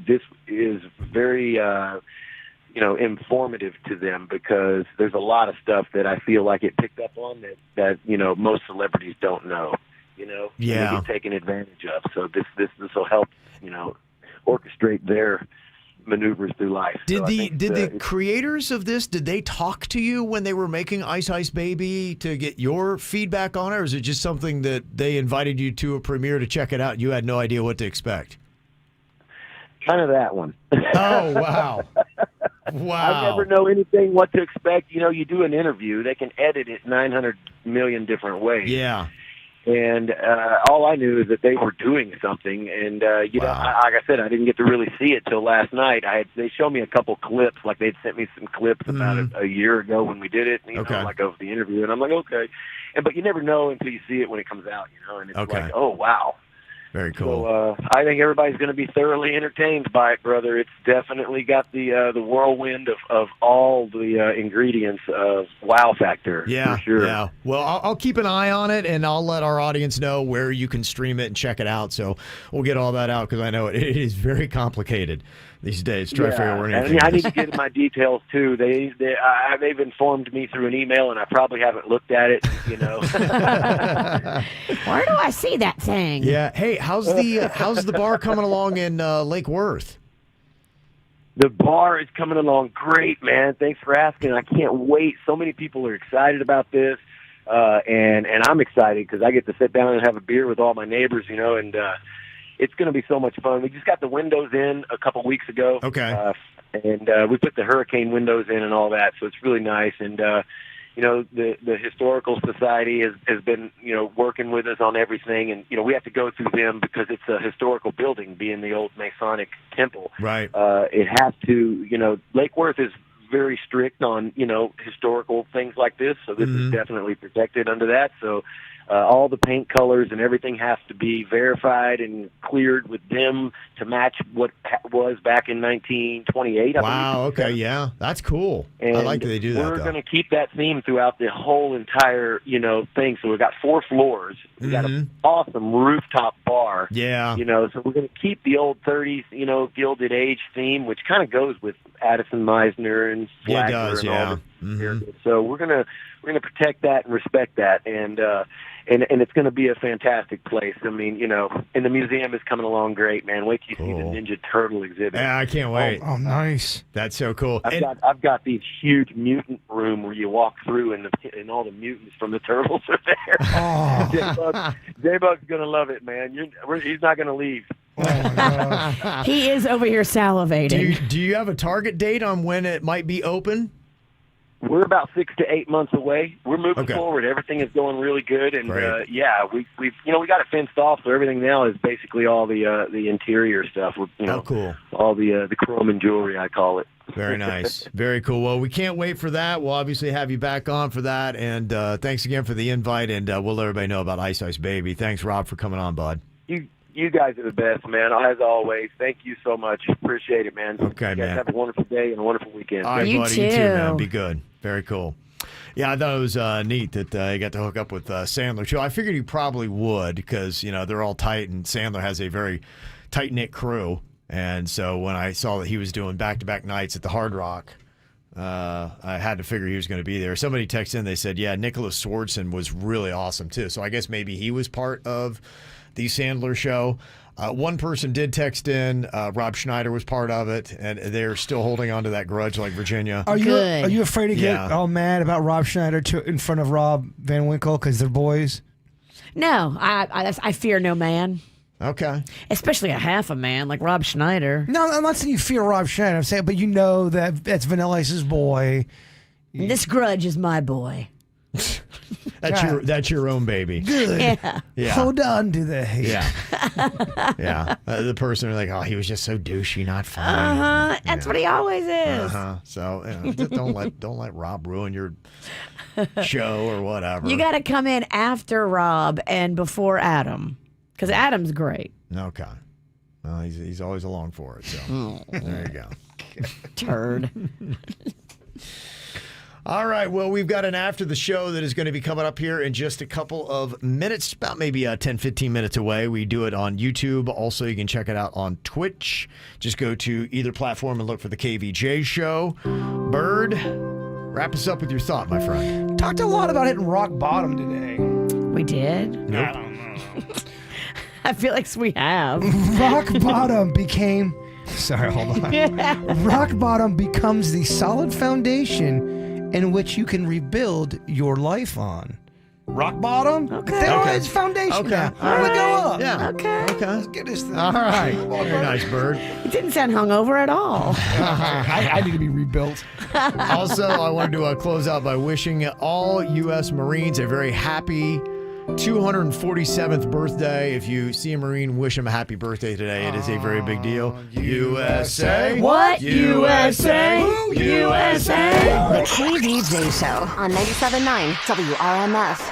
this is very informative to them, because there's a lot of stuff that I feel like it picked up on that most celebrities don't know. And they get taken advantage of. So this will help orchestrate their maneuvers through life.
Did the creators of this, did they talk to you when they were making Ice Ice Baby to get your feedback on it, or is it just something that they invited you to a premiere to check it out and you had no idea what to expect?
Kind of that one.
Oh, wow. Wow.
I never know anything what to expect. You do an interview, they can edit it 900 million different ways.
Yeah.
And all I knew is that they were doing something. And, like I said, I didn't get to really see it till last night. They showed me a couple clips, like they'd sent me some clips about a year ago when we did it, like of the interview. And I'm like, okay. But you never know until you see it when it comes out, and it's like, oh, wow.
Very cool.
So I think everybody's going to be thoroughly entertained by it, brother. It's definitely got the whirlwind of all the ingredients of wow factor.
Yeah,
for sure.
Yeah. Well, I'll keep an eye on it, and I'll let our audience know where you can stream it and check it out. So we'll get all that out, because I know it is very complicated these days. Try to figure out where anything
I
is.
need to get my details too. They've informed me through an email, and I probably haven't looked at it.
Where do I see that thing?
Yeah. Hey, how's the bar coming along in Lake Worth?
The bar is coming along great, man. Thanks for asking. I can't wait. So many people are excited about this, and I'm excited because I get to sit down and have a beer with all my neighbors, and it's going to be so much fun. We just got the windows in a couple weeks ago.
Okay.
And we put the hurricane windows in and all that, so it's really nice. And the Historical Society has been working with us on everything, and we have to go through them because it's a historical building, being the old Masonic temple.
Right.
It has to, Lake Worth is very strict on historical things like this, so this is definitely protected under that. So all the paint colors and everything has to be verified and cleared with them to match what was back in 1928.
Wow, okay, yeah. That's cool.
And
I like that they do that,
we're
though.
going to keep that theme throughout the whole entire, thing. So we've got 4 floors. We got an awesome rooftop bar.
Yeah.
So we're going to keep the old 30s, Gilded Age theme, which kind of goes with Addison Meisner and Flagler
it does,
and
yeah.
all this. So we're gonna protect that and respect that, and it's going to be a fantastic place. I mean, and the museum is coming along great, man. Wait till you see the Ninja Turtle exhibit.
Yeah, I can't wait.
Oh, nice.
That's so cool.
I've got these huge mutant room where you walk through and all the mutants from the Turtles are there.
Oh.
J-Bug's going to love it, man. He's not going to leave.
He is over here salivating.
Do you have a target date on when it might be open?
We're about 6 to 8 months away. We're moving forward. Everything is going really good, and we've we got it fenced off, so everything now is basically all the interior stuff.
Cool.
All the chrome and jewelry, I call it.
Very nice. Very cool. Well, we can't wait for that. We'll obviously have you back on for that, and thanks again for the invite, and we'll let everybody know about Ice Ice Baby. Thanks, Rob, for coming on, bud.
You guys are the best, man. As always, thank you so much. Appreciate it, man.
Okay,
you guys
man.
have a wonderful day and a wonderful weekend.
All right, buddy. You too, man. Be good. Very cool. Yeah, I thought it was neat that you got to hook up with Sandler, too. I figured you probably would because, they're all tight, and Sandler has a very tight-knit crew. And so when I saw that he was doing back-to-back nights at the Hard Rock, I had to figure he was going to be there. Somebody texted in, they said, yeah, Nicholas Swardson was really awesome too. So I guess maybe he was part of the Sandler show. One person did text in, Rob Schneider was part of it, and they're still holding on to that grudge like Virginia.
Are you afraid to get all mad about Rob Schneider in front of Rob Van Winkle because they're boys?
No, I fear no man.
Okay.
Especially a half a man like Rob Schneider.
No, I'm not saying you fear Rob Schneider. I'm saying, but you know that's Vanilla Ice's boy.
This grudge is my boy.
That's your own baby.
Good.
Yeah.
Hold on to that.
Yeah. Yeah. The person like, oh, he was just so douchey, not funny.
That's what he always is.
So don't let Rob ruin your show or whatever.
You got to come in after Rob and before Adam, because Adam's great.
Okay. Well, he's always along for it. So there you go.
Turd.
All right, well, we've got an after the show that is going to be coming up here in just a couple of minutes, about maybe 10, 15 minutes away. We do it on YouTube. Also, you can check it out on Twitch. Just go to either platform and look for the KVJ show. Bird, wrap us up with your thought, my friend.
Talked a lot about hitting rock bottom today.
We did?
Nope.
I don't know.
I feel like we have.
Rock bottom became... Sorry, hold on. Rock bottom becomes the solid foundation in which you can rebuild your life on. Rock bottom?
Okay.
It's foundation
Okay.
now.
All
We're gonna go
right.
up.
Yeah.
Okay.
Let's get this thing.
All right. Very nice, Bird.
It didn't sound hungover at all.
I need to be rebuilt.
Also, I wanted to close out by wishing all U.S. Marines a very happy 247th birthday. If you see a Marine, wish him a happy birthday today. It is a very big deal. USA.
What? USA? USA?
The KVJ Show on 97.9 WRMF.